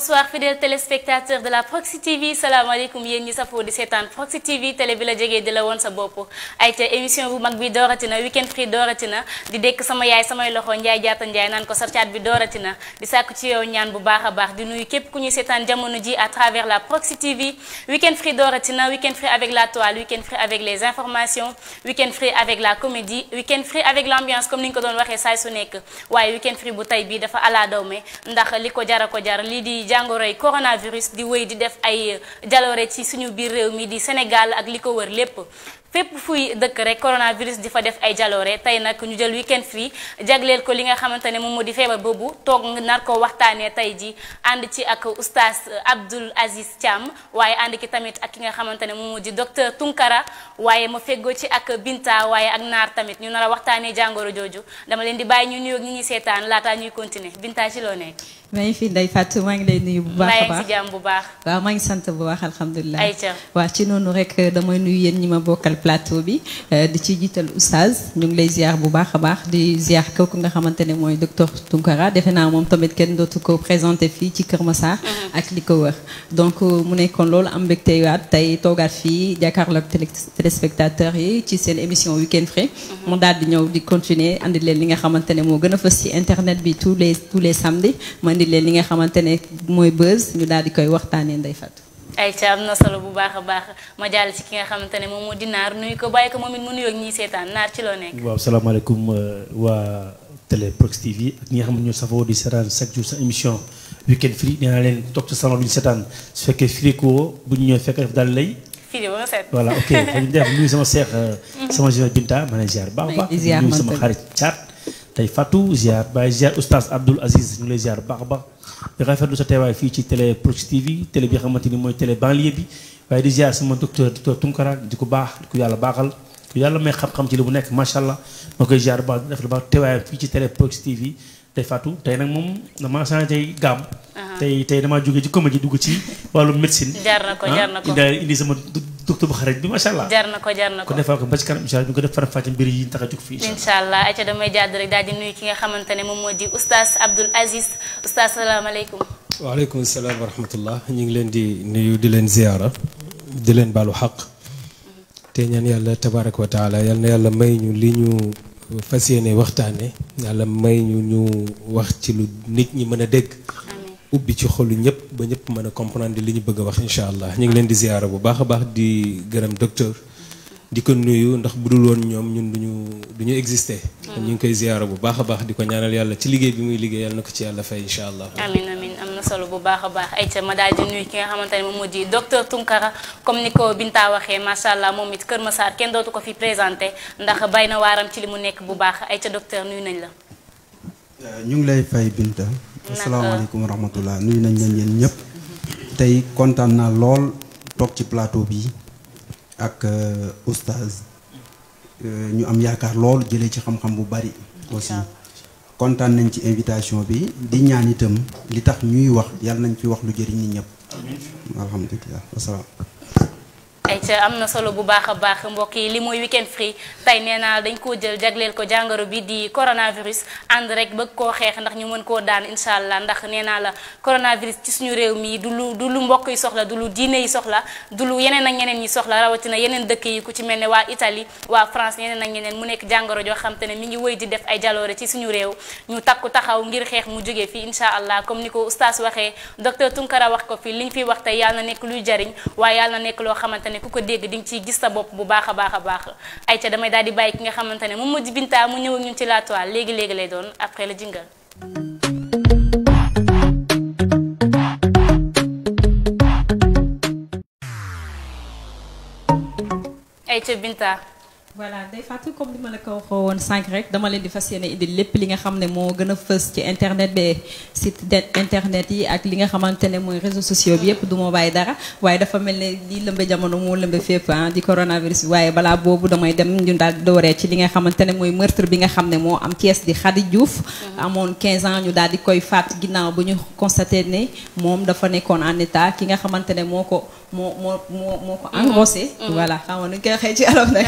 bonsoir fidèles téléspectateurs de la Proxi TV salaamaaleykum yéen ñi safoo di seetaan Proxi TV télé bi la jegee di la woon sa bopp ay te émission bu mag bi dooratina weekend free dooratina di dekk sama yaay samay loxo Njaay jaata Njaay naan ko sarcaat bi dooratina di sàkku ci yow ñaan bu baax a baax di nuyu képp ku ñuy seetaan jamono ji à travers la Proxi TV weekend free dooratina weekend free avec la toile weekend free avec les informations weekend free avec la comédie weekend free avec l'ambiance comme ni ñu ko doon waxee saay su nekk waaye weekend free bu tey bi dafa ala dawme ndax li ko jar lii di jàngoroy coronavirus di wéy di def ay jaloore ci suñu biir réew mi di Sénégal ak li ko wër lépp fépp fuy dëkk rek coronavirus di fa def ay jaloore tey nag ñu jël weekend free jagleel ko li nga xamante ne moom moo di feebar boobu toog nar ko waxtaanee tey ji ànd ci ak oustaz Abdoul Aziz Thiam waaye ànd ki tamit ak ki nga xamante ne moom moo di docteur Tunkara waaye ma feggoo ci ak Binta waaye ak Naar tamit ñu nar a waxtaanee jàngoro jooju dama leen di bàyyi ñu nuyoog ñi ñuy seetaan laataa ñuy continuer Binta ci loo nekk. maa ngi fi Ndeye Fatou maa ngi lay nuyu bu baax a baax ci jàmm bu baax. waaw maa ngi sant bu baax alhamdulilah. ayca waaw ci noonu rek damay nuyu yéen ñi ma bokkal plateau bi di ci jiital oustaz ñu ngi lay ziar bu baax a baax di ziar kooku nga xamante ne mooy docteur Tunkara defe naa moom tamit kenn dootu ko présenté fii ci Kër Massar. ak li ko wër donc mu nekkoon loolu am mbégte waat tey toogaat fii jàkkaarloog téléspectateurs yi ci seen émission weekend free. mu daal di ñëw di continuer andi leen li nga xamante ne moo gën a fës ci internet bi tous les samedis leen li nga xamante ne mooy buzz ñu daal di koy waxtaanee Ndeye Fatou. ayca am na solo bu baax a baax ma jàll ci ki nga xamante ne moom moo di Naar nuyu ko bàyyi ko moom it mu nuyoog ñiy seetaan Naar ci loo nekk. waaw salaamaaleykum waa télé Proxi TV ak ñi nga xam ne ñoo safoo di seetaan chaque jour sa émission weekend free nee naa leen toog ci salon bi ñu seetaan su fekkee free ko bu ñu ñëwee fekk def daal lay. fii ba nga seet. voilà ok dañu def nuyu sama seex sama jëkkër Binta ma lay ziar baax a baax nuyu sama xarit Thiat. tey Fatou ziar baay ziar oustaz Abdoul Aziz ñu ngi lay ziar bu baax a baax di rafetlu sa teewaay fii ci télé Proxi TV télé bi nga xamante ni mooy télé banlieue bi waaye di ziar sama docteur Tunkara di ko baax di ko yàlla baaxal ku yàlla may xam-xam ci li bu nekk macha allah ma koy ziar bu baax di def lu baax teewaayam fii ci télé Proxi TV tey Fatou tey nag moom damaa changé tey gaam. tey damaa jógee ci comédie dugg ci wàllu médecine. jar na ko indi sama docteur bu xarit bi macha allah. jar na ko kon defal ko ba ci kanam incha allah ñu ko def faram-fàcce mbir yi tax a jóg fii. incha allah ayca damay jàdd rek daal di nuyu ki nga xamante ne moom moo di oustaz Abdoul Aziz oustaz salaamaaleykum. waaleykum salaam wa rahmatullah ñu ngi leen di nuyu di leen ziyaara di leen baalu xaq. te ñaan yàlla tabaaraka wa taala yal na yàlla may ñu li ñu fas yéene waxtaane yàlla may ñu wax ci lu nit ñi mën a dégg. ubbi ci xolu ñëpp ba ñëpp mën a comprendre li ñu bëgg a wax incha allah ñu ngi leen di ziyaara bu baax a baax di gërëm docteur di ko nuyu ndax bu dul woon ñoom ñun duñu exister. ñu ngi koy ziyaara bu baax a baax di ko ñaanal yàlla ci liggéey bi muy liggéey yàlla na ko ci yàlla fay incha allah. amiin amiin am na solo bu baax a baax ayca ma daal di nuyu ki nga xamante ne moom moo di docteur Tunkara comme ni ko Binta waxee macha allah moom it Kër Massar kenn dootu ko fi présenté ndax bay na waaram ci li mu nekk bu baax ayca docteur nuyu nañ la. ñu ngi lay fay Binta. asalaamaaleykum wa rahmatullah nuyu nañ leen yéen ñëpp tey kontaan naa lool toog ci plateau bi ak oustaz ñu am yaakaar lool jëlee ci xam-xam bu bari aussi kontaan nañ ci invitation bi di ñaan itam li tax ñuy wax yàlla nañ fi wax lu jëriñ nit ñëpp alhamdulilah wasalaam. ayca am na solo bu baax a baax mbokk yi li mooy weekend free tey nee naa dañ koo jël jagleel ko jàngoro bi di coronavirus ànd rek bëgg koo xeex ndax ñu mën koo daan incha allah ndax nee naa la coronavirus ci suñu réew mi du lu mbokk yi soxla du lu diine yi soxla du lu yeneen ak ñeneen ñi soxla rawatina yeneen dëkk yi ku ci mel ne waa Italie waa France yeneen ak ñeneen mu nekk jàngoro joo xam te ne mi ngi wëy di def ay jaloore ci suñu réew ñu takku taxaw ngir xeex mu jógee fii incha allah comme ni ko oustaz waxee docteur Tunkara wax ko fii liñ fi wax tey yàlla na nekk luy jariñ waaye yàlla na nekk loo xamante ne ku ko dégg di nga ciy gis sa bopp bu baax a baax a baax ayca damay daal di bàyyi ki nga xamante ne moom moo di Binta mu ñëw ak ñun ci la toile léegi lay doon après le jingle. ayca Binta. voilà Ndeye Fatou comme li ma la ko waxee woon sànq rek dama leen di fas yéene indi lépp li nga xam ne moo gën a fës ci internet bi site internet yi ak li nga xamante ne mooy réseaux sociaux bi yëpp du ma bàyyi dara waaye dafa mel ne lii lëmbe jamono moo lëmbe fépp di coronavirus bi waaye balaa boobu damay dem ñu daal di dooree ci li nga xamante ne mooy meurtre bi nga xam ne moo am Thiès di Khady Diouf amoon 15 ans ñu daal di koy faat ginnaaw bu ñu constaté ne moom dafa nekkoon en état ki nga xamante ne moo ko engrossé voilà xam nga nu ñu koy waxee ci alof nag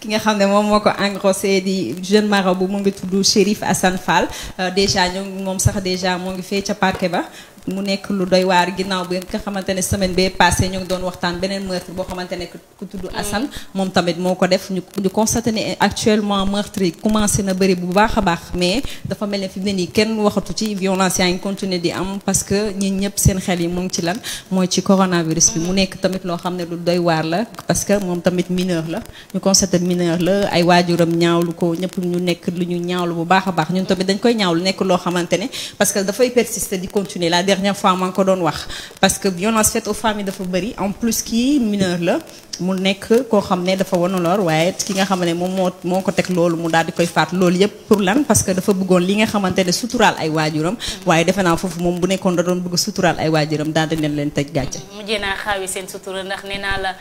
ki nga xam ne moom moo ko engrossé di jeune marabout mu ngi tudd Chérif Assane Fall déjà ñu moom sax déjà moo ngi fee ca parquet ba mu nekk lu doy waar ginnaaw bi nga xamante ne semaine bee passé ñu ngi doon waxtaan beneen meurtre boo xamante ne ku tudd Assane moom tamit moo ko def ñu constaté ne actuellement meurtre yi commencé na bëri bu baax a baax mais dafa mel ne fi mu ne nii kenn waxatu ci violence yaa ngi continuer di am parce que ñun ñëpp seen xel yi mu ngi ci lan mooy ci coronavirus bi mu nekk tamit loo xam ne lu doy waar la parce que moom tamit mineur la ñu constaté mineur la ay waajuram ñaawlu ko ñëpp ñu nekk lu ñu ñaawlu bu baax a baax ñun tamit dañ koy ñaawlu nekk loo xamante ne parce que dafay persister di continuer la dernière fois maa ngi ko doon wax parce que violence faite aux femmes dafa bëri en plus kii mineur la mu nekk koo xam ne dafa wan lor waaye ki nga xam ne moom moo ko teg loolu mu daal di koy faat loolu yëpp pour lan parce que dafa bëggoon li nga xamante ne suturaal ay waajuram waaye defe naa foofu moom bu nekkoon da doon bëgg suturaal ay waajuram daal di leen tëj gàcce. mujjee naa xaawi seen sutura ndax nee naa la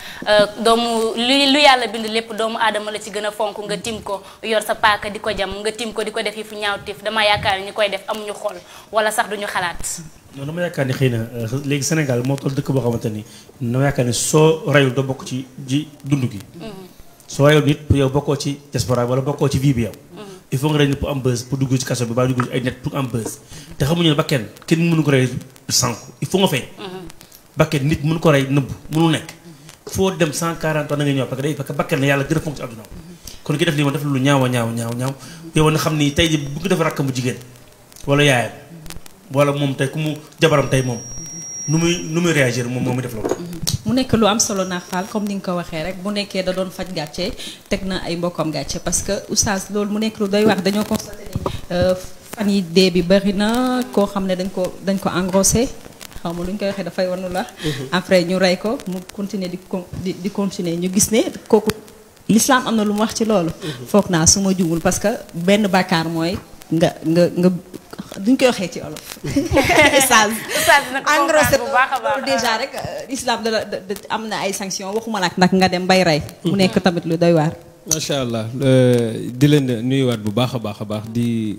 doomu lu yàlla bind lépp doomu aadama la ci gën a fonk nga tim ko yor sa paaka di ko jam nga tim ko di ko def yi fu ñaawteef dama yaakaar ñi koy def amuñu xol wala sax duñu xalaat. non dama yaakaar ni xëy na léegi Sénégal moo toll dëkk boo xamante ni dama yaakaar ni soo rayul doo bokk ci dund gi. soo rayul nit pour yow bokkoo ci diaspora wala bokkoo ci vie bi yow. il faut nga rey nit pour am buzz pour dugg ci kaso bi ba dugg ci ay net pour am buzz te xamuñu ne ba kenn mënu ko rey sànq il faut nga fay. ba kenn nit mënu ko rey nëbb mënu nekk. foo dem 140 ans na nga ñëw parce que ba kenn yàlla gën a fonk ci àdduna kon ki def lii moom def lu ñaaw yow na xam ni tey ji bu ko def rakkam bu jigéen wala yaayam wala moom tey ku mu jabaram tey moom nu muy réagir moom mu def loolu. mu nekk lu am solo na xaal comme ni nga ko waxee rek bu nekkee da doon faj gàcce teg na ay mbokkam gàcce parce que oustaz loolu mu nekk lu doy wax dañoo constaté ni fan yi dee bi bëri na koo xam ne dañ ko engrossé xaw ma lu ñu koy waxee dafay wanu la. après ñu rey ko mu continuer di continuer ñu gis ne kooku l'islam am na lu mu wax ci loolu. foog naa su ma jumul parce que benn bàkkaar mooy nga duñ koy waxee ci olof. oustaz engrossé bu baax a baax déjà rek islam da am na ay sanctions waxuma la nag nga dem bay rey. mu nekk tamit lu doy waar. macha allah di leen nuyuwaat bu baax a baax di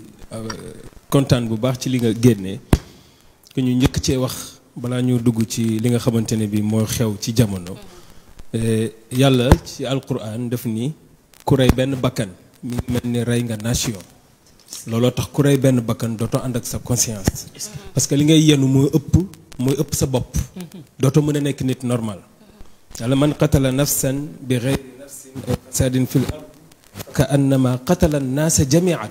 kontaan bu baax ci li nga génnee que ñu njëkk cee wax balaa ñu dugg ci li nga xamante ne bi moo xew ci jamono. yàlla ci alquran def ni ku rey benn bakkan mi ngi mel ni rey nga nation. looloo tax ku rey benn bakkan dootoo ànd ak sa conscience parce que li ngay yenu mooy ëpp sa bopp dootoo mën a nekk nit normal yàlla man qatala nafsan bi ghayri nafsin aw fasadin fil ard ka annama qatala an-naasa jami'an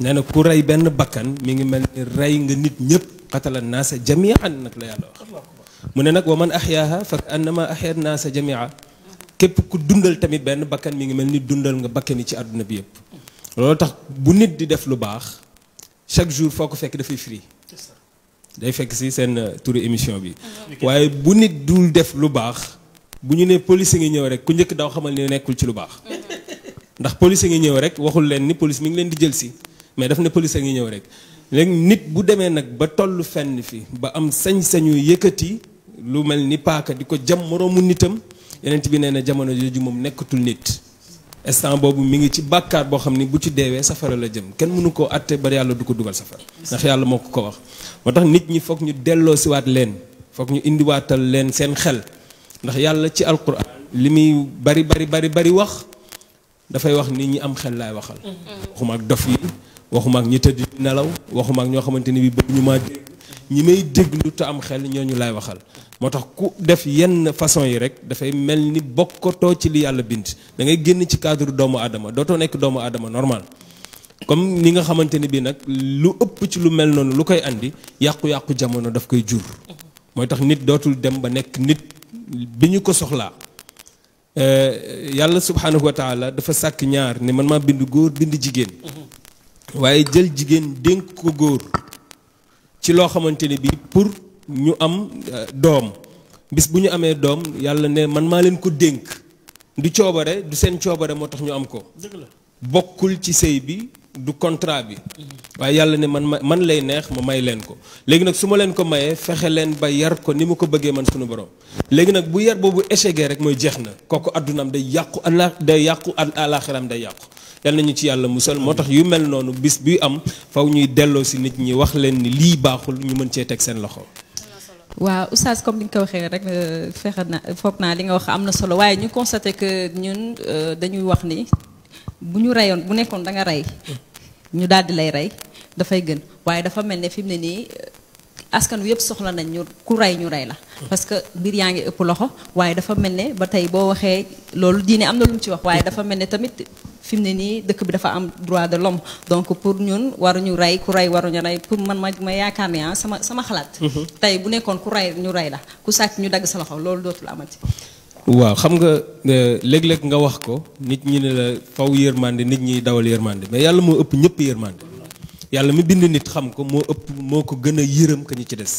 nee na ku rey benn bakkan mi ngi mel ni rey nga nit ñëpp qatala an-naasa jami'an nag la yàlla wax mu ne nag wa man ahyaaha fa ka annama ahya an-naasa jami'an képp ku dundal tamit benn bakkan mi ngi mel ni dundal nga bakkan yi ci àdduna bi yëpp loolu tax bu nit di def lu baax chaque jour foo ko fekk dafay firi day fekk si seen turu émission bi waaye bu nit dul def lu baax bu ñu ne police ngi ñëw rek ku njëkk daw xamal ni nekkul ci lu baax ndax police ngi ñëw rek waxul leen ni police mi ngi leen di jël si mais daf ne police ngi ñëw rek léegi nit bu demee nag ba toll fenn fi ba am sañ-sañu yëkkati lu mel ni paaka di ko jam moroomu nitam yeneen bi nee na jamono jooju moom nekkatul nit instant boobu mi ngi ci bàkkaar boo xam ni bu ci deewee safara la jëm kenn mënu koo àtte ba yàlla du ko dugal safara ndax yàlla moo ko wax moo tax nit ñi foog ñu delloo siwaat leen foog ñu indiwaatal leen seen xel ndax yàlla ci alquran li muy bari wax dafay wax nit ñi am xel laay waxal waxuma ak dof yi waxuma ak ñi tëdd di nelaw waxuma ak ñoo xamante ni bi bëgg ñu maa dégg ñi may déglu te am xel ñooñu laay waxal moo tax ku def yenn façon yi rek dafay mel ni bokkatoo ci li yàlla bind da ngay génn ci cadre doomu aadama dootoo nekk doomu aadama normal comme ni nga xamante ni bii nag lu ëpp ci lu mel noonu lu koy andi yàqu-yàqu jamono daf koy jur mooy tax nit dootul dem ba nekk nit bi ñu ko soxlaa yàlla subhanahu wa taala dafa sàkk ñaar ne man maa bind góor bind jigéen waaye jël jigéen dénk ko góor ci loo xamante ni bii pour ñu am doom bis bu ñu amee doom yàlla ne man maa leen ko dénk du coobare du seen coobare moo tax ñu am ko bokkul ci sëy bi du contrat bi waaye yàlla ne man lay neex ma may leen ko léegi nag su ma leen ko mayee fexe leen ba yar ko ni mu ko bëggee man sunu borom léegi nag bu yar boobu échecgee rek mooy jeex na kooku addunaam day yàqu alaaxiraam day yàqu yal nañu ci yàlla musal moo tax yu mel noonu bis bi am faw ñuy delloo si nit ñi wax leen ni lii baaxul ñu mën cee teg seen loxo. waaw oustaz comme ni nga ko waxee rek fexe na foog naa li nga wax am na solo waaye ñu constaté que ñun dañuy wax ni bu ñu reyoon bu nekkoon da nga rey ñu daal di lay rey dafay gën waaye dafa mel ne fi mu ne nii askan wi yëpp soxla nañ ñu ku rey ñu rey la parce que mbir yaa ngi ëpp loxo waaye dafa mel ne ba tey boo waxee loolu diine am na lu mu ci wax waaye dafa mel ne tamit fi mu ne nii dëkk bi dafa am droit de l'homme donc pour ñun waruñu rey ku rey waruñu rey pour man ma yaakaar ne sama xalaat tey bu nekkoon ku rey ñu rey la ku sàcc ñu dagg sa loxo loolu dootul amati. waaw xam nga léeg-léeg nga wax ko nit ñi ne la faw yërmande nit ñi dawal yërmande mais yàlla moo ëpp ñëpp yërmande yàlla mi bind nit xam ko moo ko gën a yërëm ka ñu ci des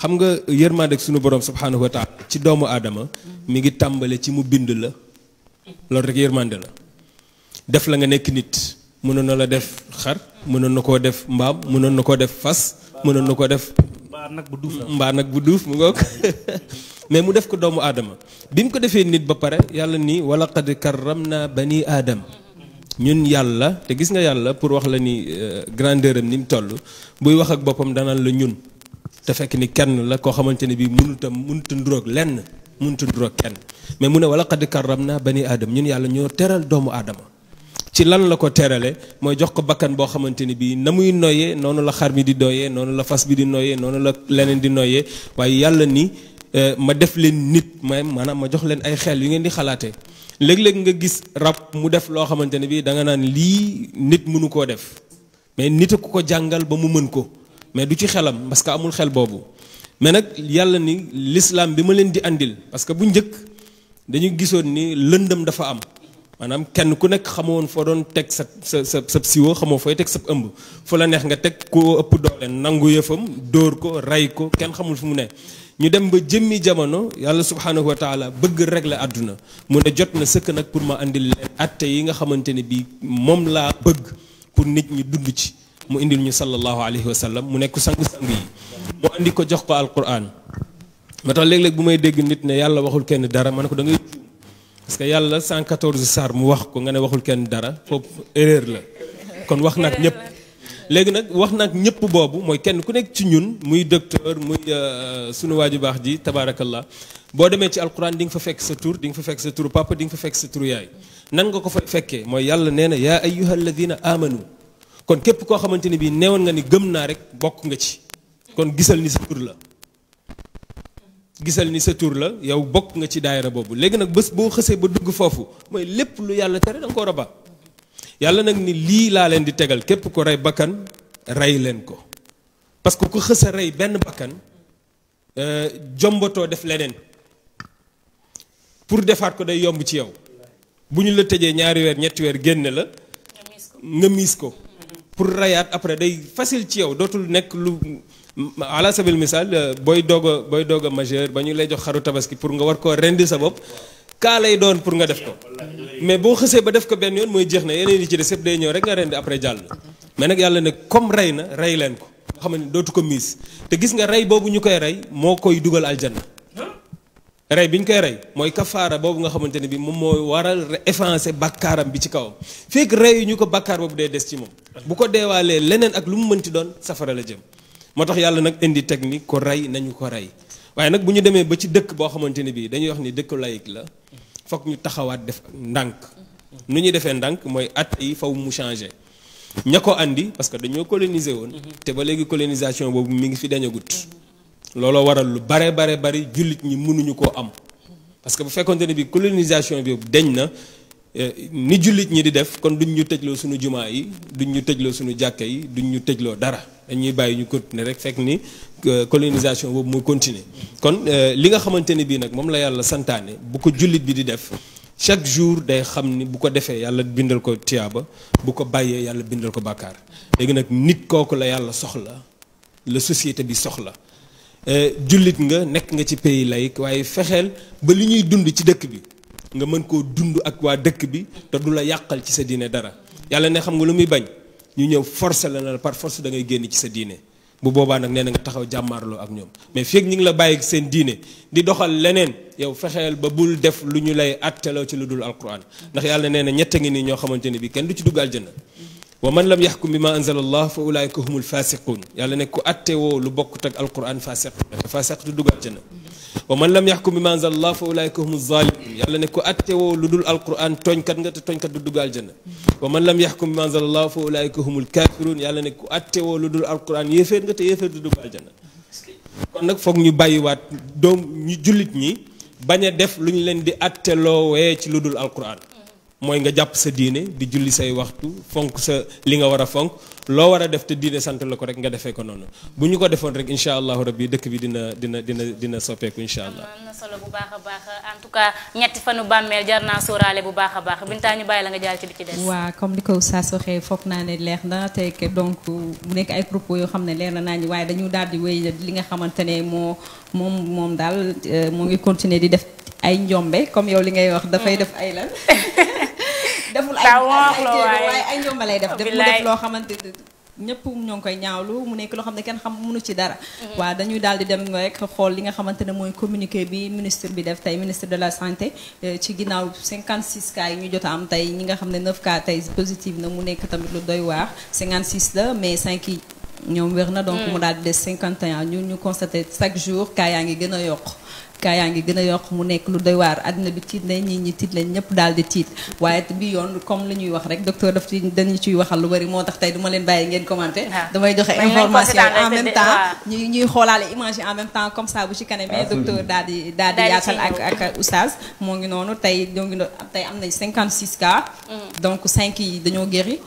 xam nga yërmande ak sunu borom subhanahu wa taala ci doomu aadama mi ngi tàmbale ci mu bind la loolu rek yërmande la def la nga nekk nit mënoon na la def xar mënoon na koo def mbaam mënoon na koo def fas mënoon na koo def mbaa nag bu duuf mu ngoog mais mu def ko doomu aadama bi mu ko defee nit ba pare yàlla ni wala qad karramna bani aadam ñun yàlla te gis nga yàlla pour wax la ni grandeur am ni mu toll buy wax ak boppam danaan la ñun te fekk ni kenn la koo xamante ne bii mënut a nduroog lenn mënut a nduroog kenn mais mu ne wala qad karramna bani aadam ñun yàlla ñoo teral doomu aadama ci lan la ko terale mooy jox ko bakkan boo xamante ni bii na muy noyyee noonu la xar mi di noyyee noonu la fas bi di noyyee noonu la leneen di noyyee waaye yàlla ni ma def leen nit maanaam ma jox leen ay xel yu ngeen di xalaatee léeg-léeg nga gis rab mu def loo xamante ne bii da nga naan lii nit mënu koo def mais nit a ku ko jàngal ba mu mën ko mais du ci xelam parce que amul xel boobu mais nag yàlla ni l'islam bi ma leen di andil parce que bu njëkk dañu gisoon ni lëndëm dafa am maanaam kenn ku nekk xamoon foo doon teg sa siwo xamoo fooy teg sa ëmb fu la neex nga teg koo ëpp doole nangu yëfam dóor ko rey ko kenn xamul fu mu ne ñu dem ba jëmmi jamono yàlla subhanahu wa taala bëgg régler àdduna mu ne jot na sëkk nag pour ma andil leen atte yi nga xamante ne bii moom laa bëgg pour nit ñi dund ci mu indil ñu sallallahu alayhi wa sallam mu nekk sang-sang yi mu andi ko jox ko alquran moo tax léeg-léeg bu may dégg nit ne yàlla waxul kenn dara ma ne ko da ngay juum parce que yàlla 114 saar mu wax ko nga ne waxul kenn dara foofu erreur la kon wax nag ñëpp léegi nag wax nag ñëpp boobu mooy kenn ku nekk ci ñun muy docteur muy sunu waaju baax ji tabaarakallah boo demee ci alquran di nga fa fekk sa tur di nga fa fekk sa turu papa di nga fa fekk sa turu yaay nan nga ko fa fekkee mooy yàlla nee na yaa ayyuha alladina amanu kon képp koo xamante ni bii neewoon nga ni gëm naa rek bokk nga ci kon gisal ni sa tur la gisal ni sa tur la yow bokk nga ci daayira boobu léegi nag bés boo xësee ba dugg foofu mooy lépp lu yàlla tere da nga ko war a ba yàlla nag ni lii laa leen di tegal képp ko rey bakkan rey leen ko parce que ku xës a rey benn bakkan jombatoo def leneen pour defaat ko day yomb ci yow bu ñu la tëjee ñaari weer ñetti weer génne la nga miis ko pour reyaat après day facile ci yow dootul nekk lu ala sabil misaal booy doog a majeur ba ñu lay jox xaru tabaski pour nga war koo rendi sa bopp kaa lay doon pour nga def ko mais boo xësee ba def ko benn yoon mooy jeex na yeneen yi ci des yëpp day ñëw rek nga rendi après jàll mais nag yàlla ne comme rey na rey leen ko nga xam ne dootu ko miis te gis nga rey boobu ñu koy rey moo koy dugal aljanna rey bi ñu koy rey mooy kafaara boobu nga xamante ne bi moom moo waral effacer bàkkaaram bi ci kawam fekk rey ñu ko bàkkaar boobu day des ci moom bu ko deewaalee leneen ak lu mu mënti doon safara la jëm moo tax yàlla nag indi technique ko rey nañu ko rey waaye nag bu ñu demee ba ci dëkk boo xamante ne bii dañuy wax ni dëkk laïque la foog ñu taxawaat def ndànk nu ñuy defee ndànk mooy at yi faw mu changé ña ko andi parce que dañoo coloniser woon te ba léegi colonisation boobu mi ngi fi dañagut looloo waral lu bare bari jullit ñi mënuñu koo am parce que bu fekkonte ne bi colonisation bi deñ na ni jullit ñi di def kon duñ ñu tëjloo suñu jumaa yi duñ ñu tëjloo suñu jàkka yi duñ ñu tëjloo dara dañuy bàyyi ñu continuer rek fekk ni colonisation boobu mooy continuer kon li nga xamante ne bii nag moom la yàlla santaane bu ko jullit bi di def chaque jour day xam ni bu ko defee yàlla bindal ko tiyaaba bu ko bàyyee yàlla bindal ko bàkkaar léegi nag nit kooku la yàlla soxla la société bi soxla jullit nga nekk nga ci pays laïque waaye fexeel ba li ñuy dund ci dëkk bi nga mën koo dund ak waa dëkk bi te du la yàqal ci sa diine dara yàlla ne xam nga lu muy bañ ñu ñëw forcé la na par force da ngay génn ci sa diine bu boobaa nag nee na nga taxaw jàmmaarloo ak ñoom mais fekk ñi ngi la bàyyi seen diine di doxal leneen yow fexeel ba bul def lu ñu lay atteloo ci lu dul alquran ndax yàlla nee na ñett ngi nii ñoo xamante ne bi kenn du ci dugg aljanna wa man lam yaxkum bi ma anzala allah fa ulaayka humul fasiqun yàlla ne ku atte woo lu bokkut ak alquran fasiq du dugg aljanna wa man lam yaxkum bi ma anzala allah fa ulaayka humuz zalimun yàlla ne ku atte woo lu dul alquran tooñkat nga te tooñkat du dugg aljanna wa man lam yaxkum bi ma anzala allah fa ulaayka humul kafirun yàlla ne ku atte woo lu dul alquran yéeféer nga te yéeféer du dugg aljanna kon nag foog ñu bàyyiwaat doom ñu jullit ñi bañ a def lu ñu leen di atteloowee ci lu dul alquran mooy nga jàpp sa diine di julli say waxtu fonk sa li nga war a fonk loo war a def te diine sant la ko rek nga defee ko noonu bu ñu ko defoon rek incha allahu rabbi dëkk bi dina soppeeku incha allah. am na solo bu baax a baax en tout cas ñetti fanu bàmmeel jar naa sóoraale bu baax a baax Binta ñu bàyyi la nga jàll ci bi ci des. waaw comme ni ko Oustaz waxee foog naa ne leer na te donc mu nekk ay propos yoo xam ne leer na naa ñu waaye dañu daal di wéy li nga xamante ne moom daal moo ngi continuer di def ay njombe comme yow li ngay wax dafay def ay lan. deful waaye ay njomba lay def mu def loo xamante ñëpp ñoo ngi koy ñaawlu mu nekk loo xam ne kenn xam mënu ci dara waaw dañuy daal di dem rek xool li nga xamante ne mooy communiqué bi ministre bi def tey ministre de la santé ci ginnaaw 56 cas yi ñu jot a am tey ñi nga xam ne 9 cas tey positif na mu nekk tamit lu doy waar 56 la mais 5 yi ñoom wér na donc mu daal di des 51 ñu constaté chaque jour cas yaa ngi gën a yokk kaa yaa ngi gën a yokk mu nekk lu doy waar àddina bi tiit nañ ñi tiit lañ ñëpp daal di tiit waaye bi yoon comme li ñuy wax rek docteur daf ci dañu ciy waxal lu bari moo tax tey duma leen bàyyi ngeen commenté damay joxe information en même temps ñuy xoolaale image yi en même temps comme ça bu ci kanamee docteur daal di yaatal ak oustaz moo ngi noonu tey am nañ 56 cas donc 5 yi dañoo guéri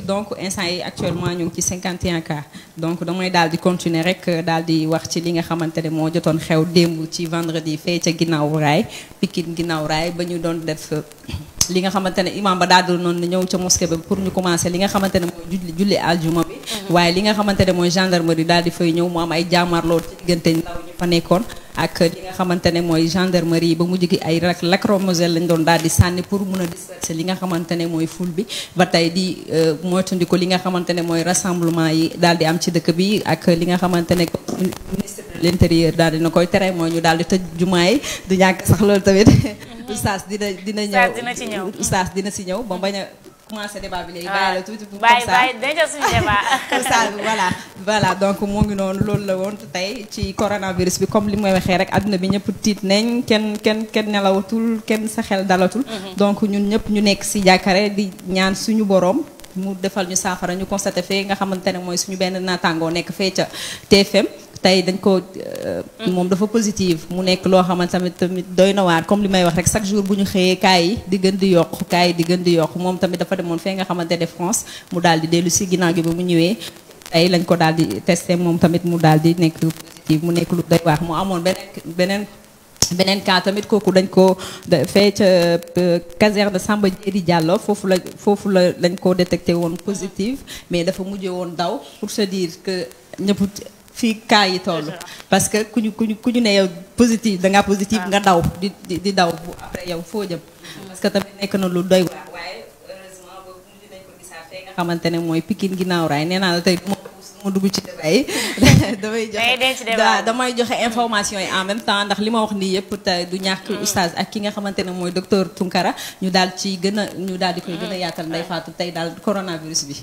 donc instant yi actuellement ñu ngi ci 51 cas donc damay daal di continuer rek daal di wax ci li nga xamante ne moo jotoon xew démb ci vendredi fee ca ginnaaw raay Pikine ginnaaw raay ba ñu doon def li nga xamante ne imam ba daal di noonu ñëw ca mosquée ba pour ñu commencer li nga xamante ne mooy julli aljuma bi waaye li nga xamante ne mooy gendarmerie daal di fay ñëw mu am ay jaamarloo ci diggante ndaw ñu fa nekkoon ak li nga xamante ne mooy gendarmerie ba mu jóge ay lacrymogène lañ doon daal di sànni pour mun a disperser li nga xamante ne mooy foule bi ba tey di moytandiku li nga xamante ne mooy rassemblement yi daal di am ci dëkk bi ak li nga xamante ne ministre de l'intérieur daal dina koy tere mooy ñu daal di tëj jumaa yi du ñàkk sax loolu tamit oustaz dina ñëw oustaz dina si ñëw ba bañ a commencé débat bi léegi bàyyi la tuuti pour comme ça bàyyi suñu débat ça voilà donc moo ngi noonu loolu la woon tey ci coronavirus bi comme li may waxee rek adduna bi ñëpp tiit nañ kenn nelawatul kenn sa xel dalatul donc ñun ñëpp ñu nekk si jàkkare di ñaan suñu borom mu defal ñu saafara ñu constaté fee nga xamante ne mooy suñu benn naataangoo nekk fee ca TFM tey dañ ko moom dafa positive mu nekk loo xamante tamit doy na waar comme li may wax rek chaque jour bu ñu xëyee cas yi di gën di yokk moom tamit dafa demoon fee nga xamante ne France mu daal di dellu si ginnaaw gi ba mu ñëwee tey lañ ko daal di testé moom tamit mu daal di nekk positive mu nekk lu doy waar mu amoon beneen cas tamit kooku dañ ko fee ca caserne Samba Diéry Diallo foofu la lañ ko détecté woon positive mais dafa mujjee woon daw pour se dire que ñëpp fii cas yi toll parce que ku ñu ne yow positif dangaa positif nga daw di daw bu après yow foo jëm parce que tamit nekk na lu doy waar waaye heureusement ba mujj nañ ko gisaat fee nga xamante ne mooy Pikine ginnaaw raay nee naa la tey mu dugg ci débat yi damay joxe information yi en même temps ndax li ma wax nii yëpp te du ñàkk oustaz ak ki nga xamante ne mooy docteur Tunkara ñu daal di koy gën a yaatal Ndeye Fatou tey daal coronavirus bi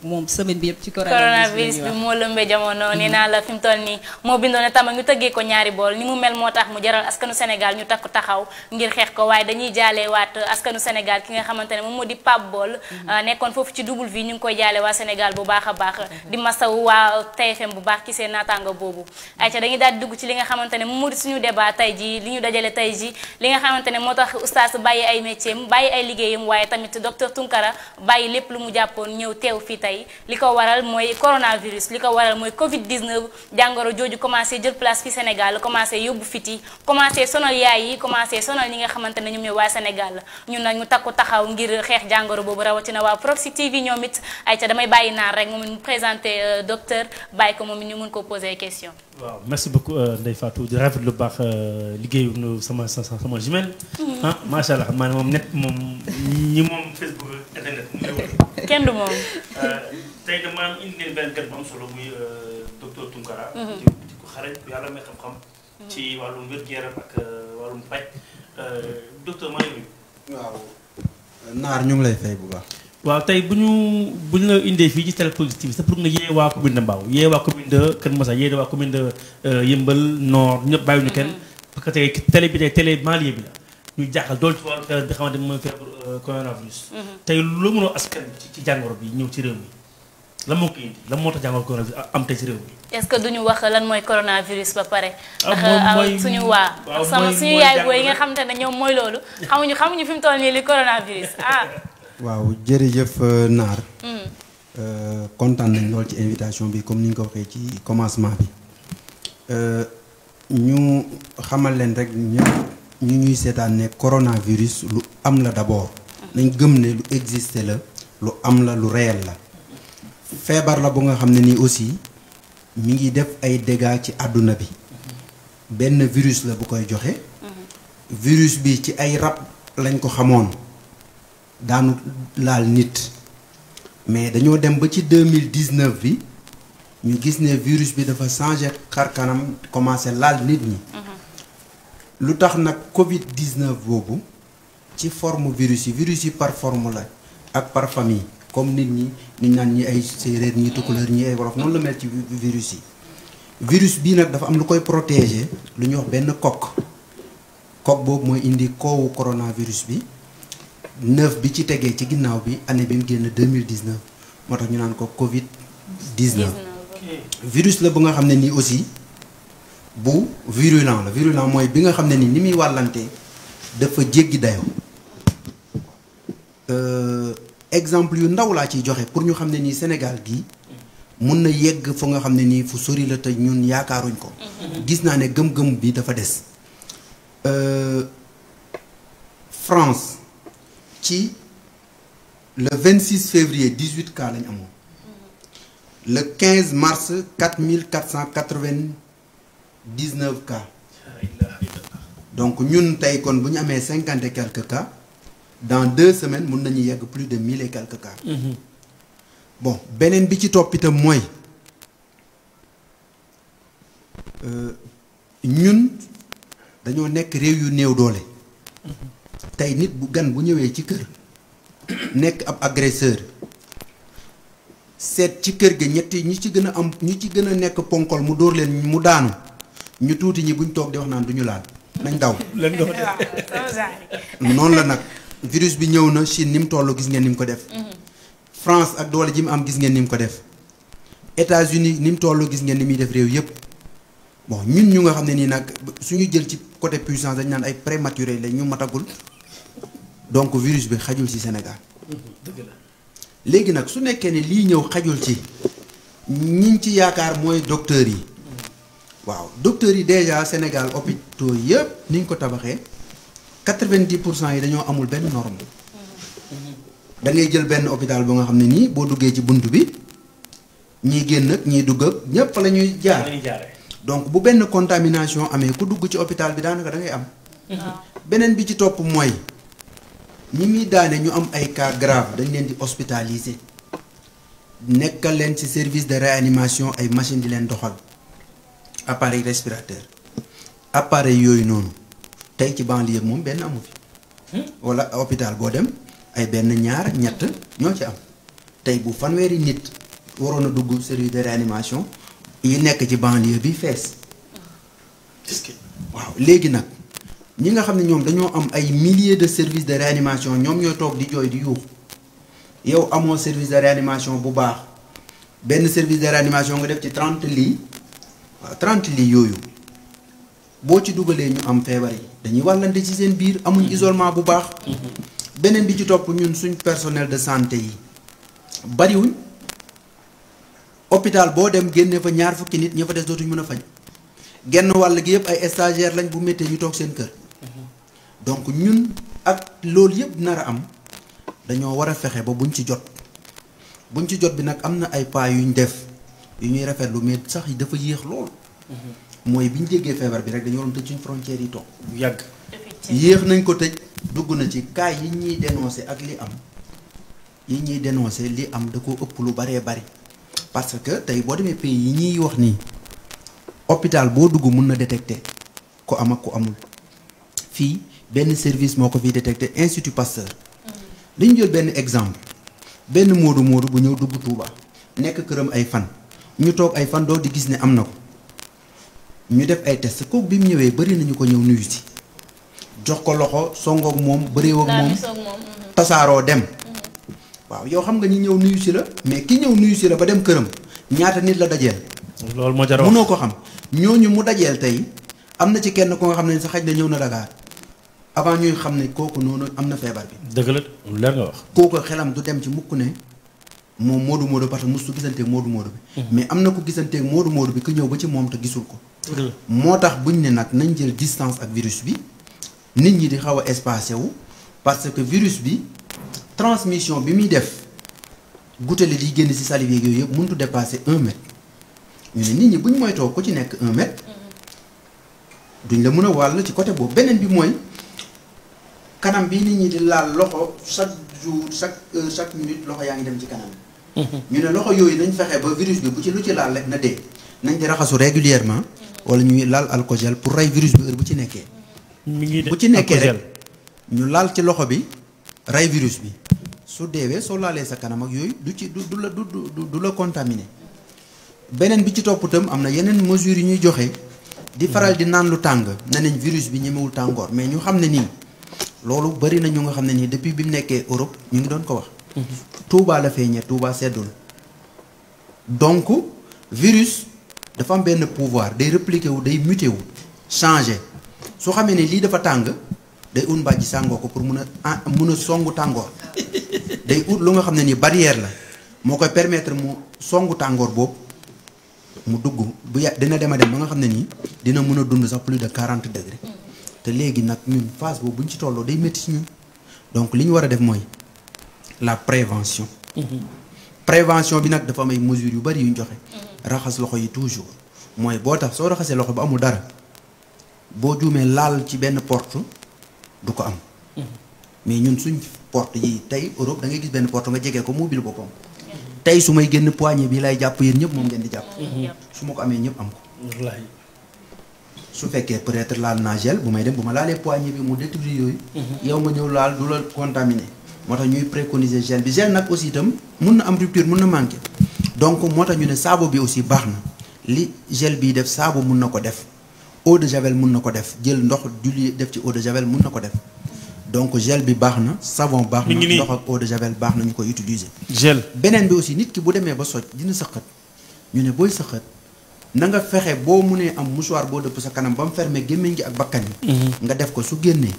moom semaine bi yëpp ci coronavirus bi moo lëmbee jamono nee naa la fi mu toll nii moo bindoon ne tama ñu tëggee ko ñaari bool ni mu mel moo tax mu jaral askanu Sénégal ñu takku taxaw ngir xeex ko waaye dañuy jaale waat askanu Sénégal ki nga xamante ne moom moo di Pape Bool nekkoon foofu ci double vie ñu ngi koy jaale waa Sénégal bu baax a baax di masawu waa TFM bu baax ki seen naataango boobu ayca dañuy daal di dugg ci li nga xamante ne moom moo di suñu débat tey ji li ñu dajale tey ji li nga xamante ne moo tax oustaz bàyyi ay métier bàyyi ay liggéeyam waaye tamit docteur Tunkara bàyyi lépp lu mu jàppoon ñëw teew fii tey li ko waral mooy coronavirus li ko waral mooy Covid 19 jàngoro jooju commencé jël place fi Sénégal commencé yóbbu fiti commencé sonal yaay yi commencé sonal ñi nga xamante ne ñoom ñooy waa Sénégal ñun nag ñu takku taxaw ngir xeex jàngoro boobu rawatina waa Proxi TV ñoom it ayca damay bàyyi naan rek moom it mu présenté docteur bàyyi ko moom it ñu mun ko poser question. waaw merci beaucoup Ndeye Fatou di rafetlu lu baax liggéeyu sama jumelle. macha allah xam naa ne moom net moom ñi moom Facebook internet mu ngi woon. kenn du moom. tey de maanaam indi leen benn kat bu am solo muy docteur Tunkara. di ko xarañ yàlla may xam-xam. ci wàllum wér-gu-yaram ak wàllum paj docteur maa ngi nuyu. waaw Naar ñu ngi lay fay bu baax. waaw tey bu ñu la indee fii ci Télé Proxi TV c'est pour nga yee waa commune de Mbao yee waa commune de Kër Moussa yee waa commune de Yëmbal Nord ñëpp bàyyiwuñu kenn parce que tey télé bi tey télé banlieue bi la ñu jaaxal dool ci wàllu feebar bi xamante ne mooy feebar coronavirus. tey loo mënoo askan ci jàngoro bi ñëw ci réew mi. lan moo ko indi lan moo tax jàngoro coronavirus am tey ci réew mi. est-ce que duñu wax lan mooy coronavirus ba pare. mooy suñu suñu yaay booy yi nga xamante ne ñoom mooy loolu xamuñu fi mu toll nii li coronavirus waaw jërëjëf Naar. kontaan nañ lool ci invitation bi comme ni nga ko waxee ci commencement bi ñu xamal leen rek ñëpp ñu ñuy seetaan ne coronavirus lu am la d'abord. nañ gëm ne lu existé la lu am la lu réel la. feebar la bu nga xam ne nii aussi mi ngi def ay dégâts ci àdduna bi benn virus la bu koy joxe virus bi ci ay rab lañ ko xamoon daanu laal nit mais dañoo dem ba ci 2019 bi ñu gis ne virus bi dafa changé xar kanam commencé laal nit ñi lu tax nag Covid 19 boobu ci forme virus yi par forme la ak par famille comme nit ñi ñu naan ñi ay séeréer ñi tukulóor ñi ay wolof noonu la mel ci virus yi virus bii nag dafa am lu koy protéger lu ñuy wax benn coque boobu mooy indi koowu coronavirus bi 9 bi ci tegee ci ginnaaw bi année bi mu génn 2019 moo tax ñu naan ko Covid 19. virus la bu nga xam ne nii aussi bu virulent la virulent mooy bi nga xam ne ni muy wàllante dafa jéggi dayoo. exemple yu ndaw laa ciy joxe pour ñu xam ne nii Sénégal gii mun na yegg fu nga xam ne nii fu sori la te ñun yaakaaruñ ko. gis naa ne gëm-gëm bi dafa des. France ci le 26 février 18 cas lañ amoon. le 15 mars 4499 cas. donc ñun tey kon bu ñu amee 50 et quelques cas. dans 2 semaines mun nañu yegg plus de 1000 et quelques cas. bon beneen bi ci topp itam mooy ñun dañoo nekk réew yu néew doole. tey nit bu gan bu ñëwee ci kër nekk ab agresseur seet ci kër ga ñetti ñi ci gën a am ñi ci gën a nekk ponkol mu dóor leen mu daanu ñu tuuti ñi buñ toog di wax naan du ñu laal nañ daw. noonu la nag. virus bi ñëw na Chine ni mu toll gis ngeen ni mu ko def. France ak doole ji mu am gis ngeen ni mu ko def. États-Unis ni mu toll gis ngeen ni muy def réew yëpp. bon ñun ñu nga xam ne nii nag suñu jël ci côté puissance dañ naan ay prématuré la ñu matagul donc virus bi xajul ci Sénégal. léegi nag su nekkee ne lii ñëw xajul ci ñiñ ci yaakaar mooy docteurs yi. waaw docteurs yi déjà Sénégal hôpitaux yëpp ni ñu ko tabaxee. 90% yi dañoo amul benn norme da ngay jël benn hôpital bu nga xam ne nii boo duggee ci bunt bi ñii génn ak ñii dugg ak ñëpp la ñuy jaar donc bu benn contamination amee ku dugg ci hôpital bi daanaka da ngay am. beneen bi ci topp mooy ñi muy daane ñu am ay cas grave dañ leen di hospitaliser nekkal leen ci service de réanimation ay machine di leen doxal appareil respirateur appareil yooyu noonu. tey ci banlieue moom benn amu fi. wala hôpital boo dem ay benn ñaar ñett ñoo ci am tey bu fanweeri nit waroon a dugg service de réanimation yi nekk ci banlieue bi fees. waaw léegi nag ñi nga xam ne ñoom dañoo am ay milliers de services de réanimation ñoom ñooy toog di jooy di yuux yow amoo service de réanimation bu baax benn service de réanimation nga def ci 30 lits waaw 30 lits yooyu. boo ci dugalee ñu am feebar yi dañuy wàllante ci seen biir amuñ isolement bu baax. beneen bi ci topp ñun suñ personnel de santé yi bariwuñ hôpital boo dem génne fa ñaar fukki nit ña fa des dootuñ mën a faj genn wàll gi yëpp ay stagiaires lañ bu méttee ñu toog seen kër. donc ñun ak loolu yëpp nar a am dañoo war a fexe ba buñ ci jot bi nag am na ay pas yuñ def yu ñuy rafetlu mais sax dafa yéex lool. mooy bi ñu déggee feebar bi rek dañoo doon tëj suñ frontières yi toog bu yàgg. yéex nañ ko tëj dugg na ci cas yi ñuy dénoncé ak li am da ko ëpp lu baree bari parce que tey boo demee pays yi ñuy wax nii hôpital boo dugg mun na détecter ku am ak ku amul fii benn service moo ko fiy détecter Institut Pasteur. dañu jël benn exemple benn moodu bu ñëw dugg Touba nekk këram ay fan ñu toog ay fan doo di gis ne am na ko. ñu def ay test kooku bi mu ñëwee bëri nañu ko ñëw nuyu si jox ko loxo songoog moom bëreew ak moom tasaaroo dem waaw yow xam nga ñi ñëw nuyu si la mais ki ñëw nuyu si la ba dem këram ñaata nit la dajeel. loolu moo jar a wax mënoo ko xam ñooñu mu dajeel tey am na ci kenn ko nga xam ne sa xaj na ñëw na Dakar avant ñuy xam ne kooku noonu am na feebar bi. dëgg la leer nga wax. kooku xelam du dem ci mukk ne moom Modou Modou parce que mosu gisanteeg Modou Modou bi. mais am na ko gisanteeg Modou Modou bi ku ñëw ba ci moom te gisul ko. moo tax buñ ne nag nañ jël distance ak virus bi nit ñi di xaw a espacé wu parce que virus bi transmission bi muy def gouttelettes di génn ci salive yooyu yëpp mënut a dépasser 1 mètre ñu ne nit ñi buñ moytoo ko ci nekk 1 mètre duñ la mën a wàll ci côté boobu beneen bi mooy kanam bi nit ñi di laal loxo chaque jour chaque minute loxo yaa ngi dem ci kanam. ñu ne loxo yooyu nañ fexe ba virus bi bu ci lu ci laal rek na dee nañ di raxasu régulièrement wala ñuy laal alcool gel pour rey virus bi heure bu ci nekkee. bu ci nekkee rek ñu laal ci loxo bi rey virus bi su deewee soo laalee sa kanam ak yooyu du ci du la contaminé beneen bi ci topp itam am na yeneen mesures yu ñuy joxe di faral di naan lu tàng ne nañ virus bi ñemewul tàngoor mais ñu xam ne nii loolu bari na ñu nga xam ne nii depuis bi mu nekkee Europe ñu ngi doon ko wax. Touba la feeñee Touba seddul donc virus dafa am benn pouvoir day répliquer wu day muté wu changer su xamee ne lii dafa tàng day ut mbàjji sàngoo ko pour mun a songu tàngoor day ut lu nga xam ne nii barrière la moo koy permettre mu songu tàngoor boobu mu dugg bu dina dem a dem ba nga xam ne nii dina mën a dund sax plus de 40 degrés te léegi nag ñun phase boobu bu ñu ci tolloo day métti si ñun donc li ñu war a def mooy la prévention. prévention bi nag dafa am ay mesures yu bari yu ñu joxe. raxas loxo yi toujours mooy boo tax soo raxasee loxo ba amul dara boo juumee laal ci benn porte du ko am. mais ñun suñ porte yi tey Europe da ngay gis benn porte nga jege ko mobile boppam. tey su may génn poignée bi lay jàpp yéen ñëpp moom ngeen di jàpp. su ma ko amee ñëpp am ko. wallaahi su fekkee peut-être laal naa gel bu may dem bu ma laalee poignée bi mu détruire yooyu. yow nga ñëw laal du la contaminé. moo tax ñuy préconiser gel bi gel nag aussi itam mun na am rupture mun na manqué donc moo tax ñu ne saabu bi aussi baax na li gel bii def saabu mun na ko def eau de javel mun na ko def jël ndox julli def ci eau de javel mun na ko def donc gel bi baax na savon baax na ndox ak eau de javel baax na ñu koy utiliser. gel beneen bi aussi nit ki bu demee ba soj dina sëqat ñu ne booy sëqat na nga fexe boo munee am mouchoir boo dëpp sa kanam ba mu fermé gémmiñ gi ak bakkan yi nga def ko su génnee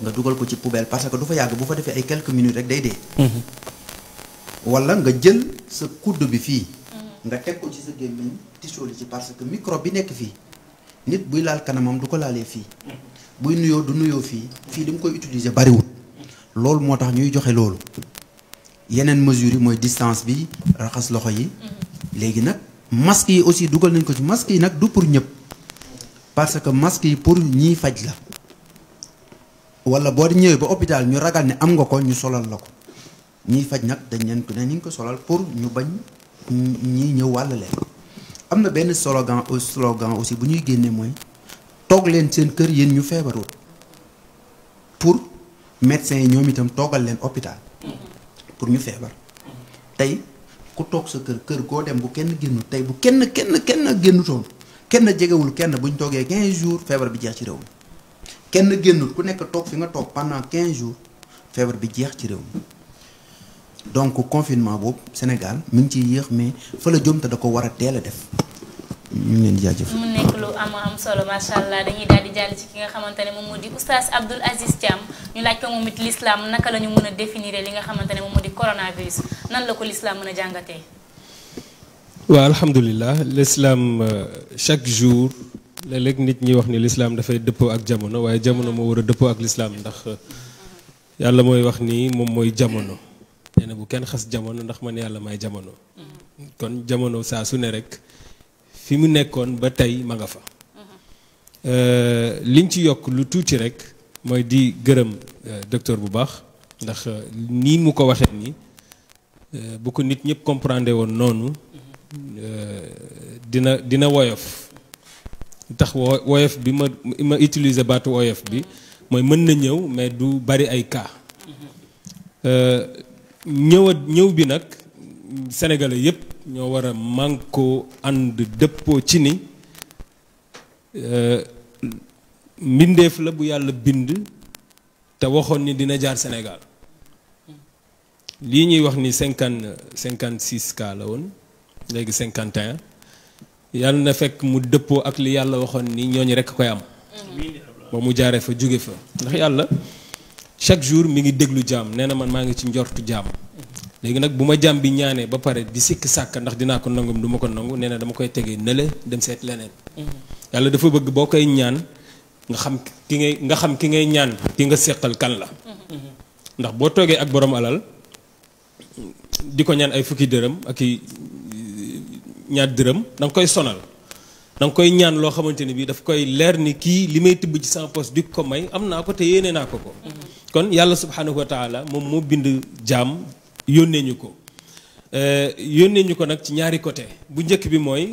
nga dugal ko ci poubelle parce que du fa yàgg bu fa defee ay quelques minutes rek day dee. wala nga jël sa coude bi fii. nga teg ko ci sa gémmiñ tisooli ci parce que microbe bi nekk fii nit buy laal kanamam du ko laalee fii. buy nuyoo du nuyoo fii fii li mu koy utiliser bariwul. loolu moo tax ñuy joxe loolu. yeneen mesures yi mooy distance bi raxas loxo yi. léegi nag masques yi aussi dugal nañ ko ci masques yi nag du pour ñëpp parce que masques yi pour ñiy faj la. wala boo ñëwee ba hôpital ñu ragal ne am nga ko ñu solal la ko ñiy faj nag dañ leen ko dañ ko solal pour ñu bañ ñi ñëw wàll leen. am na benn slogan aussi bu ñuy génnee mooy toog leen seen kër yéen ñu feebarul pour médecins yi ñoom itam toogal leen hôpital pour ñu feebar. tey ku toog sa kër goo dem bu kenn génnu tey bu kenn génnutoon kenn jegewul kenn buñ toogee 15 jours feebar bi jeex ci réew mi. kenn génnut ku nekk toog fi nga toog pendant 15 jours feebar bi jeex ci réew mi donc confinement boobu Sénégal mi ngi ciy yéex mais fa la jëm te da ko war a teel a def ñu ngi leen di jaajëf. mu nekk lu am solo macha allah dañuy daal di jàll ci ki nga xamante ne moom moo di oustaz Abdoul Aziz Thiam ñu laaj ko moom it l'islam naka la ñu mën a définir li nga xamante ne moom moo di coronavirus nan la ko l'islam mën a jàngatee. waaw alhamdulilah l'islam chaque jour. léeg-léeg nit ñi wax ni l'islam dafay dëppoo ak jamono waaye jamono moo war a dëppoo ak l'islam ndax yàlla mooy wax ni moom mooy jamono nee na bu kenn xas jamono ndax man yàlla may jamono kon jamono saa su ne rek fi mu nekkoon ba tey ma nga fa liñ ci yokk lu tuuti rek mooy di gërëm docteur bu baax ndax nii mu ko waxee nii bu ko nit ñëpp comprendre woon noonu dina woyof tax woyof bi ma utiliser baatu woyof bi mooy mën na ñëw mais du bari ay cas ñëw bi nag sénégalais yépp ñoo war a mànkoo ànd dëppoo ci ni mbindeef la bu yàlla bind te waxoon ni dina jaar Sénégal lii ñuy wax ni 56 cas la woon léegi 51 yàlla na fekk mu dëppoo ak li yàlla waxoon ni ñooñu rekk koy am ba mu jaaree fa jóge fa ndax yàlla chaque jour mi ngi déglu jaam nee na man maa ngi ci njortu jaam léegi nag bu ma jaam bi ñaanee ba pare di sikk sàkk ndax dinaa ko nangum du ma ko nangu nee na dama koy tegee nële dem seet leneen yàlla dafa bëgg boo koy ñaan nga xam ki ngay ñaan ki nga seqal kan la ndax boo toogee ak borom alal di ko ñaan ay fukki dërëm ak i ñaar dërëm da nga koy sonal da nga koy ñaan loo xamante ni bii daf koy leer ni kii li may tibb ci sama poste di ko may am naa ko te yéene naa ko ko kon yàlla subhanahu wa taala moom moo bind jaam yónnee ñu ko nag ci ñaari côté bu njëkk bi mooy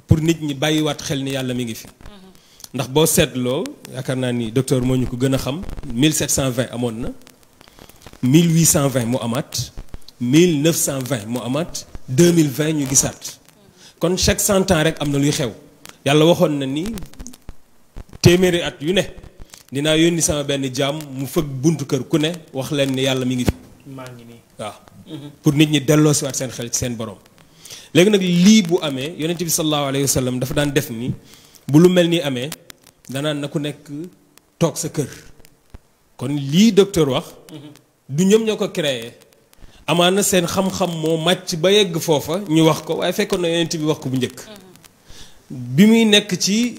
pour nit ñi bàyyiwaat xel ni yàlla mi ngi fi ndax boo seetloo yaakaar naa ni docteur moo ñu ko gën a xam 1720 amoon na 1820 mu amaat 1920 mu amaat 2020 ñu gisaat kon chaque 100 ans rek am na luy xew yàlla waxoon na ni téeméeri at yu ne dinaa yónni sama benn jaam mu fëgg buntu kër ku ne wax leen ni yàlla mi ngi fi maa ngi nii waaw pour nit ñi delloo si waat seen xel ci seen borom léegi nag lii bu amee yonent bi sallallahu alayhi wa sallam dafa daan def ni bu lu mel ni amee danaan na ku nekk toog sa kër kon lii docteur wax du ñoom ñoo ko créé amaana seen xam-xam moo màcc ba yegg foofa ñu wax ko waaye fekkoon na yonent bi wax ko bu njëkk bi muy nekk ci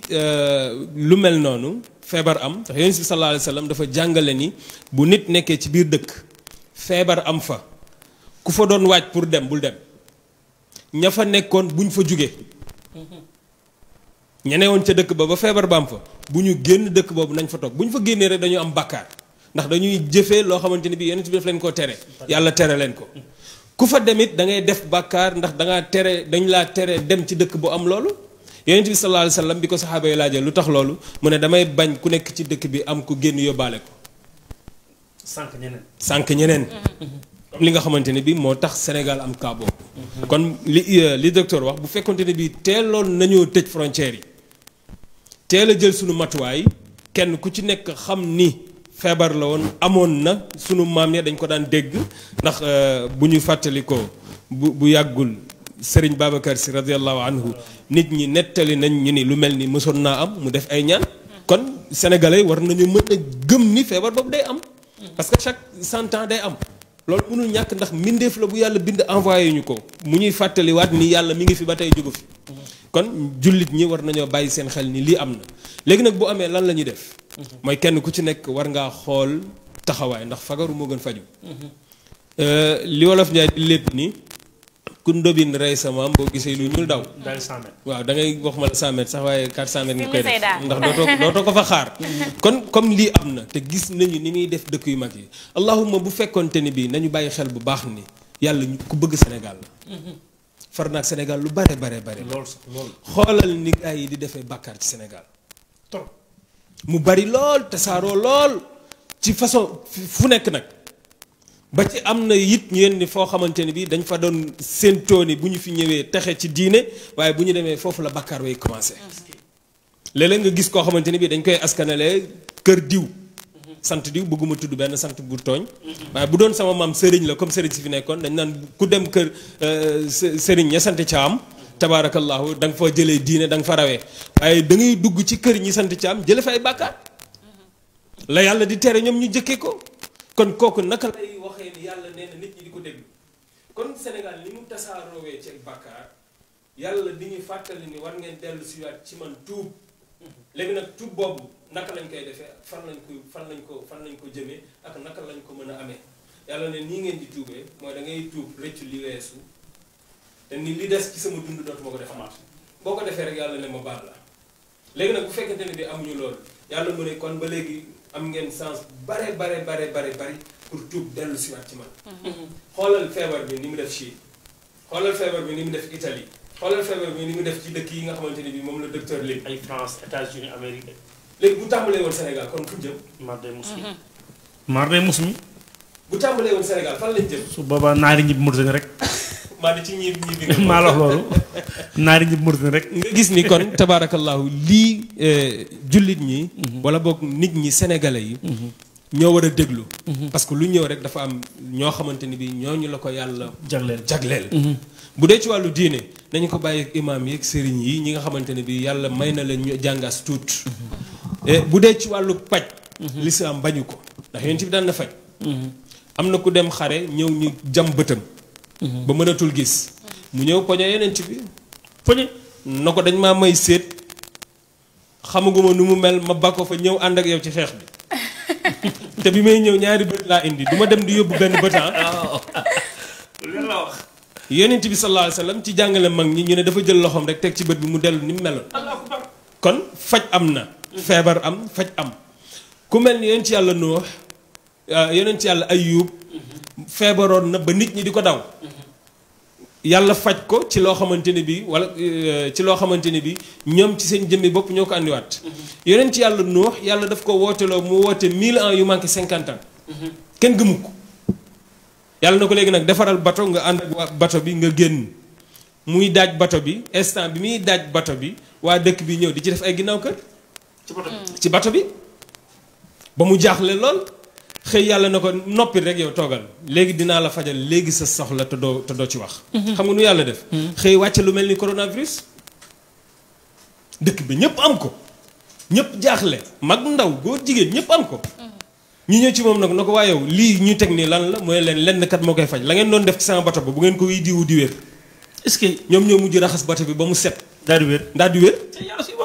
lu mel noonu feebar am ndax yonent bi sallallahu alayhi wa sallam dafa jàngale ni bu nit nekkee ci biir dëkk feebar am fa ku fa doon waaj pour dem bul dem ña fa nekkoon buñ fa jóge ñene woon ca dëkk ba feebar ba am fa bu ñu génn dëkk boobu nañ fa toog bu ñu fa génnee rek dañu am bàkkaar ndax dañuy jëfee loo xamante ni bii yonent bi daf leen koo tere yàlla tere leen ko ku fa demit da ngay def bàkkaar ndax dañ laa tere dem ci dëkk bu am loolu yonent bi sallallahu alayhi wa sallam bi ko saxaaba yi laajee lu tax loolu mu ne damay bañ ku nekk ci dëkk bi am ku génn yóbbaale ko sànq ñeneen comme li nga xamante ne bii moo tax Sénégal am cas boobu kon li docteur wax bu fekkonte ne bii teeloon nañoo tëj frontières yi teel a jël sunu matuwaay kenn ku ci nekk xam ni feebar la woon amoon na sunu maam ya dañ ko daan dégg ndax bu ñu fàttali ko bu yàggul Serigne Babacar Sy radiallahu anhu nit ñi nettali nañ ñu ni lu mel ni mësoon naa am mu def ay ñaan kon sénégalais war nañu mën a gëm ni feebar boobu day am parce que chaque 100 ans day am loolu mënul ñàkk ndax mbindeef la bu yàlla bind envoyé ñu ko mu ñuy fàttaliwaat ni yàlla mi ngi fi ba tey jógu fi kon jullit ñi war nañoo bàyyi seen xel ni lii am na léegi nag bu amee lan la ñuy def mooy kenn ku ci nekk war ngaa xool taxawaay ndax fagaru moo gën faju li wolof Njaay di lépp ni ku ndobin rey sa maam boo gisee lu ñuul daw waaw da ngay wax ma la 100 mètres sax waaye 400 mètres nga koy def ndax dootoo ko fa xaar kon comme lii am na te gis nañu ni muy def dëkk yu mag yi allahumma bu fekkonte ni bii nañu bàyyi xel bu baax ni yàlla ku bëgg Sénégal la far naag Sénégal lu bare lool xoolal ni gaa yi di defee bàkkaar ci Sénégal mu bari lool tasaaroo lool ci façon fu nekk nag ba ci am na it ñeen ni foo xamante ni bi dañ fa doon séentoo ni bu ñu fi ñëwee texe ci diine waaye bu ñu demee foofu la bàkkaar way commencé léeg-léeg nga gis koo xamante ni bi dañ koy askanale kër diw sant diw bëgguma tudd benn sant bu tooñ waaye bu doon sama maam sëriñ la comme sëriñ si fi nekkoon dañ naan ku dem kër sëriñ ña sant Caam tabaarakallahu da nga fa jëlee diine da nga fa rawee waaye da ngay dugg ci kër ñi sant Caam jële fa ay bàkkaar la yàlla di tere ñoom ñu jëkkee ko kon kooku naka lay waxee ni yàlla nee na nit ñi di ko déglu kon Sénégal li mu tasaaroowee ci bàkkaar yàlla di ñu fàttali ni war ngeen dellu siwaat ci man tuub léegi nag tuub boobu naka lañ koy defee fan lañ ko jëmee ak naka lañ ko mën a amee yàlla ne nii ngeen di tuubee mooy da ngay tuub rëccu li weesu te ni li des ci sama dund dootuma ko def amaat boo ko defee rek yàlla ne ma baal la léegi nag bu fekkente ne bi amuñu loolu yàlla mu ne kon ba léegi am ngeen sens bare pour tuub dellu siwaat ci man xoolal feebar bi ni mu def Chine xoolal feebar bi ni mu def Italie xoolal feebar bi ni mu def ci dëkk yi nga xamante ne bi moom la docteur léegi ay France États-Unis Amérique léegi bu tàmbalee woon Sénégal kon fu jëm mar day mus mi bu tàmbalee woon Sénégal fan lañ jëm su boobaa naari ñib Mauritanie rek maa di ci ñi maa la wax loolu naari ñib Mauritanie rek nga gis ni kon tabaarakallahu lii jullit ñi wala boog nit ñi sénégalais yi ñoo war a déglu. parce que lu ñëw rek dafa am ñoo xamante ni bi ñooñu la ko yàlla jagleel. bu dee ci wàllu diine nañu ko bàyyi ak imaam yi ak sëriñ yi ñi nga xamante ne bi yàlla may na leen ñu jàngaas tuut. bu dee ci wàllu paj. lislaam bañu ko ndax yonent bi daan na faj. am na ku dem xare ñëw ñu jam bëtam. ba mënatul gis. mu ñëw poñe yonent bi poñe na ko dañ maa may séet xamaguma nu mu mel ma ba ko fa ñëw ànd ak yow ci xeex bi. te bi may ñëw ñaari bët laa indi du ma dem di yóbbu benn bët loolu la wax. yonent bi sallallahu alayhi wa sallam ci jàngale mag ñi ñu ne dafa jël loxoom rek teg ci bët bi mu dellu ni mu meloon. kon faj am na. feebar am faj am. ku mel ni yonent yàlla Nuux yonent yàlla Ayyub feebaroon na ba nit ñi di ko daw. yàlla faj ko ci loo xamante ne bii wala ci loo xamante ne bii ñoom ci seen jëmmi bopp ñoo ko andiwaat. yonent yàlla Nuux yàlla daf ko wooteloo mu woote 1000 ans yu manqué 50 ans. kenn gëmu ko. yàlla na ko léegi nag defaral bato nga ànd ak bato bi nga génn muy daaj bato bi instant bi muy daaj bato bi waa dëkk bi ñëw di ci def ay ginnaaw kër. ci bato bi ba mu jaaxle lool xëy yàlla na ko noppi rek yow toogal léegi dinaa la fajal léegi sa soxla te doo ci wax. xam nga nu yàlla def. xëy wàcce lu mel ni coronavirus. dëkk bi ñëpp am ko ñëpp jaaxle mag ndaw góor jigéen ñëpp am ko. ñu ñëw ci moom nag na ko waa yow lii ñu teg nii lan la mooy lenn kat moo koy faj la ngeen doon def ci sama bato ba bu ngeen ko wiy diwu di wér. est-ce que ñoom ñoo mujj raxas bato bi ba mu set. daal di wér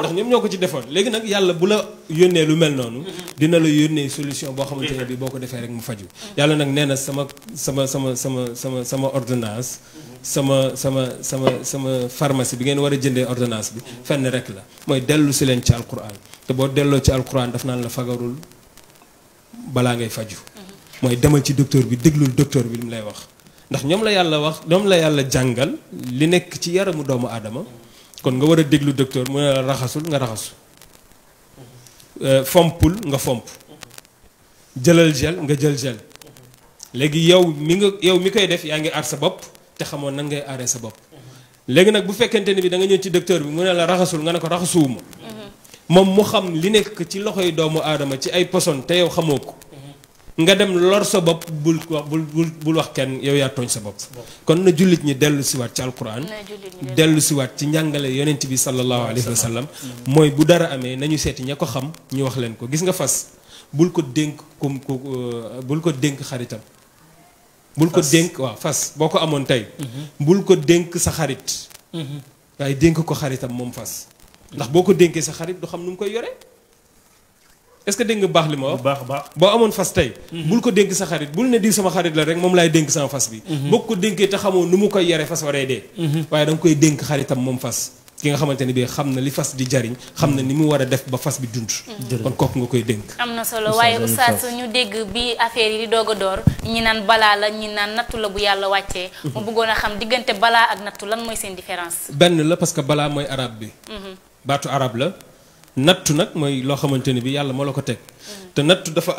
ndax ñoom ñoo ko ci defoon léegi nag yàlla bu la yónnee lu mel noonu. dina la yónnee solution boo xamante ne bi boo ko defee rek mu faju yàlla nag nee na sama ordonnance sama pharmacie bi ngeen war a jëndee ordonnance bi fenn rek la mooy dellu si leen ci alquran te boo delloo ci alquran daf naan la fagarul balaa ngay faju mooy demal ci docteur bi déglul docteur bi li mu lay wax ndax ñoom la yàlla jàngal li nekk ci yaramu doomu aadama kon nga war a déglu docteur mu ne la raxasul nga raxasu fompul nga fomp jëlal gel nga jël gel léegi yow mi koy def yaa ngi aar sa bopp te xamoon nan ngay aaree sa bopp léegi nag bu fekkente ni bi da nga ñëw ci docteur bi mu ne la raxasul nga ne ko raxasuwuma moom mu xam li nekk ci loxoy doomu aadama ci ay poson te yow xamoo ko nga dem lor sa bopp bul wax kenn yow yaa tooñ sa bopp kon na jullit ñi dellu siwaat ci alquran dellu siwaat ci njàngale yonent bi sallallahu alayhi wa sallam mooy bu dara amee nañu seeti ña ko xam ñu wax leen ko gis nga fas bul ko dénk bul ko dénk xaritam bul ko dénk waaw fas boo ko amoon tey bul ko dénk sa xarit waaye dénk ko xaritam moom fas ndax boo ko dénkee sa xarit du xam nu mu koy yore est-ce que dégg nga baax li ma wax baax boo amoon fas tey bul ko dénk sa xarit bul ne di sama xarit la rek moom laay dénk sama fas bi boo ko dénkee te xamoo nu mu koy yore fas waree dee waaye da nga koy dénk xaritam moom fas ki nga xamante ne bii xam na li fas di jariñ xam na ni mu war a def ba fas bi dund kon kooku nga koy dénk am na solo waaye oustaz ñu dégg bi affaire yi di doog a door ñi naan balaa la ñi naan nattu la bu yàlla wàccee mu bëggoon a xam diggante balaa ak nattu lan mooy seen différence benn la parce que balaa mooy arab bi baatu arab la nattu nag mooy loo xamante ne bi yàlla moo la ko teg te nattu dafa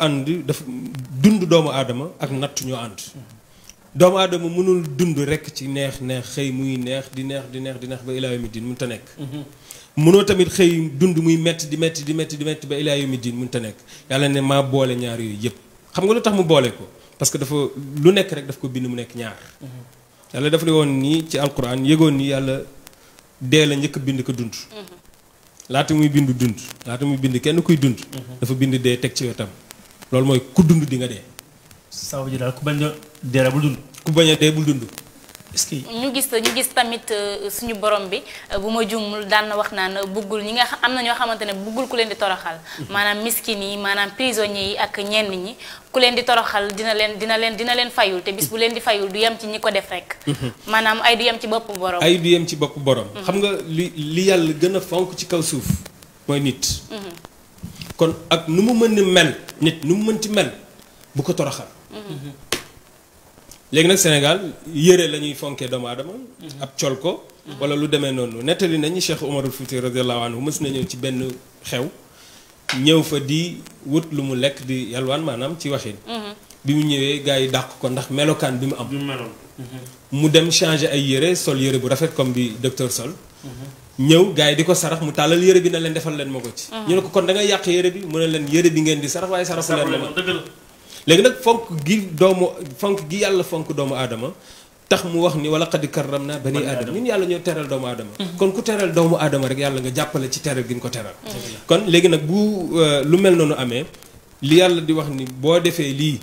dund doomu aadama ak nattu ñoo ànd doomu aadama mënul dund rekk ci neex xëy muy neex di neex ba ilaa yawmi diin mënut a nekk mënoo tamit xëy dund muy metti di metti ba ilaa yawmi diin mënut a nekk yàlla ne maa boole ñaar yooyu yëpp xam nga lu tax mu boole ko parce que dafa lu nekk rek daf ko bind mu nekk ñaar yàlla dafa ne woon nii ci alquran yëgoon ni yàlla dee la njëkk bind ko dund laata muy bind dund laata muy bind kenn kuy dund dafa bind dee teg ci wetam loolu mooy ku dund di nga dee saw ji daal ku bañ a dee bul dund ku bañ a dee bul dund est-ce que ñu gis tamit suñu borom bi bu ma juumul daan na wax naan buggul ñi nga am na ñoo xamante ne buggul ku leen di toroxal maanaam miskin yi maanaam prisonniers yi ak ñenn ñi ku leen di toroxal dina leen fayul te bis bu leen di fayul du yem ci ñi ko def rek maanaam ay du yem ci bopp borom xam nga li yàlla gën a fonk ci kaw suuf mooy nit kon ak nu mu mën ni mel nit nu mu mënti mel bu ko toroxal léegi nag Sénégal yére la ñuy fonkee doomu aadama ab col ko wala lu demee noonu nettali nañu Cheikh Umarul Fuuti radiyallahu anhu mës na ñëw ci benn xew ñëw fa di wut lu mu lekk di yalwaan maanaam ci waxin bi mu ñëwee gars yi dàq ko ndax melokaan bi mu am mu dem changer ay yére sol yére bu rafet comme bi docteur sol ñëw gars yi di ko sarax mu tàllal yére bi na leen defal leen ma ko ci. ñu ne ko kon da ngay yàq yére bi mu ne leen yére bi ngeen di sarax waaye saraxu leen ma. léegi nag fonk gi yàlla fonk doomu aadama tax mu wax ni wala qad karramna bani aadama ñun yàlla ñoo teral doomu aadama. kon ku teral doomu aadama rek yàlla nga jàppale ci teral gi nga ko teral. kon léegi nag bu lu mel noonu amee li yàlla di wax ni boo defee lii.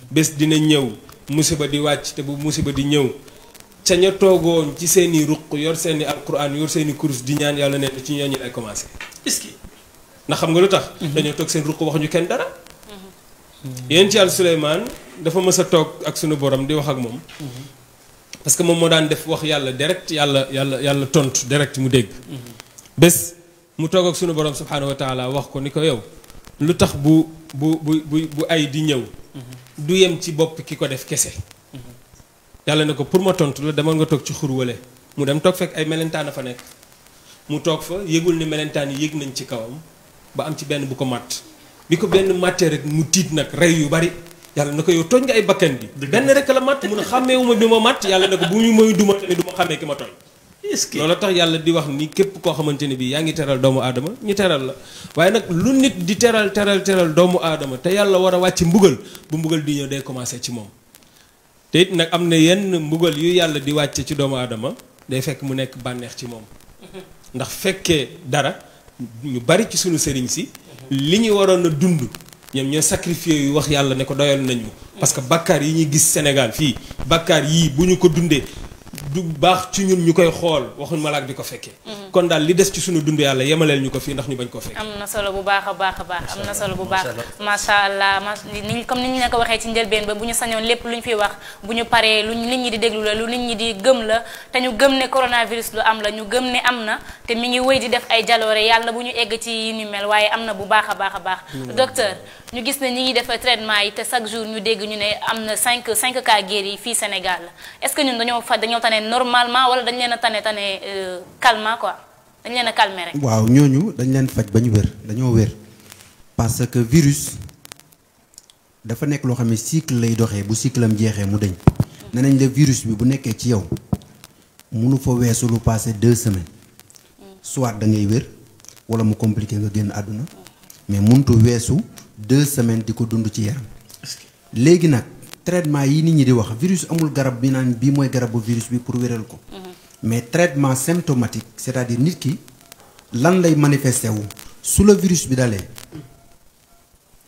bés dina ñëw musiba di wàcc te bu musiba di ñëw ca ña toogoon ci seeni ruq yor seeni alquran yor seeni kurus di ñaan yàlla neen ci ñooñu lay commencé. est-ce que ndax xam nga lu tax. dañoo toog seen ruq waxuñu kenn dara. yéen ci yàlla Suleymaan dafa mës a toog ak sunu borom di wax ak moom. parce que moom moo daan def wax yàlla direct yàlla tontu direct mu dégg. bés mu toog ak sunu borom subhaanahu wa taala wax ko ni ko yow lu tax bu ay di ñëw. du yem ci bopp ki ko def kese. yàlla ne ko pour ma tontu la demal nga toog ci xur wale mu dem toog fekk ay melentaan a fa nekk. mu toog fa yëgul ni melentaan yi yëg nañ ci kawam ba am ci benn bu ko màtt. bi ko benn màttee rek mu tiit nag rey yu bari. yàlla na ko yow tooñ nga ay bakkan bi benn rek la matt mun a xàmmeewuma bi ma matt yàlla ne ko bu ñu moy duma tamit du ma xàmmee ki ma tooñ loolu tax yàlla di wax ni képp koo xamante ne bii yaa ngi teral doomu aadama ñu teral la waaye nag lu nit di teral doomu aadama te yàlla war a wàcc mbugal bu mbugal di ñëw day commencé ci moom te it nag am na yenn mbugal yu yàlla di wàcce ci doomu aadama day fekk mu nekk bànneex ci moom ndax fekkee dara ñu bari ci sunu sëriñ si li ñu waroon a dund ñoom ñoo sacrifié yu wax yàlla ne ko doyal nañu parce que bakkaar yi ñuy gis Sénégal fii bakkaar yii bu ñu ko dundee du baax ci ñun ñu koy xool waxuñ malaak di ko fekkee kon daal li des ci suñu dund yàlla yemaleel ñu ko fii ndax ñu bañ koo fekkee am na solo bu baax a baax a baax am na solo bu baax macha allah ni comme ni ñu ne ko waxee ci njëlbeen ba bu ñu sañoon lépp lu ñu fiy wax bu ñu paree lu nit ñi di déglu la lu nit ñi di gëm la te ñu gëm ne coronavirus lu am la ñu gëm ne am na te mi ngi wéy di def ay jaloore yàlla bu ñu egg ci yi ni mel waaye am na bu baax a baax a baax docteur ñu gis ne ñi ngi def traitement yi te chaque jour ñu dégg ñu ne am na 5 cas guéris yi fii Sénégal la est-ce que ñun dañoo tane normalement wala dañ leen a tane calmement quoi dañ leen a calmer rek. waaw ñooñu dañ leen faj ba ñu wér dañoo wér parce que virus dafa nekk loo xam ne cycle lay doxee bu cycle am jeexee mu dañ. nee nañ la virus bi bu nekkee ci yow munu fa weesu lu passé 2 semaines soit da ngay wér wala mu compliqué nga génn àdduna mais muntu weesu 2 semaines di ko dund ci yaram. léegi nag traitement yi nit ñi di wax virus amul garab bi naan bii mooy garabu virus bi pour wéral ko. mais traitement symptomatique c'est-à-dire nit ki lan lay manifesté wu su la virus bi dalee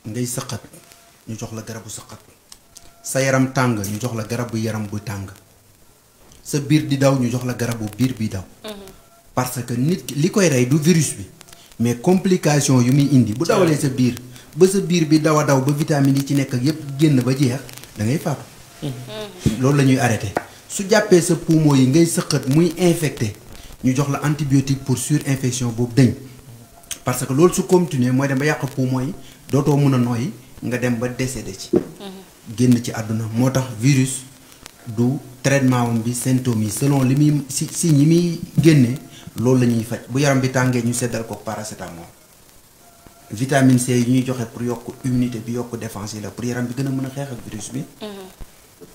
ngay sëqat ñu jox la garabu sëqat sa yaram tàng ñu jox la garabu yaram bu tàng sa biir di daw ñu jox la garabu biir bi daw. parce que nit ki li koy rey du virus bi mais complication yu muy indi bu dawalee sa biir ba sa biir bi daw a daw ba vitamines yi ci nekk ak yépp génn ba jeex da ngay faatu. loolu la ñuy arrêté. su jàppee sa poumon yi ngay sëqat muy infecté ñu jox la antibiotique pour surinfection boobu dañ parce que loolu su continuer mooy dem ba yàq poumon yi dootoo mën a nooyi nga dem ba décédé ci. génn ci àdduna moo tax virus du traitement wam bi symptômes yi selon li muy si ñi muy génnee loolu la ñuy faj bu yaram bi tàngee ñu seddal ko paracétamol vitamine C yi ñuy joxe pour yokk immunité bi yokk défense yi la pour yaram bi gën a mën a xeex ak virus bi.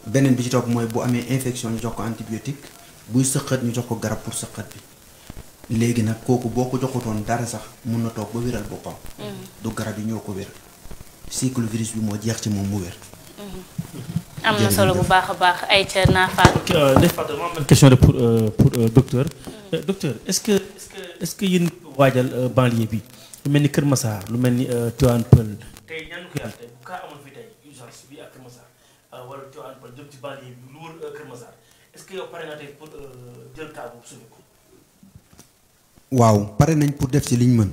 beneen bi ci topp mooy bu amee infection ñu jox ko antibiotique buy sëqat ñu jox ko garab pour sëqat bi léegi nag kooku boo ko joxutoon dara sax mun na toog ba wéral boppam. du garab yi ñoo ko wér cycle virus bi moo jeex ci moom mu wér. am na solo bu baax a baax ay ca naafaat. Ndeye Fatou dama am question de pour docteur. Docteur est-ce que yéen waajal banlieue bi lu mel ni Kër Massar lu mel ni Tivaouane Peulh tey ñaan ko yàlla tey bu kaa amoon fi tey urgence bi ak Kër Massar wala Tivaouane Peulh jëm ci banlieue bi lu wër Kër Massar est-ce que yow pare nga tey pour jël cas boobu suñu ko. waaw pare nañ pour def ci liñ mën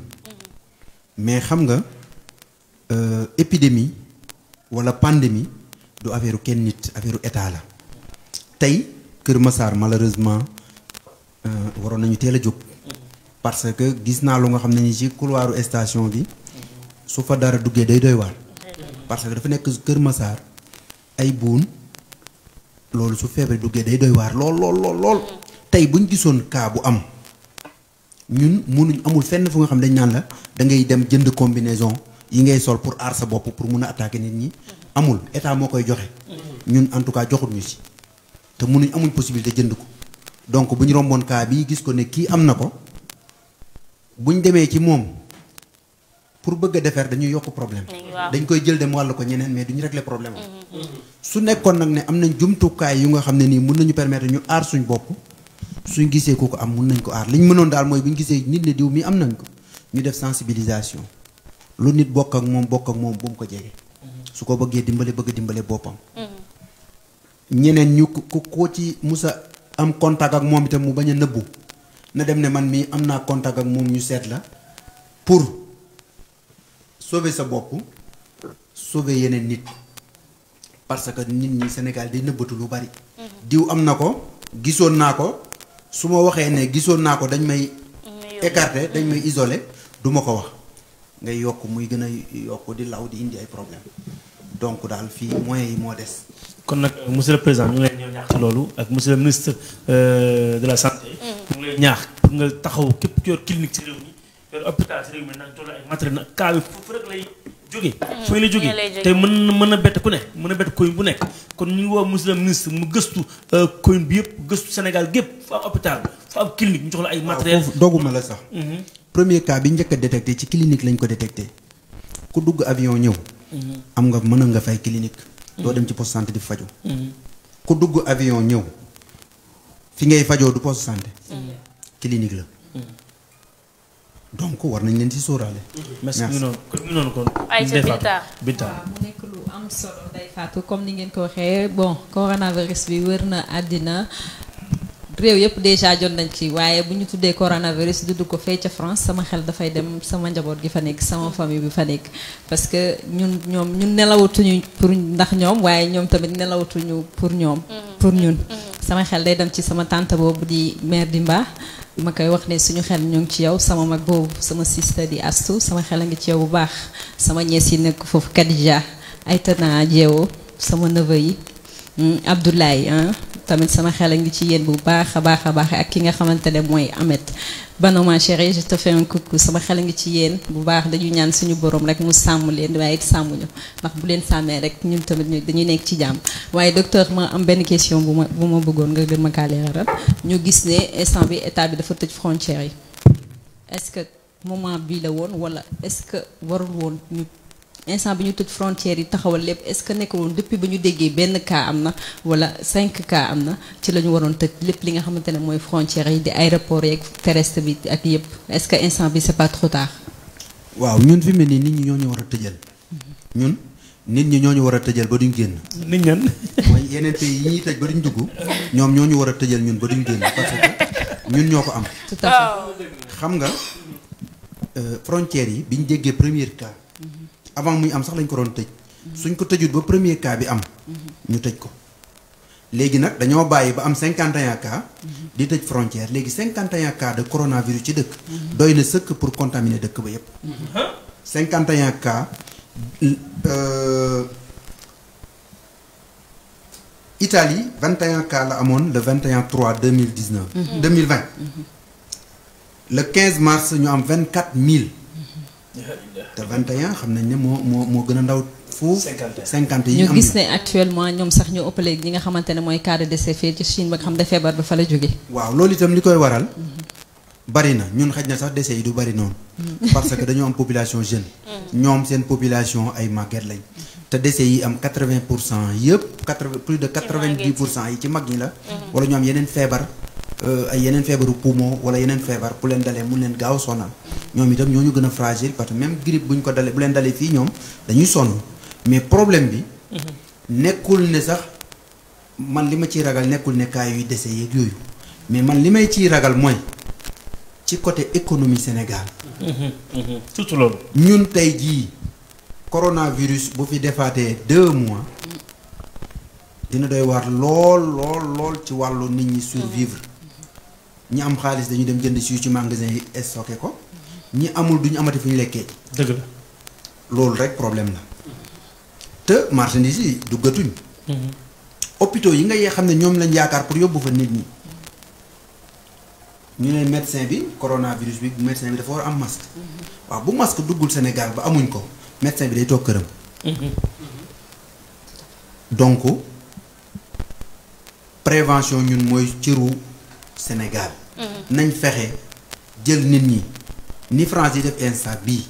mais xam nga épidémie wala pandémie du affaire kenn nit affaire état la tey Kër Massar malheureusement waroon nañu teel a jóg parce que gis naa lu nga xam ne ni ci couloiru station bi su fa dara duggee day doy waar parce que dafa nekk Kër Massar ay buun loolu su feebar duggee day doy waar lool tey buñ gisoon cas bu am ñun munuñ amul fenn fu nga xam dañ naan la da ngay dem jënd combinaison yi ngay sol pour aar sa bopp pour mun a attaquer nit ñi amul état moo koy joxe ñun en tout cas joxut ñu ci te munuñ amuñ possibilité jënd ko donc bu ñu romboon cas bii gis ko ne kii am na ko buñ demee ci moom pour bëgg a defar dañuy yokk problème. dañ koy jël dem wàll ko ñeneen mais duñu régler problème am. su nekkoon nag ne am nañ jumtukaay yu nga xam ne nii mun nañu permettre ñu aar suñ bopp suñ gisee ku ko am mun nañ ko aar li ñu mënoon daal mooy bu ñu gisee nit ne diw mi am nañ ko ñu def sensibilisation lu nit bokk ak moom bu mu ko jege. su ko bëggee dimbale bëgg dimbale boppam. ñeneen ñu ko ci musa am contact ak moom itam mu bañ a nëbbu na dem ne man mii am naa contact ak moom ñu seet la pour sauver sa bopp sauver yeneen nit parce que nit ñi Sénégal day nëbbatu lu bari. diw am na ko gisoon naa ko su ma waxee ne gisoon naa ko dañ may écarter dañ may isoler du ma ko wax ngay yokk muy gën a yokk di law di indi ay problème donc daal fii moyens yi moo des. kon nag monsieur le président ñu ngi lay ñaax ci loolu ak monsieur le ministre de la santé. ñu ngi lay ñaax pour nga taxaw képp ku yor clinique ci réew mi yor hôpital ci réew mi nag toll ay matériel nag cas bi foofu rek lay jógee. fooy lay jógee te mën a bett ku ne mën a bett commune bu nekk kon ñu ngi woo monsieur le ministre mu gëstu commune bi yëpp gëstu Sénégal gépp fu am hôpital fu am clinique ñu jox la ay matériel. foofu dogguma la sax. premier cas bi njëkk a détecté ci clinique lañ ko détecté ku dugg avion ñëw. am nga mën nga fay clinique. doo dem ci poste santé di faju ku dugg avion ñëw fi ngay fajoo du poste santé. clinique la. donc war nañ leen ci sóoraale. merci noonu kon. Binta mu nekk lu am solo Ndeye Fatou comme ni ngeen ko waxee bon coronavirus bi wër na àddina réew yëpp déjà jot nañ ci waaye bu ñu tuddee coronavirus dudd ko fee ca France sama xel dafay dem sama njaboot gi fa nekk sama famille bi fa nekk parce que ñun nelawatuñu pour ndax ñoom waaye ñoom tamit nelawatuñu pour ñoom. pour ñun sama xel day dem ci sama tante boobu di mère Dimba. ma koy wax ne suñu xel ñu ngi ci yow sama mag boobu sama sister di Astu sama xel a ngi ci yow bu baax sama ñees yi nekk foofu Kadija ay tana jeewo sama neveu yi Abdoulaye tamit sama xel a ngi ci yéen bu baax a baax ak ki nga xamante ne mooy Ahmed Bano ma chérie je te fais un coucou sama xel a ngi ci yéen bu baax dañu ñaan suñu borom rek mu sàmm leen waaye it sàmmuñu ndax bu leen sàmmee rek ñun tamit dañuy nekk ci jàmm waaye docteur ma am benn question bu ma bëggoon nga gën ma kaa leeral ñu gis ne instant bi état bi dafa tëj frontières yi est-ce que moment bii la woon wala est-ce que warul woon ñu instant bi ñu tëj frontières yi taxawal lépp est-ce que nekkul woon depuis ba ñu déggee benn cas am na wala 5 cas am na ci la ñu waroon tëj lépp li nga xamante ne mooy frontières yi di aéroport yeeg terrestre bi ak yëpp est-ce que instant bi c'est pas trop tard. waaw ñun fi mu ne nii nit ñi ñoo ñu war a tëjal. ñun nit ñi ñoo ñu war a tëjal ba duñ génn. nit ñan. mooy yeneen pays yi ñuy tëj ba duñ dugg. ñoom ñoo ñu war a tëjal ñun ba duñ génn parce que ñun ñoo ko am. tout à fait xam nga frontières yi biñ déggee premier cas. avant muy am sax lañ ko doon tëj suñ ko tëjut ba premier cas bi am ñu tëj ko léegi nag dañoo bàyyi ba am 51 cas di tëj frontière léegi 51 cas de coronavirus ci dëkk doy na sëkk pour contaminer dëkk ba yépp 51 cas Italie 21 cas la amoon le 21/3/2019 2020 le 15 mars ñu am 24 000 te 21 xam nañ ne moo gën a ndaw foofu. 50 yi ñu gis ne actuellement ñoom sax ñu ëppale ñi nga xamante ne mooy cas de décès fii ci Chine ba nga xam ne feebar ba fa la jóge waaw loolu itam li koy waral. bari na ñun xaj na sax décès yi du bari noonu. parce que dañoo am population jeune. ñoom seen population ay màgget lañ. te décès yi am 80% yëpp plus de 90% yi ci mag ñi la. wala ñu am yeneen feebar. ay yeneen feebaru poumon wala yeneen feebar bu leen dalee mun leen gaaw sonal ñoom itam ñoo ñu gën a fragile parce que même grippe bu ñu ko dalee bu leen dalee fii ñoom dañuy sonn mais problème bi. nekkul ne sax man li ma ciy ragal nekkul ne cas yuy dese yeeg yooyu mais man li may ciy ragal mooy ci côté économie Sénégal. surtout loolu. ñun tey jii coronavirus bu fi defaatee 2 mois dina doy waar lool ci wàllu nit ñi survivre. ñi am xaalis dañu dem jënd si ci magasin yi stocké ko ñi amul duñu amati fu ñu lekkee. dëgg la. loolu rek problème la te marchandise yi duggatuñ. hôpitaux yi nga xam ne ñoom lañ yaakaar pour yóbbu fa nit ñi ñu ne médecin bi coronavirus bi médecin bi dafa war a am masque. waaw bu masque duggul Sénégal ba amuñ ko médecin bi day toog këram. donc prévention ñun mooy cëru Sénégal. nañ fexe jël nit ñi ni France yi def instant bii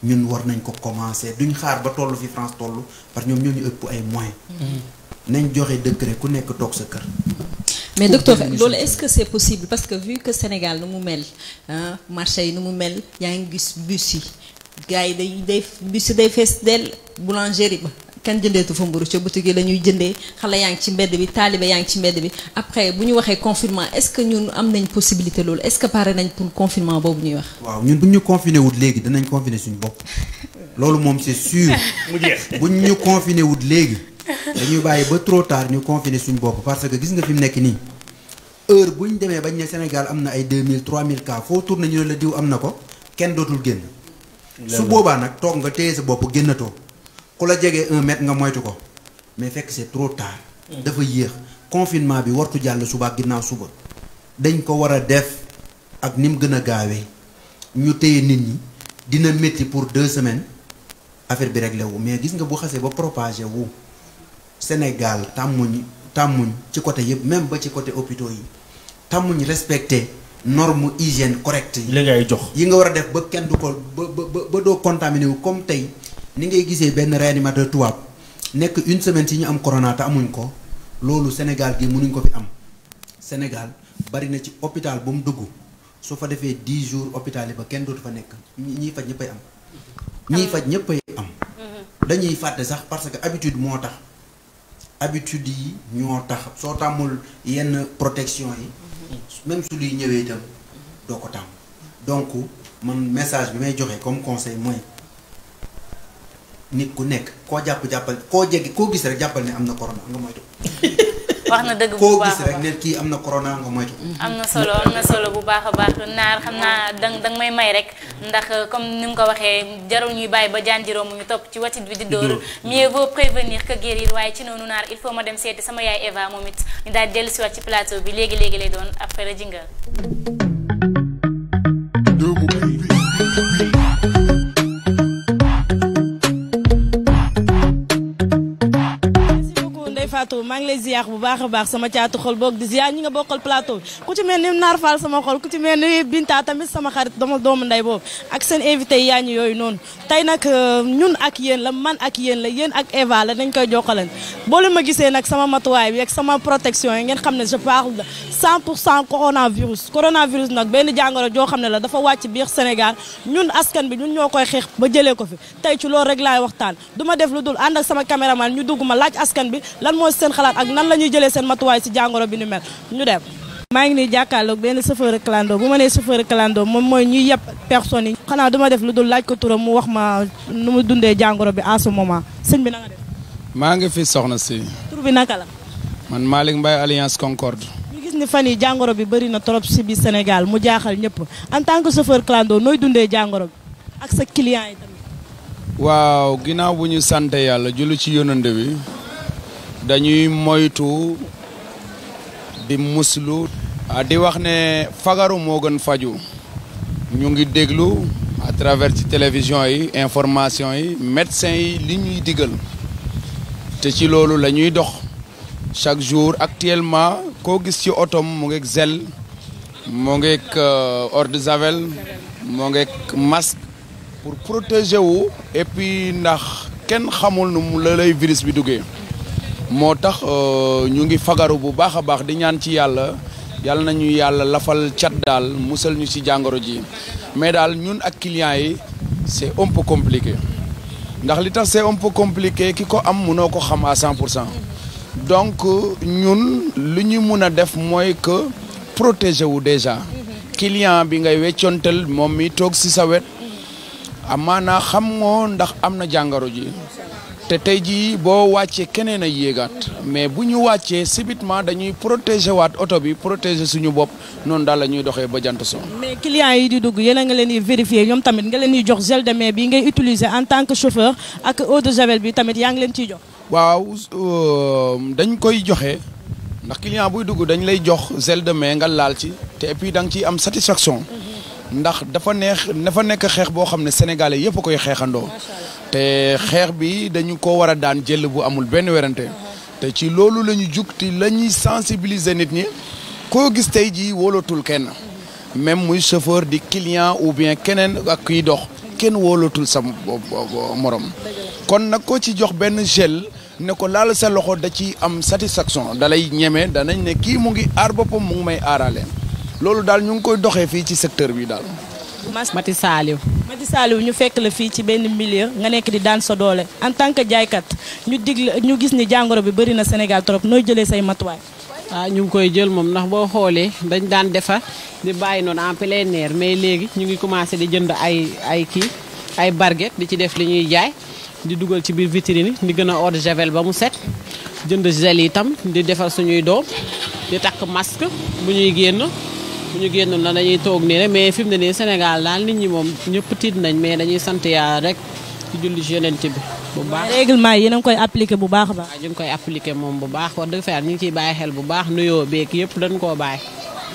ñun war nañ ko commencer duñ xaar ba toll fi France toll parce que ñoom ñoo ñu ëpp ay moyens. nañ joxe décret ku nekk toog sa kër. mais docteur loolu est-ce que c'est possible parce que vu que Sénégal nu mu mel marché yi nu mu mel yaa ngi gis bus yi gars yi day bus yi day fees dell boulangerie ba kenn jëndeetu fa mburu ca boutique yi la ñuy jëndee xale yaa ngi ci mbedd bi taalibe yaa ngi ci mbedd bi après bu ñu waxee confinement est-ce que ñun am nañ possibilité loolu est-ce que pare nañ pour confinement boobu ñuy wax. waaw ñun bu ñu confiné wut léegi danañ confiné suñu bopp loolu moom c'est sûr. mu jeex bu ñu confiné wut léegi dañuy bàyyi ba trop tard ñu confiné suñu bopp parce que gis nga fi mu nekk nii heure bu ñu demee bañ ne Sénégal am na ay 2000 3000 cas foo tourné ñu ne la diw am na ko kenn dootul génn. su boobaa nag toog nga téye sa bopp génnatoo. ku la jegee 1 mètre nga moytu ko mais fekk c'est trop tard. dafa yéex confinement bi wartu jàll suba ak ginnaaw suba dañ ko war a def ak ni mu gën a gaawee ñu téye nit ñi dina métti pour 2 semaines affaire bi réglé wu mais gis nga bu xasee ba propagé wu Sénégal tàmmuñ ci côté yëpp même ba ci côté hôpitaux yi tàmmuñ respecté norme hygiène correcte yi. li ngay jox yi nga war a def ba kenn du ko ba doo contaminé wu comme tey. ni ngay gisee benn réanimateur tubaab nekk 1 semaine ci ñu am corona te amuñ ko loolu Sénégal gi mënuñ ko fi am Sénégal bari na ci hôpital bu mu dugg su fa defee 10 jours hôpital yi ba kenn dootu fa nekk ñiy faj ñëppay am. ñiy faj ñëppay am. dañuy fàtte sax parce que habitude moo tax habitude yi ñoo tax soo tàmmul yenn protection yi. même su luy ñëwee itam doo ko tàmm donc man message bi may joxe comme conseil mooy. nit ku nekk koo jàppal koo jege koo gis rek jàppal ne am na corona nga moytu. wax na dëgg bu koo baax gis rek ne kii am na corona nga moytu. am na solo bu baax a baax naar xam naa danga may may rek ndax comme ni nga ko waxee jarul ñuy bàyyi ba janjiroo mu ñu topp ci watit bi di dóor mieux vaut prévenir que guérir waaye ci noonu naar il faut ma dem seeti sama yaay Eva moom it ñu daal dellu si waat ci plateau bi léegi lay doon après la jingal. Fatou maa ngi lay ziar bu baax a baax sama caatu xol boog di ziar ñi nga bokkal plateau ku ci mel ni Naar Fall sama xol ku ci mel ni Binta tamit sama xarit doomu ndey boobu ak seen invité yi yaa ñu yooyu noonu tey nag ñun ak yéen la man ak yéen la yéen ak Eva la dañ koy jokkaleen boo leen ma gisee nag sama matuwaay bi ak sama protection yi ngeen xam ne je parle de 100% coronavirus nag benn jàngoro joo xam ne la dafa wàcc biir Sénégal ñun askan bi ñun ñoo koy xeex ba jëlee ko fi tey ci loolu rek laay waxtaan du ma def lu dul ànd ak sama caméraman ñu dugg ma laaj askan bi lan mooy seen xalaat ak nan la ñuy jëlee seen matuwaay ci jàngoro bi ni mel ñu dem. maa ngi nii jàkkaarloog benn chauffeur clando bu ma nee chauffeur clando moom mooy ñuy yeb personnes yi. xanaa du ma def lu dul laaj ko turam mu wax ma nu mu dundee jàngoro bi en ce moment sëñ bi na nga def. maa ngi fi soxna si. tur bi naka la. man Malick Mbaye Alliance Concorde. ñu gis ni fan yi jàngoro bi bëri na trop ci biir Sénégal mu jaaxal ñëpp en tant que chauffeur clando nooy dundee jàngoro bi ak sa client yi tamit. waaw ginnaaw bu ñu sant yàlla julli ci yonande bi dañuy moytu di muslu di wax ne fagaru moo gën faju ñu ngi déglu à travers ci télévision yi information yi médecins yi li ñuy digal te ci loolu la ñuy dox chaque jour actuellement koo gis ci otom mu ngeeg gel mu ngeeg eau de javel mu ngeeg masque pour protéger wu et puis ndax kenn xamul nu mu la lay virus bi duggee moo tax ñu ngi fagaru bu baax a baax di ñaan ci yàlla nañu yàlla lafal cat daal musal ñu ci jàngoro ji mais daal ñun ak clients yi c'est un peu compliqué ndax li tax c'est un peu compliqué ki ko am mënoo ko xam à 100% donc ñun li ñu mun a def mooy que protéger wu déjà client bi ngay weccoontel moom mi toog ci sa wet amaana xam ngoo ndax am na jàngoro ji te tey jii boo wàccee keneen a yéegaat mais bu ñu wàccee subitement dañuy protéger waat oto bi protéger suñu bopp noonu daal la ñuy doxee ba jant so mais clients yi di dugg yéen a nga leen di vérifier ñoom tamit nga leen di jox gel de main bi ngay utiliser en tant que chauffeur ak eau de javel bi tamit yaa ngi leen ciy jox. waaw dañ koy joxe ndax client buy dugg dañ lay jox gel de main nga laal ci te et puis da nga ciy am satisfaction ndax dafa nekk xeex boo xam ne sénégalais yëpp a koy xeexandoo. te xeex bi dañu ko war a daan jël bu amul benn werante te ci loolu la ñu jug te la ñuy sensibiliser nit ñi koo gis tey jii wóolatul kenn même muy chauffeur di client ou bien keneen ak kuy dox kenn wóolatul sa morom kon nag ko ci jox benn gel ne ko laal sa loxo da ci am satisfaction da lay ñeme danañ ne kii mu ngi aar boppam mu ngi may aaraleen loolu daal ñu ngi koy doxee fii ci secteur bi daal. Mati Saliou ñu fekk la fii ci benn milieu nga nekk di daan sa doole en tant que jaaykat ñu gis ni jàngoro bi bëri na Sénégal trop nooy jëlee say matuwaay. ñu ngi koy jël moom ndax boo xoolee dañ daan defar di bàyyi noonu en plein air mais léegi ñu ngi commencé di jënd ay barget di ci def li ñuy jaay di dugal ci biir vitrine di gën a eau de javel ba mu set jënd gel yi itam di defar suñuy doom di takk masque bu ñuy génn. bu ñu génnul na dañuy toog nii rek mais fi mu ne nii Sénégal daal nit ñi moom ñëpp tiit nañ mais dañuy sant Yàlla rek ci julli ci Yonent bi bu baax. règlement yi yéen a ngi koy appliqué bu baax a baax. waaw ñu ngi koy appliqué moom bu baax wax dëgg fa Yàlla ñu ngi ciy bàyyi xel bu baax nuyoo beeg yëpp dañ koo bàyyi.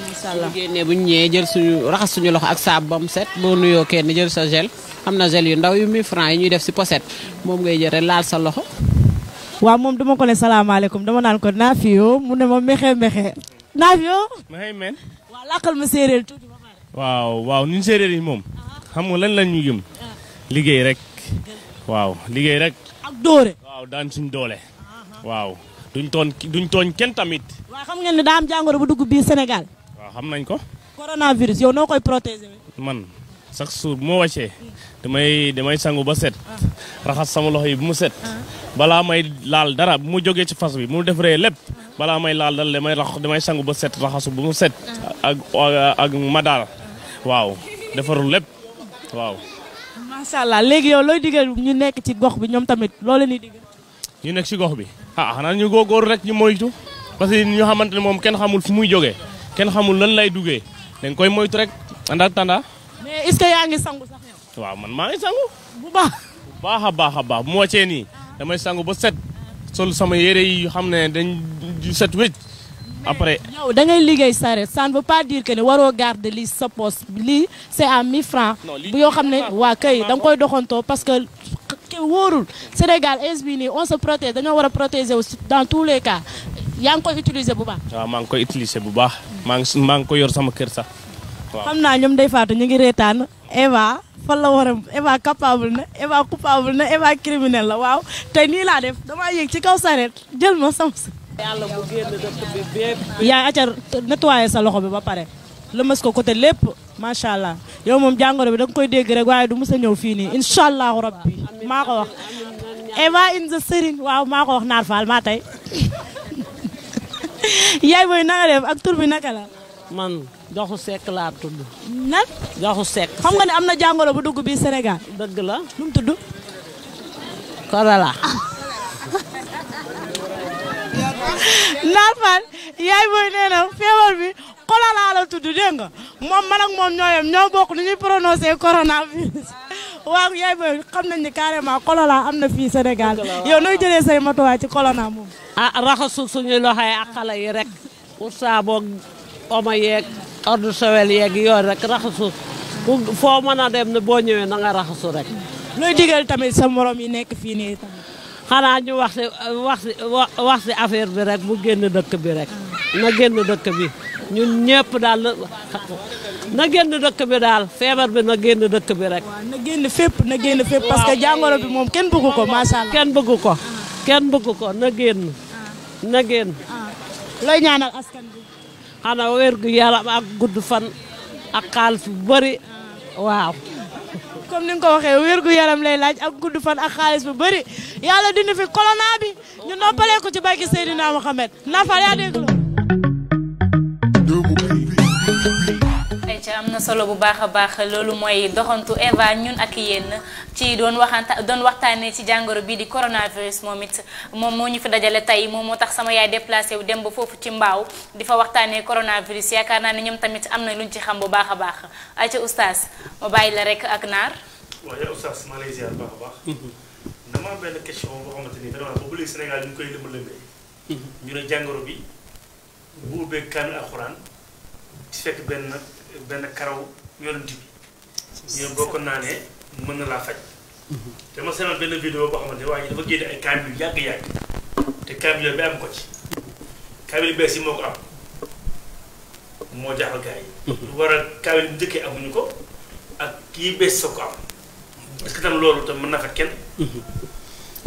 incha allah bu génnee bu ñu ñëwee jël raxas suñu loxo ak saabu ba mu set boo nuyoo kenn jël sa gel am na gel yu ndaw yu 1000 francs yi ñuy def si poset moom ngay jël rek laal sa loxo. waaw moom duma ko ne salaamaaleykum dama naan ko Nafio mu ne ma mexe Nafio. maxey men. waaw làkkal ma séeréer tuuti ba pare. waaw ñun séeréer yi moom. xam nga lan lañ ñu gëm. liggéey rek. waaw liggéey rek. ak dóore. waaw daan suñ doole. waaw duñ tooñ kenn tamit. waaw xam ngeen ne daa am jàngoro bu dugg biir Sénégal. waaw xam nañ ko. coronavirus yow noo koy protéger. man chaque jour bu ma wàccee. damay sangu ba set. raxas sama loxo yi bu mu set. balaa may laal dara bu mu jógee ci fas bi mu defaree lépp. balaa may laal dal damay sangu ba set raxasu bu mu set. ak madaar waaw defarul lépp waaw. macha allah léegi yow looy digal ñu nekk ci gox bi ñoom tamit loolu la ñuy digal. ñu nekk ci gox bi xanaa ñu góorgóorlu rek ñu moytu parce que ñu xamante ne moom kenn xamul fu muy jógee kenn xamul lan lay duggee dañ koy moytu rek àndaat tàndaa. mais est-ce que yaa ngi sangu sax yow. waaw man maa ngi sangu. bu baax. a baax bu mu wàccee nii damay sangu ba set sol sama yére yi xam ne dañ set wécc après. yow da ngay liggéey saret ça ne veut pas dire que ne waroo garder lii sa poche lii c'est à 1000 francs bu yoo xam ne waa kay da nga koy doxantoo parce que wóorul Sénégal ins bi nii on se protège dañoo war a protéger aussi dans tous les cas yaa ngi koy utiliser bu baax. waaw maa ngi koy utiliser bu baax maa ngi ko yor sama kër sax waaw. xam naa ñoom day faatu ñu ngi reetaan Eva fan la war a Eva capable na Eva coupable na Eva criminel la waaw tey nii laa def damaa yéeg ci kaw saret jël ma sam yàlla bu génn dëkk bi bépp. yaa acar nettoyer sa loxo bi ba pare lëmas ko côté lépp macha allah yow moom jàngoro bi da nga koy dégg rek waaye du mës a ñëw fii nii incha allahu rabbi maa ko wax. Eva in the Serigne waaw maa ko wax Naar Fall maa tey yaay booy na nga def ak tur bi naka la. man Joxu Seck laa tudd. nan. Joxu Seck. xam nga ne am na jàngoro bu dugg biir Sénégal. dëgg la. nu mu tudd. Korala. Naar Fall yaay booy nee na feebar bi Korala la tudd dégg nga moom man ak moom ñoo bokk ni ñuy prononcé coronavirus waaw yaay booy xam nañ ni carrément Korala am na fii Sénégal yow nooy jëlee say matuwaay ci Korala moom. raxasu suñu loxo yi ak xale yi rek. pour saaboog omo yeeg eau de Javel yeeg yooyu rek raxasu foo mën a dem ne boo ñëwee na nga raxasu rek. looy digal tamit sa morom yi nekk fii nii tamit. xanaa ñu wax si affaire bi rek mu génn dëkk bi rek. na génn dëkk bi ñun ñëpp daal na génn dëkk bi daal feebar bi na génn dëkk bi rek. waaw na génn fépp parce que jàngoro bi moom kenn bëggu ko macha allah. kenn bëggu ko na génn. na génn. looy ñaanal askan bi. xanaa wér gu yaram ak gudd fan ak xaalis bu bëri waaw. comme ni nga ko waxee wér gu yaram lay laaj ak gudd fan ak xaalis bu bëri yàlla dindi fi corona bi ñu noppalee ko ci barke Seydina Mohamed Nafal yaa dégg loolu. ayca am na solo bu baax a baax loolu mooy doxantu Eva ñun ak yéen ci doon waxtaanee ci jàngoro bii di coronavirus moom moo ñu fi dajale tey moom moo tax sama yaay déplacé wu dem ba foofu ci mbaaw di fa waxtaanee coronavirus yaakaar naa ne ñoom tamit am na luñ ci xam bu baax a baax ayca oustaz ma bàyyi la rek ak Naar. waaw yow oustaz maa lay ziar bu baax a baax. dama am benn question boo xamante ni vraiment boobu léegi Sénégal ñu ngi koy lëmbalëmbee. ñu ne jàngoro bi bu ubbee kaamil alxuraan ci fekk benn karaw yonent bi ñu boo ko naanee mën na laa faj te ma seetaan benn vidéo boo xamante ne waa ji dafa génne ay kaamil yu yàgg-yàgg te kaamil yooyu bi am ko ci kaamil bees yi moo ko am moo jaaxal gars yi. lu war a kaamil bu njëkkee amuñu ko ak kii bees soo ko am est-ce que tam loolu tam mën na fa kenn.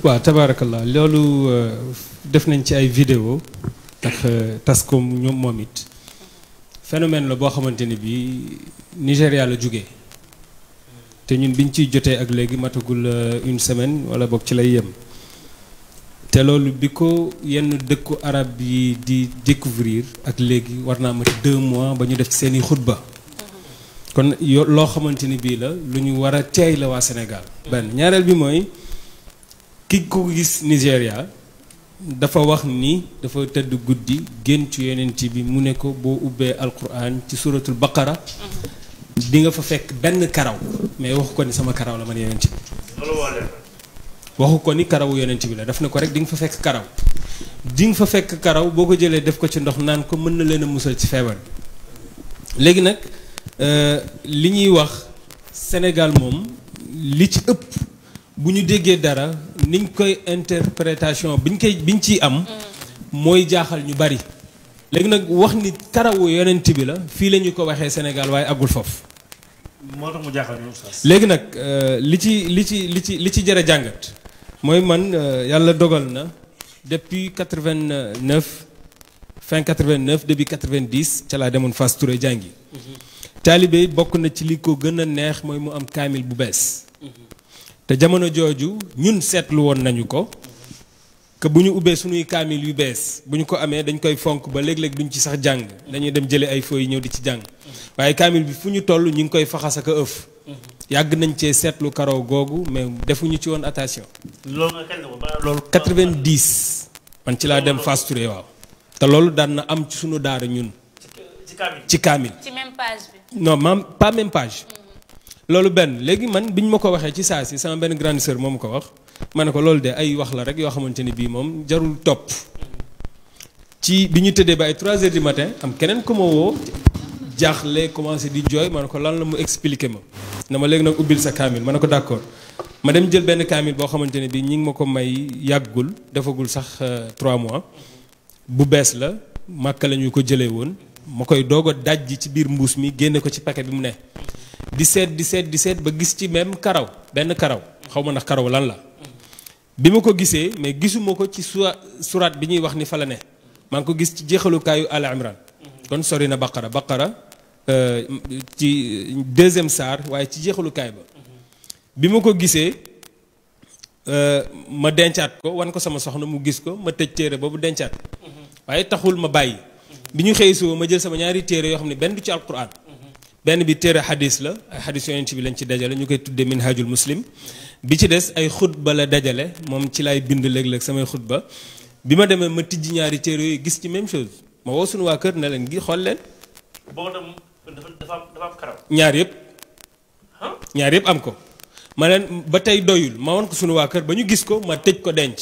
waaw tabaarakallah loolu def nañ ci ay vidéo ak tas ko ñoom moom it phénomène la boo xamante ni bii Nigéria la jógee te ñun biñ ciy jotee ak léegi matagul une semaine wala boog ci lay yem te loolu bi ko yenn dëkku arab yi di découvrir ak léegi war naa mat 2 mois ba ñu def ci seeni xutba kon loo xamante ni bii la lu ñu war a teey la waa Sénégal benn ñaareel bi mooy ki ko gis Nigéria dafa wax ni dafa tëdd guddi génn ci yonent bi mu ne ko boo ubbee alquran ci suratul baqara di nga fa fekk benn karaw mais waxu ko ni sama karaw la man yonent bi waxu ko ni karawu yonent bi la daf ne ko rek di nga fa fekk karaw di nga fa fekk karaw boo ko jëlee def ko ci ndox naan ko mën na leen a musal ci feebar bi léegi nag li ñuy wax Sénégal moom li ci ëpp bu ñu déggee dara niñ koy interprétation biñ ciy am mooy jaaxal ñu bari léegi nag wax ni karawu yonent bi la fii la ñu ko waxee Sénégal waaye àggul foofu moo tax mu jaaxal ñu Oustaz. léegi nag li ci jërë jàngat mooy man yàlla dogal na depuis 89 fin 89 début 90 ca laa demoon Fass Touré jàngi taalibe bokk na ci li ko gën a neex mooy mu am kaamil bu bees te jamono jooju ñun seetlu woon nañu ko que bu ñu ubbee suñuy kaamil yu bees bu ñu ko amee dañ koy fonk ba léeg-léeg duñ ci sax jàng dañuy dem jële ay feuilles ñëw di ci jàng waaye kaamil bi fu ñu toll ñu ngi koy faxas ak a ëf yàgg nañ cee seetlu karaw googu mais defuñu ci woon attention. loolu nga kañ la ko ba loolu. 90 man ci laa dem Fass Touré waaw te loolu daan na am ci suñu daara ñun. ci kaamil ci même page bi. non pas même page. loolu benn léegi man biñ ma ko waxee ci saa si sama benn grande sœur moom ko wax ma ne ko loolu de ay wax la rek yoo xamante ni bii moom jarul topp ci bi ñu tëddee ba ay 3 heures du matin am keneen ku ma woo jaaxle commencé di jooy ma ne ko lan la mu expliqué ma na ma léegi nag ubbil sa kaamil ma ne ko d'accord ma dem jël benn kaamil boo xamante ne bii ñi ngi ma ko may yàggul defagul sax 3 mois bu bees la màkka la ñu ko jëlee woon ma koy doog a dajji ci biir mbuus mi génne ko ci paquet bi mu ne di seet ba gis ci même karaw benn karaw xaw ma ndax karaw lan la bi ma ko gisee mais gisuma ko ci suraat bi ñuy wax ni fa la ne maa ngi ko gis ci jeexalukaayu Al Imran kon sori na baqara ci 2e saar waaye ci jeexalukaay ba bi ma ko gisee ma dencaat ko wan ko sama soxna mu gis ko ma tëj téere boobu dencaat waaye taxul ma bàyyi bi ñu xëy suba ma jël sama ñaari téere yoo xam ne benn du ci alquran benn bi téere xadis la ay xadis yonent bi lañ ci dajale ñu koy tuddee minhajul muslim bi ci des ay xutba la dajale moom ci laay bind léeg-léeg samay xutba bi ma demee ma tijji ñaari téere yooyu gis ci même chose ma woo suñu waa kër ne leen gi xool leen. boobu tam dafa am karaw. ñaar yëpp am ko ma leen ba tey doyul ma won ko suñu waa kër ba ñu gis ko ma tëj ko denc.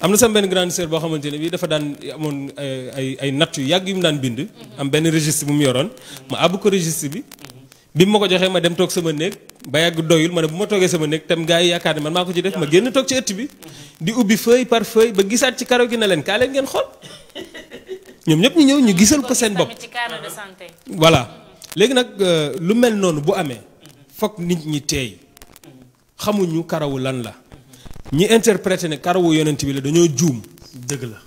am na sama benn grande sœur boo xamante ne bii dafa daan amoon ay natt yu yàgg yu mu daan bind. am benn registre bu mu yoroon ma àbb ko registre bi ma ko joxee ma dem toog sama néeg ba yàgg doyul ma ne bu ma toogee sama néeg tam gars yi yaakaar ne man maa ko ci def ma génn toog ci ëtt bi di ubbi feuille par feuille ba gisaat ci karaw gi ne leen kaa leen ngeen xool ñoom ñëpp ñu ñëw ñu gisal ko seen bopp. ci carnet de santé. voilà léegi nag lu mel noonu bu amee fokk nit ñi teey xamuñu karawu lan la ñi interprété ne karawu yonent bi la dañoo juum. dëgg la.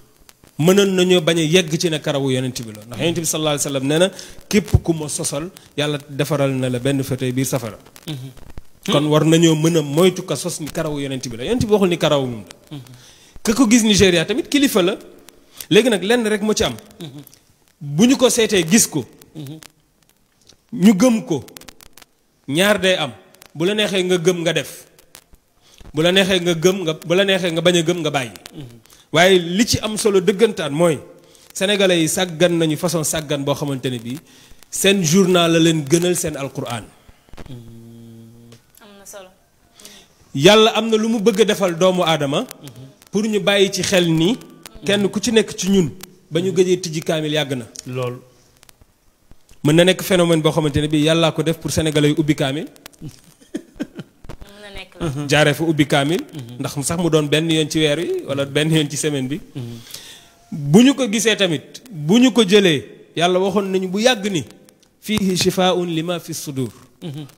mënoon nañoo bañ a yegg ci ne karawu yonent bi la ndax yonent bi sallallahu alayhi wasallam nee na képp ku ma sosal yàlla defaral na la benn fauteuil biir safara. kon war nañoo mën a moytu ka sos ni karawu yonent bi la yonent bi waxul ni karawu moom la. ka ko gis Nigéria tamit kilifa la léegi nag lenn rek moo ci am. bu ñu ko seetee gis ko. ñu gëm ko ñaar day am bu la neexee nga gëm nga def bu la neexee nga gëm nga bu la neexee nga bañ a gëm nga bàyyi. waaye li ci am solo dëggantaan mooy sénégalais yi sàggan nañu façon sàggan boo xamante ne bii seen journal la leen gënal seen alquran. am na solo. yàlla am na lu mu bëgg a defal doomu aadama. pour ñu bàyyi ci xel ni. kenn ku ci nekk ci ñun ba ñu gëjee tijji kaamil yàgg na. loolu. mën na nekk phénomène boo xamante ne bii yàllaa ko def pour sénégalais yu ubbi kaamil. jaaree fa ubbi kaamil ndax sax mu doon benn yoon ci weer wi wala benn yoon ci semaine bi bu ñu ko gisee tamit bu ñu ko jëlee yàlla waxoon nañu bu yàgg ni fiihi shifaa'un lima fi sudur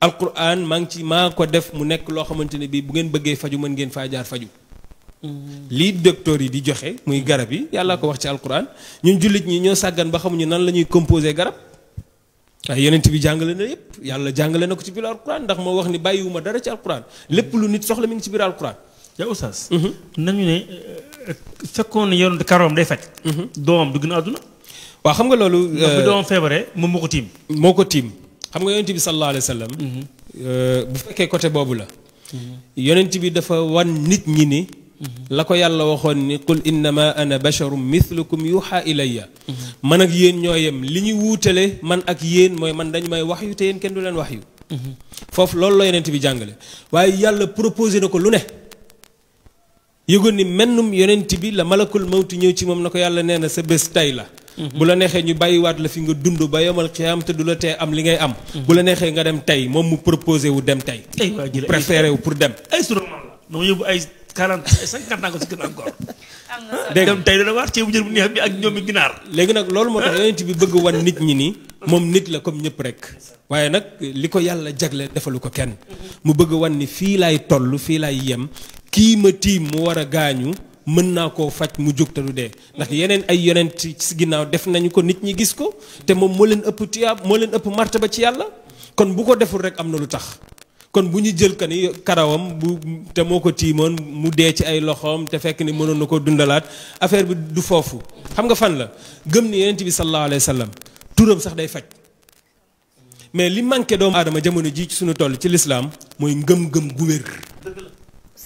alquran maa ko def mu nekk loo xamante ne bii bu ngeen bëggee faju mën ngeen faa jaar faju lii docteur yi di joxe muy garab yi yàlla ko wax ci alquran ñun jullit ñi ñoo sàggan ba xamuñu nan la ñuy composé garab waaye yonent bi jàngale na yépp yàlla jàngale na ko ci biir alquran ndax moo wax ni bàyyiwuma dara ci alquran lépp lu nit soxla mi ngi ci biir alquran. yaa oustaz nañu ne fekkoon ne yoon karoom day faj doomam du gën a àdduna waaw xam nga loolu ndax bi doomam feebaree moom moo ko tiim xam nga yonent bi sallallahu alayhi wa sallam bu fekkee côté boobu la yonent bi dafa wan nit ñi ni la ko yàlla waxoon ni qul innama ana basharum mithlukum yuha ilayya man ak yéen ñoo yem li ñu wuutale man ak yéen mooy man dañu may wax yu te yéen kenn du leen wax yu foofu loolu la yonent bi jàngale waaye yàlla proposé na ko lu ne yëgoon ni mennum yonent bi la malakul mawti ñëw ci moom na ko yàlla nee na sa bés tay la bu la neexee ñu bàyyiwaat la fi nga dund ba yomal xiyaam te du la tee am li ngay am bu la neexee nga dem tey moom mu proposé wu dem tey préféré wu pour dem ay surement la dama yóbbu ay 40 50 ans ko si gën encore dégg dem tey dana waar ceebu jën bu neex bi ak ñoomi ginaar léegi nag loolu moo tax yonent bi bëgg wan nit ñi ni moom nit la comme ñëpp rek waaye nag li ko yàlla jagle defalu ko kenn mu bëgg wan ni fii laay toll fii laay yem kii ma tiim mu war a gaañu mën naa koo faj mu jóg te du dee ndax yeneen ay yonent ci ginnaaw def nañu ko nit ñi gis ko te moom moo leen ëpp tiyaab moo leen ëpp martaba ci yàlla kon bu ko deful rek am na lu tax kon bu ñu jël ka ni karawam bu te moo ko tiimoon mu dee ci ay loxoom te fekk ni mënoon na ko dundalaat affaire bi du foofu xam nga fan la gëm ni yonent bi sallallahu alayhi wa sallam turam sax day faj mais li manqué doomu aadama jamono ji ci suñu toll ci lislaam mooy ngëm-ngëm gu wér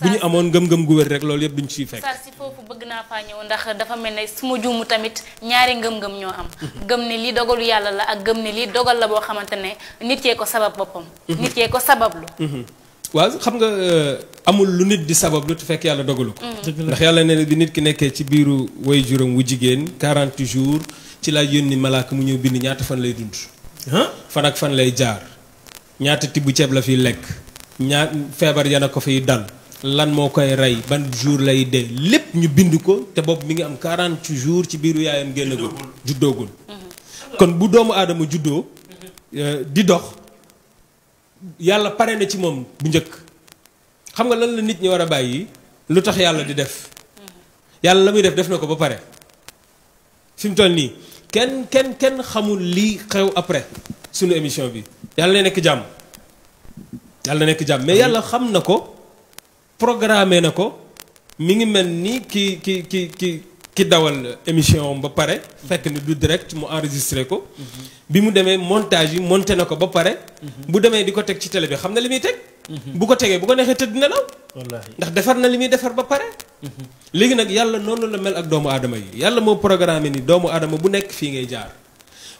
bu ñu amoon ngëm-ngëm gu wér rek loolu yëpp duñ ciy fekk. saa si foofu bëgg naa faa ñëw ndax dafa mel ne su ma juumu tamit ñaari ngëm-ngëm ñoo am. gëm ne lii dogalu yàlla la ak gëm ne lii dogal la boo xamante ne nit yee ko sabab boppam. nit yee ko sabablu. waaw xam nga amul lu nit di sabablu te fekk yàlla dogalu ko. ndax yàlla nee na bi nit ki nekkee ci biiru way juróom wu jigéen 40 jours ci laa yónni malaaka mu ñëw bind ñaata fan lay dund. fan ak fan lay jaar ñaata tibb ceeb la fiy lekk feebar yana ko fiy dal. lan moo koy rey ban jour lay dee lépp ñu bind ko te boobu mi ngi am 40 jours ci biiru yaayam génnagul juddoogul kon bu doomu aadama juddoo di dox yàlla pare na ci moom bu njëkk xam nga lan la nit ñi war a bàyyi lu tax yàlla di def yàlla la muy def na ko ba pare fi mu toll nii kenn xamul lii xew après sunu émission bi yàlla na nekk jàmm mais yàlla xam na ko programmé na ko mi ngi mel ni ki dawal émission ba pare fekk ni du direct mu enregistré ko bi mu demee montage yi monté na ko ba pare bu demee di ko teg ci télé bi xam na li muy teg bu ko tegee bu ko neexee tëdd nelaw ndax defar na li muy defar ba pare léegi nag yàlla noonu la mel ak doomu aadama yi yàlla moo programmé ni doomu aadama bu nekk fii ngay jaar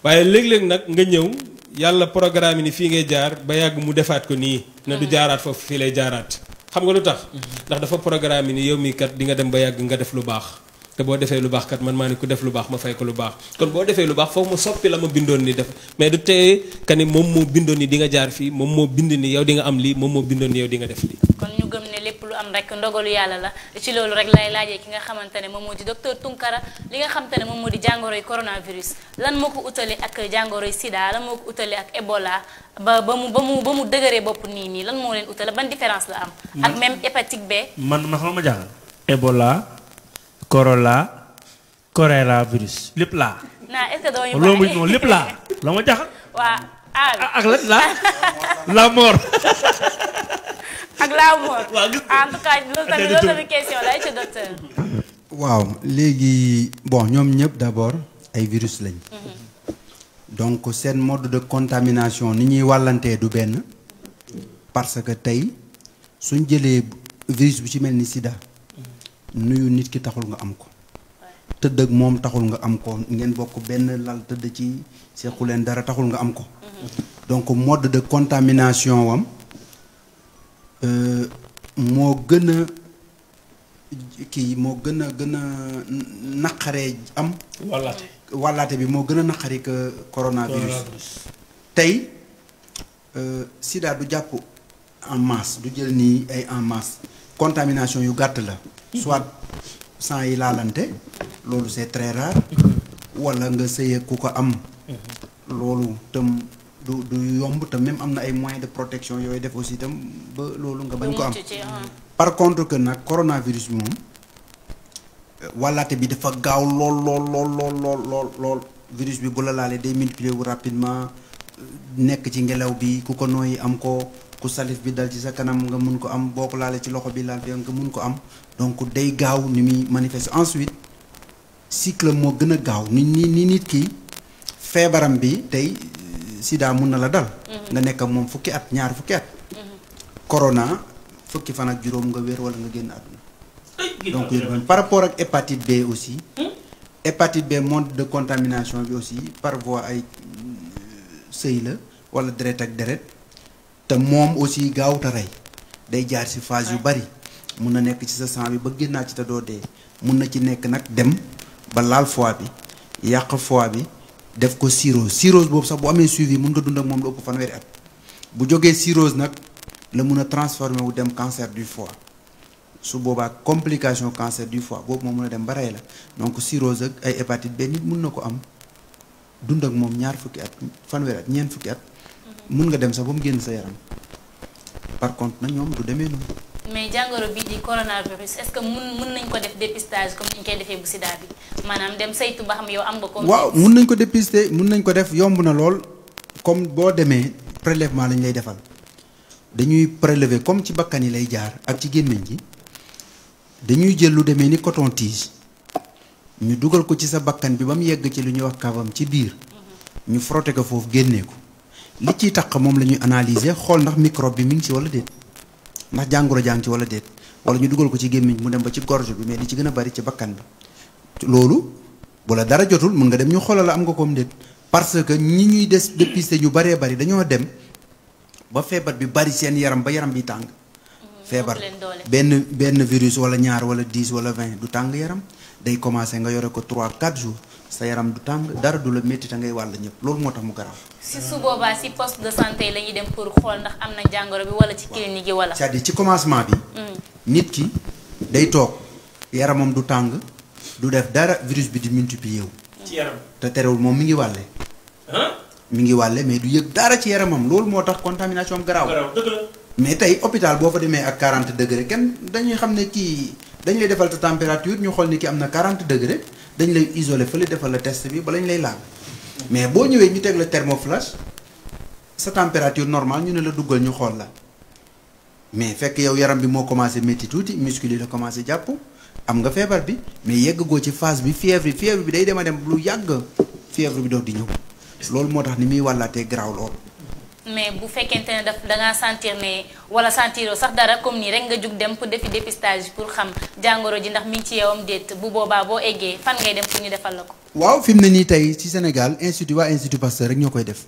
waaye léeg-léeg nag nga ñëw yàlla programme ni fii ngay jaar ba yàgg mu defaat ko nii na du jaaraat foofu fii lay jaaraat xam nga lu tax ndax dafa programme ni yow mii kat di nga dem ba yàgg nga def lu baax te boo defee lu baax kat man maa ni ku def lu baax ma fay ko lu baax kon boo defee lu baax foofu ma soppi la ma bindoon ni def mais du teye ka ni moom moo bindoon ni di nga jaar fii moom moo bind ni yow di nga am lii moom moo bindoon ni yow di nga def lii. kon ñu gëm ne lépp lu am rek ndogalu yàlla la ci loolu rek lay laajee ki nga xamante ne moom moo di docteur Tounkara li nga xamante ne moom moo di jàngoroy coronavirus lan moo ko utale ak jàngoroy sida lan moo ko utale ak Ebola ba mu dëgëree bopp nii lan moo leen utale ban différence la am. ak même hépatite B. man xam ma jaaxal. Ebola choléra virus lépp laa. est-ce que doo ñu loolu moom lépp laa la ma jaaxal. waa ak la mort. ak la mort. en tout cas loolu tamit loolu tamit question la ci docteur. waaw léegi bon ñoom ñëpp d'abord ay virus lañ. donc seen mode de contamination ni ñuy wàllantee du benn parce que tey suñ jëlee virus bu ci mel ni sida nuyu nit ki taxul nga am ko tëdd ak moom taxul nga am ko ngeen bokk benn lal tëdd ci sequ leen dara taxul nga am ko donc mode de contamination wam moo gën a naqaree am wàllaate bi moo gën a naqari que coronavirus tey sida du jàpp en masse du jël nii ay en masse contamination yu gàtt la soit sang yi laalante loolu c'est très rare wala nga sëye ku ko am loolu tam du yomb te même am na ay moyens de protection yooyu def aussi itam ba loolu nga bañ ko am. par contre que nag coronavirus bi moom wàllaate bi dafa gaaw lool virus bi bu la laalee day multiplier wu rapidement nekk ci ngelaw bi ku ko nooyi am ko ku salif bi dal ci sa kanam nga mun ko am boo ko laalee ci loxo bi laal bi nga mun ko am donc day gaaw ni muy manifester ensuite cycle moo gën a gaaw ni nit ki feebaram bi tey sida mun na la dal nga nekk ak moom fukki at ñaar fukki at corona fukki fan ak juróom nga wér wala nga génn àdduna donc par rapport ak hépatite B aussi hépatite B mode de contamination bi aussi par voie ay sëy la wala deret ak deret te moom aussi gaaw te rey day jaar ci phase yu bari mun na nekk ci sa sang bi ba génnaat ci te doo dee mun na ci nekk nag dem ba laal foie bi yàq foie bi def ko cirrhose boobu sax bu amee suivi mun nga dund ak moom lu ëpp fanweeri at bu jógee cirrhose nag la mun a transformer wu dem cancer du foie su boobaa complication cancer du foie boobu moom mun a dem ba rey la donc cirrhose ak ay hépatite B nit mun na ko am dund ak moom ñaar fukki at fanweeri at ñeent fukki at mun nga dem sax ba mu génn sa yaram par contre nag ñoom du demee noonu. mais jàngoro bii di coronavirus est-ce que mun nañ ko def dépistage comme ni ñu koy defee bu sida bi maanaam dem saytu ba xam yow am nga ko. waaw mun nañ ko dépister mun nañ ko def yomb na lool comme boo demee prélèvement lañ lay defal dañuy prélever comme ci bakkan yi lay jaar ak ci gémmiñ gi dañuy jël lu demee ni coton tige ñu dugal ko ci sa bakkan bi ba mu yegg ci lu ñuy wax kavam ci biir ñu frotter ko foofu génnee ko li ciy taq moom la ñuy analyser xool ndax microbe bi mi ngi ci wala déet ndax jàngoro jàng ci wala déet wala ñu dugal ko ci gémmiñ mu dem ba ci gorge bi mais li ci gën a bari ci bakkan bi loolu bu la dara jotul mën nga dem ñu xoolal la am nga koom déet parce que ñi ñuy des dépister ñu baree bari dañoo dem ba feebar bi bari seen yaram ba yaram bi tàng feebar benn virus wala ñaar wala 10 wala 20 du tàng yaram day commencer nga yore ko 3-4 jours sa yaram du tàng dara du la métti te ngay wàll ñëpp loolu moo tax mu garaaw. si su boobaa si poste de santé la ñuy dem pour xool ndax am na jàngoro bi wala ci clinique yi wala. c'est-à-dire ci commencement bi. nit ki day toog yaramam du tàng du def dara virus bi di multiplier wu. ci yaram te terewul moom mi ngi wàlle. mi ngi wàlle mais du yëg dara ci yaramam loolu moo tax contamination am garaaw. dëgg la. mais tey hôpital boo fa demee ak 40 degré kenn dañuy xam ne kii dañ lay defal ta température ñu xool ni ki am na 40 degré dañ lay isolé fële defal la test bi ba lañ lay laal mais boo ñëwee ñu teg la thermoflash sa température normale ñu ne la duggal ñu xool la mais fekk yow yaram bi moo commencé métti tuuti muscle yi la commencé jàpp am nga feebar bi mais yegg goo ci phase bi fièvre bi day dem a dem lu yàgg fièvre bi doog di ñëw loolu moo tax ni muy wàllaatee garaaw lool. mais bu fekkente ne da ngaa sentir ne wala sentiroo sax dara comme nii rek nga jug dem pour defi dépistage pour xam jàngoro ji ndax mi ngi ci yow am déet bu boobaa boo eggee fan ngay dem pour ñu defal la ko. waaw fi mu ne nii tey ci Sénégal waa institut Pasteur rek ñoo koy def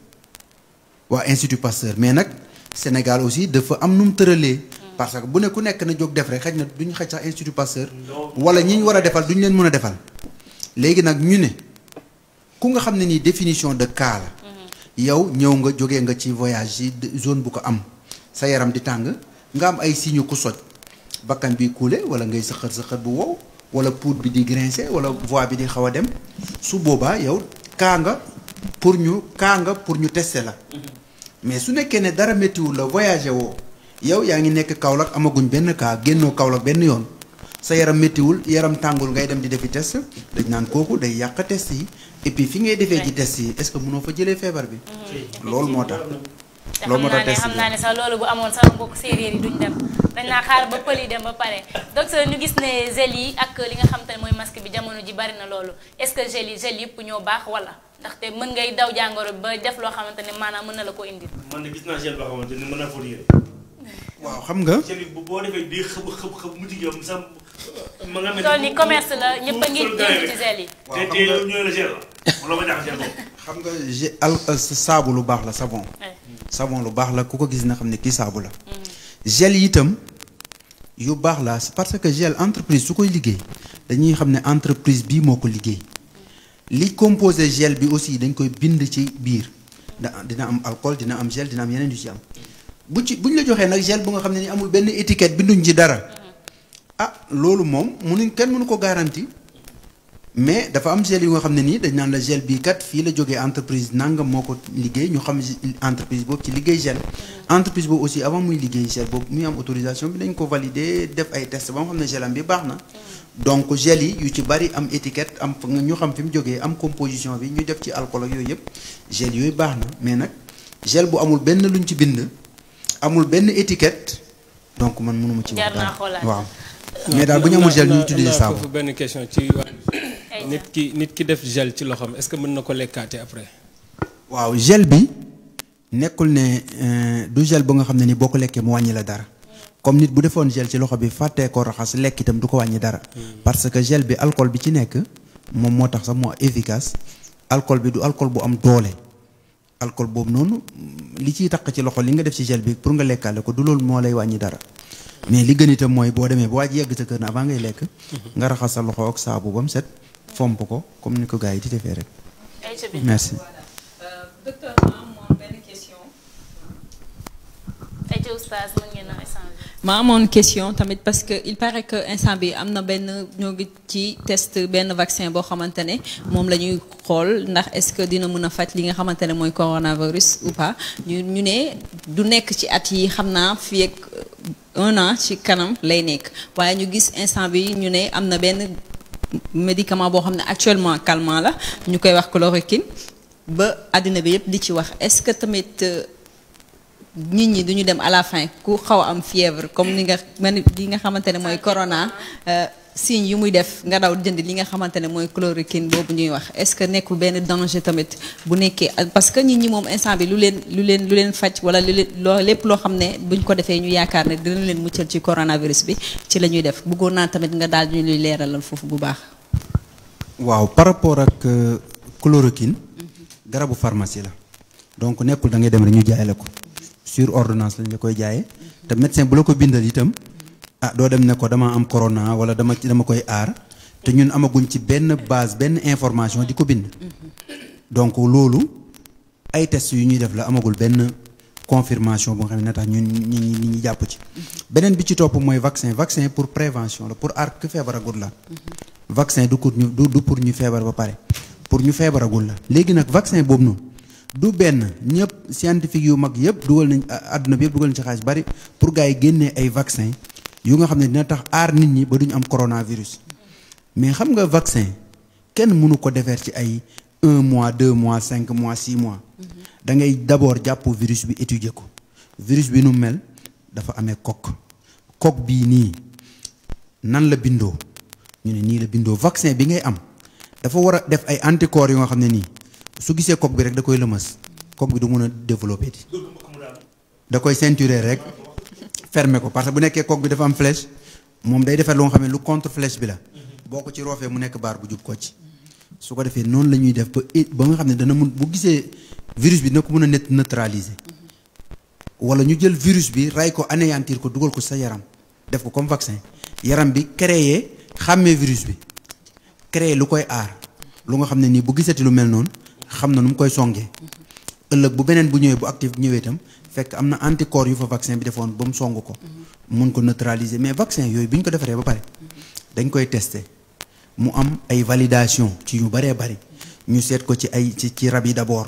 waa institut Pasteur mais nag Sénégal aussi dafa am nu mu tëralee. parce que bu ne ku nekk na jóg def rek xëj na duñu xëj sax institut Pasteur. wala ñi ñu war a defal duñu leen mën a defal. léegi nag ñu ne ku nga xam ne nii définition de cas la. yow ñëw nga jógee nga ci voyage yi zone bu ko am sa yaram di tàng nga am ay signes ku soj bakkan bi kuule wala ngay sëqët bu wow wala poutre bi di grincer wala voix bi di xaw a dem su boobaa yow kaa nga pour ñu tester la mais su nekkee ne dara méttiwul la voyager woo yow yaa ngi nekk Kaolack amaguñ benn cas génnoo Kaolack benn yoon sa yaram méttiwul yaram tàngul ngay dem di defi test dañ naan kooku day yàq test yi et puis fi ngay defee ci test yi est-ce que mënoo fa jëlee feebar bi. loolu moo tax. loolu moo tax test xam naa ne sax loolu bu amoon sax mbokk séeréer yi duñ dem dañ naa xaar ba pël yi dem ba pare docteur ñu gis ne gel yi ak li nga xam te ne mooy masque bi jamono ji bari na loolu est-ce que gel yëpp ñoo baax wala ndaxte mën ngay daw jàngoro ba def loo xamante ne maanaam mën na la ko indi. man de gis naa gel boo xamante ne mën naa fóot yére. waaw xam nga. gel yi boo defee di xëb mu jigéen sax. tool ni commerce la ñëpp a ngi jënd ci gel yi. te ñoo la gel la wala ma jaaxal gel boobu. xam nga saabu lu baax la savon. savon lu baax la ku ko gis na xam ne kii saabu la. gel yi itam yu baax la parce que gel entreprise su koy liggéey dañuy xam ne entreprise bii moo ko liggéey li composé gel bi aussi dañ koy bind ci biir dina am alcool dina am gel dina am yeneen yu ci am buñ la joxee nag gel bu nga xam ne ni amul benn étiquette binduñ ci dara. ah loolu moom kenn mënu ko garanti mais dafa am gel yu nga xam ne nii dañ naan la gel bii kat fii la jógee entreprise nangam moo ko liggéey ñu xam entreprise boobu ci liggéey gel entreprise boobu aussi avant muy liggéey gel boobu muy am autorisation bi dañ ko valider def ay test ba nga xam ne gelam bi baax na donc gel yi yu ci bari am étiquette am ñu xam fi mu jógee am composition bi ñu def ci alcool ak yooyu yëpp gel yooyu baax na mais nag gel bu amul benn luñ ci bind amul benn étiquette donc man mënuma ci wax dara waaw mais daal bu ñu amul gel ñu utiliser saabu. foofu benn question ci nit ki def gel ci loxoom est-ce que mën na ko lekkaate après. waaw gel bi nekkul ne du gel ba nga xam ne ni boo ko lekkee mu wàññi la dara comme nit bu defoon gel ci loxo bi fàttee ko raxas lekk itam du ko wàññi dara. parce que gel bi alcool bi ci nekk moom moo tax sax moo efficace alcool bi du alcool bu am doole. alcool boobu noonu li ciy taq ci loxo li nga def ci gel bi pour nga lekkaale ko du loolu moo lay wàññi dara mais li gën itam mooy boo demee ba waaj yegg sa kër na avant ngay lekk nga raxas sa loxo ak saabu ba mu set fomp ko comme ni ko gars yi di defee rek. merci. docteur ma amoon benn question. ma amoon question tamit parce que il paraît que instant bi am na benn ñoo ngi ci test benn vaccin boo xamante ne moom la ñuy xool ndax est-ce que dina mën a faj li nga xamante ne mooy coronavirus ou pas ñu ne du nekk ci at yi xam naa fii ak 1 an ci kanam lay nekk waaye ñu gis instant bi ñu ne am na benn médicament boo xam ne actuellement calmant la ñu koy wax chloroquine ba àddina bi yëpp di ci wax est-ce que tamit nit ñi duñu dem à la fin ku xaw a am fièvre comme ni nga mel li nga xamante ne mooy corona signe yu muy def nga daw jënd li nga xamante ne mooy chloroquine boobu ñuy wax est-ce que nekkul benn danger tamit bu nekkee parce que nit ñi moom instant bi lu leen faj wala lépp loo xam ne buñ ko defee ñu yaakaar ne dina leen muccal ci coronavirus bi ci la ñuy def bëggoon naa tamit nga daal ñu luy leeralal foofu bu baax. waaw par rapport ak chloroquine garabu pharmacie la donc nekkul da ngay dem rek ñu jaay la ko. sur ordonnance lañ la koy jaayee te médecin bu la ko bindal itam doo dem ne ko dama am corona wala dama koy aar te ñun amaguñ ci benn base benn information di ko bind donc loolu ay tests yu ñuy def la amagul benn confirmation bu nga xam ne tax ñun ñi jàpp ci beneen bi ci topp mooy vaccin pour prévention la pour aar ku feebaragul la vaccin du pour ñu feebar ba pare pour ñu feebaragul la léegi nag vaccin boobu noonu du benn ñëpp scientifique yu mag yëpp dugal nañ àdduna bi yëpp dugal nañ ci xaalis bari pour gars yi génnee ay vaccin yu nga xam ne dina tax aar nit ñi ba duñu am coronavirus mais xam nga vaccin kenn mënu ko defeer ci ay 1 mois 2 mois 5 mois 6 mois da ngay d'abord jàpp virus bi étudier ko virus bi nu mel dafa amee coque bii nii nan la bindoo ñu ne nii la bindoo vaccin bi ngay am dafa war a def ay anticorps yu nga xam ne nii su gisee coque bi rek da koy lëmas coque bi du mën a développer di da koy ceinturer rek fermer ko parce que bu nekkee coque bi dafa am flèche moom day defar lu nga xam ne lu contre flèche bi la boo ko ci roofee mu nekk baar bu jub ko ci su ko defee noonu la ñuy def ba nga xam ne dana mun bu gisee virus bi dina ko mën a neutraliser wala ñu jël virus bi ray ko anéantir ko dugal ko sa yaram def ko comme vaccin yaram bi créer xàmmee virus bi créer lu koy aar lu nga xam ne nii bu gisati lu mel noonu xam na nu mu koy songee ëllëg bu beneen bu ñëwee bu actif ñëwee itam fekk am na anticorps yu fa vaccin bi defoon ba mu song ko mun ko neutraliser mais vaccin yooyu bi ñu ko defaree ba pare dañ koy tester mu am ay validation ci yu baree bari ñu seet ko ci ay ci rab yi d'abord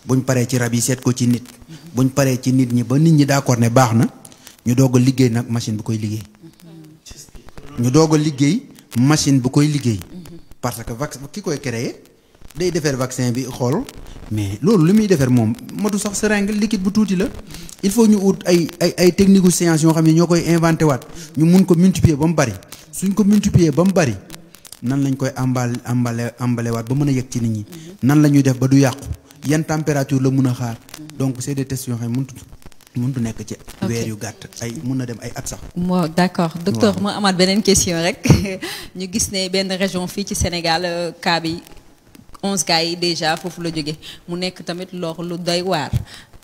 buñ paree ci rab yi seet ko ci nit buñ paree ci nit ñi ba nit ñi d'accord ne baax na ñu doog a liggéey nag machine bu koy liggéey ñu doog a liggéey machine bu koy liggéey parce que ki koy créer day defar vaccin bi xool mais loolu li muy defar moom matu sax seringue liquide bu tuuti la il faut ñu ut ay technique science yoo xam ne ñoo koy inventé waat ñu mun ko multiplier ba mu bari suñ ko multiplier ba mu bari nan lañ koy emballé waat ba mën a yegg ci nit ñi nan la ñuy def ba du yàqu yan température la mun a xaar donc c'est des tests yoo xam ne mënut nekk ci weer yu gàtt ay mun na dem ay at sax. bon d'accord docteur ma amaat beneen question rek ñu gis ne benn région fii ci Sénégal cas bi 11 cas yi déjà foofu la jóge mu nekk tamit loolu lu doy waar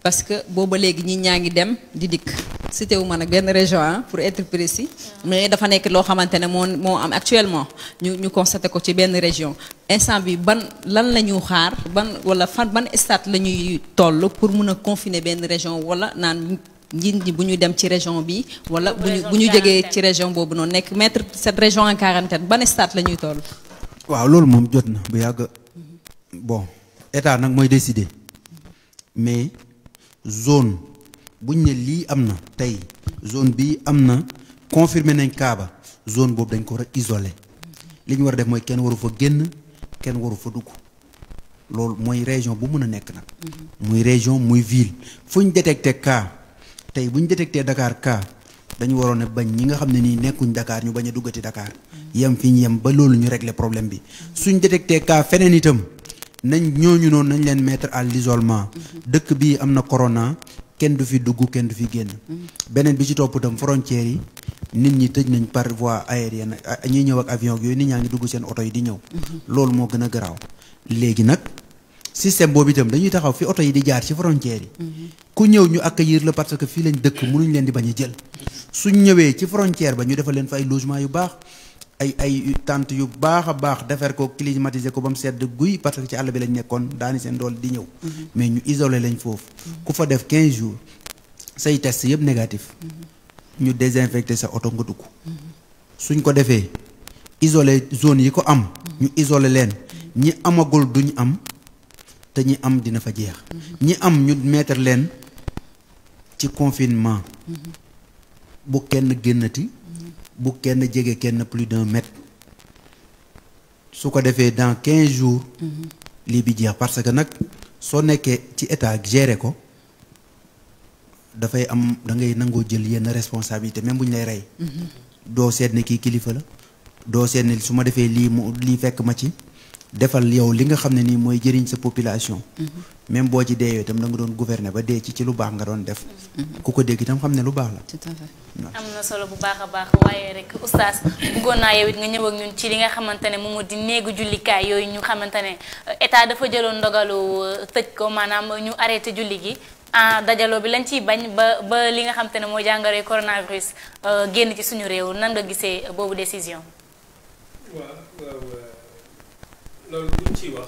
parce que booba léegi ñi ñaa ngi dem di dikk cité wu ma nag benn région pour être précis mais dafa nekk loo xamante ne moo am actuellement ñu constaté ko ci benn région instant bi lan la ñu xaar ban stade la ñuy toll pour mun a confiner benn région wala naan njiit ñi bu ñu dem ci région bi wala bu ñu jógee ci région boobu noonu nekk mettre cette région en quarantaine ban stade la ñuy toll. waaw loolu moom jot na bu yàgg bon état nag mooy décider mais zone buñ ne lii am na tey zone bii am na confirmé nañ Kaaba zone boobu dañ ko war a isolé li ñu war a def mooy kenn waru fa génn kenn waru fa dugg loolu mooy région bu mën a nekk nag. muy région muy ville fu ñu détecté cas tey bu ñu détecté Dakar cas dañu waroon a bañ ñi nga xam ne nii nekkuñ Dakar ñu bañ a duggati Dakar yem fi ñu yem ba loolu ñu régler problème bi suñ détecté cas feneen itam nañ ñooñu noonu nañ leen mettre à l'isolement dëkk bii am na corona kenn du fi dugg kenn du fi génn. beneen bi ci topp itam frontières yi nit ñi tëj nañ par voie aérienne ñuy ñëw ak avion yooyu nit ñaa ngi dugg seen oto yi di ñëw. loolu moo gën a garaaw léegi nag système boobu itam dañuy taxaw fi oto yi di jaar ci frontières yi. ku ñëw ñu accueillir la parce que fii lañ dëkk mënuñ leen di bañ a jël suñ ñëwee ci frontière ba ñu defal leen fa ay logement yu baax ay tente yu baax a baax defar ko climatiser ko ba mu sedd guy parce que ci àll bi lañ nekkoon daani seen doole di ñëw. mais ñu isolé lañ foofu. ku fa def 15 jours say test yëpp négatif. ñu désinfecté sa oto nga dugg. suñ ko defee isolé zone yi ko am. ñu isolé leen ñi amagul duñ am te ñi am dina fa jeex. ñi am ñu mettre leen ci confinement. bu kenn génnati. bu kenn jege kenn plus d'1 mètre. su ko defee dans 15 jours. lii bi jeex parce que nag soo nekkee ci état gérer ko dafay am da ngay nangoo jël yenn responsabilité même bu ñu lay rey. doo seet ne kii kilifa la doo seet ne su ma defee lii fekk ma ci defal yow li nga xam ne nii mooy jëriñ sa population. même boo ci deewee itam da nga doon gouverner ba dee ci lu baax nga doon def. ku ko dégg itam xam ne lu baax la. tout à fait. am na solo bu baax a baax waaye rek oustaz bëggoon naa yow it nga ñëw ak ñun ci li nga xamante ne moom moo di néegu jullikaay yooyu ñu xamante ne état dafa jëloon ndogalu tëj ko maanaam ñu arrêté julli gi dajaloo bi lañ ciy bañ ba li nga xamante ne mooy jàngoroy coronavirus génn ci suñu réew nan nga gisee boobu décision. waaw loolu buñ ciy wax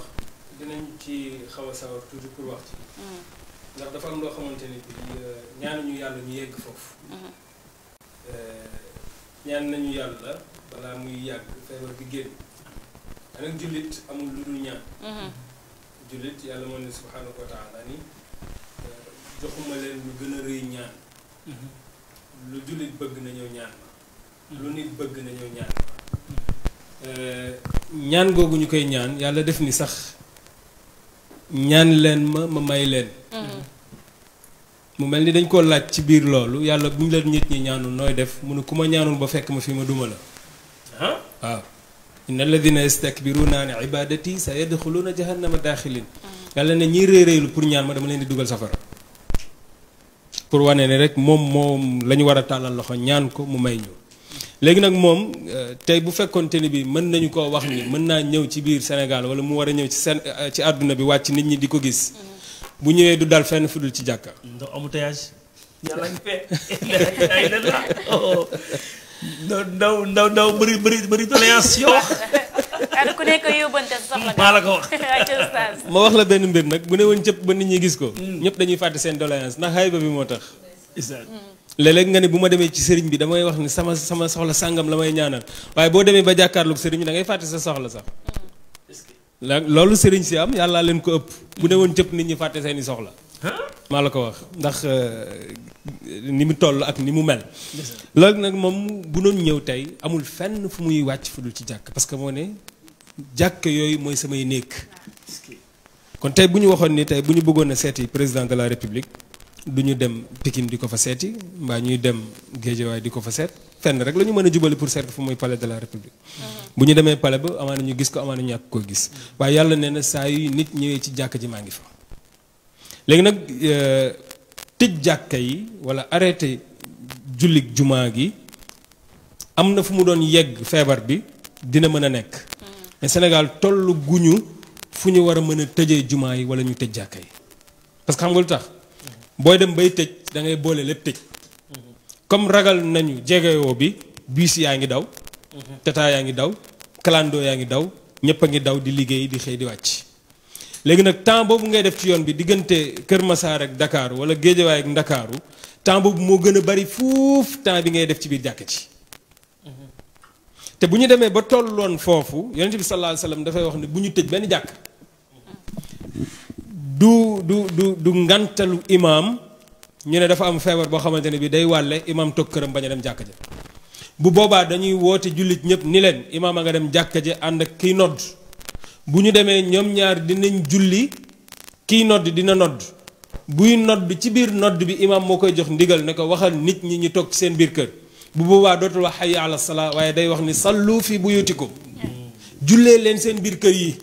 dinañ ci xaw a sawar tuuti pour wax ci. ndax dafa am loo xamante ni bi ñaanuñu yàlla ñu yegg foofu. ñaan nañu yàlla balaa muy yàgg feebar bi génn nag jullit amul lu dul ñaan. jullit yàlla moo ne subhaanahu wa taala ni joxuma leen lu gën a rëy ñaan. lu jullit bëgg na ñëw ñaan ma. lu nit bëgg na ñëw ñaan ma. ñaan googu ñu koy ñaan yàlla def ni sax ñaan leen ma may leen. mu mel ni dañ koo laaj ci biir loolu yàlla bu ñu leen nit ñi ñaanul nooy def mu ne ku ma ñaanul ba fekk ma fi ma duma la. waaw inna alladina yastakbiruna an ibadati sa yadxuluna jahannama daaxilin yàlla ne ñiy réy réylu pour ñaan ma dama leen di dugal safara. pour wane ne rek moom la ñu war a tàllal loxo ñaan ko mu may ñu. léegi nag moom tey bu fekkoonte ni bi mën nañu koo wax ni mën naa ñëw ci biir Sénégal wala mu war a ñëw ci àdduna bi wàcc nit ñi di ko gis. bu ñëwee du dal fenn fudul ci jàkka. ndax embouteillage. yàlla ngi fee. ndaw bëri doléance yoo. ku nekk yóbbante soxla. maa la ko wax. ma wax la benn mbir nag bu ne woon cëpp ba nit ñi gis ko. ñëpp dañuy fàtte seen doléance ndax xayba bi moo tax. léeg-léeg nga ne bu ma demee ci sëriñ bi damay wax ni sama soxla sàngam la may ñaanal waaye boo demee ba jàkkaarloog sëriñ bi da ngay fàtte sa soxla sax. loolu sëriñ si am yàllaa leen ko ëpp. bu ne woon cëpp nit ñi fàtte seeni soxla. maa la ko wax ndax ni mu toll ak ni mu mel. loolu nag moom bu doon ñëw tey amul fenn fu muy wàcc fu dul ci jàkk parce que moo ne jàkk yooyu mooy samay néeg. kon tey bu ñu waxoon ni tey bu ñu bëggoon a seeti président de la république du ñu dem Pikine di ko fa seeti mbaa ñuy dem Guédiawaye di ko fa seet fenn rek la ñu mën a jubali pour seet fu muy palais de la république. bu ñu demee palais ba amaana ñu gis ko amaana ñàkk koo gis waaye yàlla nee na saa yu nit ñëwee ci jàkk ji maa ngi fa. léegi nag tëj jàkka yi wala arrêté jullik jumaa gi am na fu mu doon yegg feebar bi dina mën a nekk. mais Sénégal tollu guñu fu ñu war a mën a tëjee jumaa yi wala ñu tëj jàkka yi parce que xam nga lu tax. booy dem bay tëj da ngay boole lépp tëj. comme ragal nañu jegeyoo bi bus yaa ngi daw. tata yaa ngi daw clando yaa ngi daw ñëpp a ngi daw di liggéey di xëy di wàcc. léegi nag temps boobu ngay def ci yoon bi diggante Kër Massar ak Dakar wala Guédiawaye ak Ndakaaru temps boobu moo gën a bari fuuf temps bi ngay def ci biir jàkk ci. te bu ñu demee ba tolloon foofu yonent bi sallallahu alayhi wasallam dafay wax ne bu ñu tëj benn jàkk du ngantalu imaam ñu ne dafa am feebar boo xamante ne bi day wàlle imaam toog këram bañ a dem jàkka ja bu boobaa dañuy woote jullit ñëpp ni leen imaam a nga dem jàkka ja ànd ak kiy nodd bu ñu demee ñoom ñaar dinañ julli kiy nodd dina nodd buy nodd ci biir nodd bi imaam moo koy jox ndigal ne ko waxal nit ñi ñu toog ci seen biir kër bu boobaa dootul wax hayya ala salaa waaye day wax ni sallu fi buyutikum jullee leen seen biir kër yi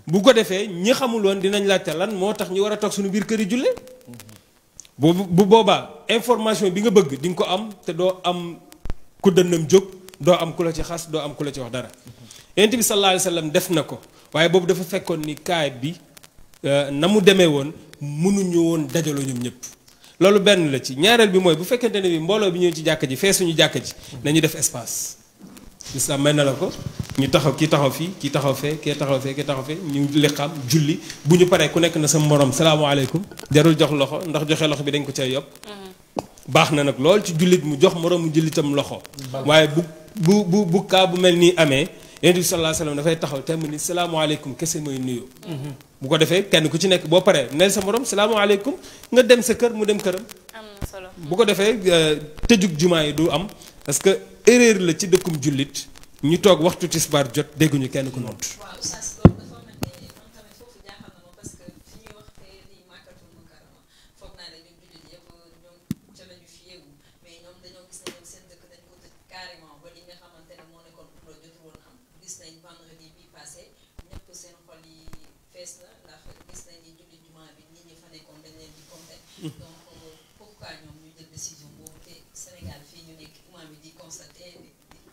bu ko defee ñi xamuloon dinañ laajte lan moo tax ñu war a toog suñu biir kër yi jullee bu boobaa information bi nga bëgg di nga ko am te doo am ku dënnam jóg doo am ku la ci xas doo am ku la ci wax dara yonent bi sallallahu alayhi wa sallam def na ko waaye boobu dafa fekkoon ni kaay bi na mu demee woon mënuñu woon dajaloo ñoom ñëpp loolu benn la ci ñaareel bi mooy bu fekkente ne bi mbooloo bi ñëw ci jàkka ji feesuñu jàkka ji nañu def espace lislaam may na la ko ñu taxaw kii taxaw fii kii taxaw fee kee taxaw fee kee taxaw fee ñu liqaam julli bu ñu paree ku nekk na sa morom salaamaaleykum jarul jox loxo ndax joxe loxo bi dañ ko cay yokk baax na nag lool ci jullit mu jox moroomu jullitam loxo waaye bu kaa bu mel nii amee yonent bi sallallahu alayhi wasallam dafay taxaw temm ni salaamaaleykum kese mooy nuyu bu ko defee kenn ku ci nekk boo paree neel sa morom salaamaaleykum nga dem sa kër mu dem këram am na solo bu ko defee tëjug jumaa yi du am parce que erreur la ci dëkkum jullit ñu toog waxtu tisbaar jot dégguñu kenn ku nodd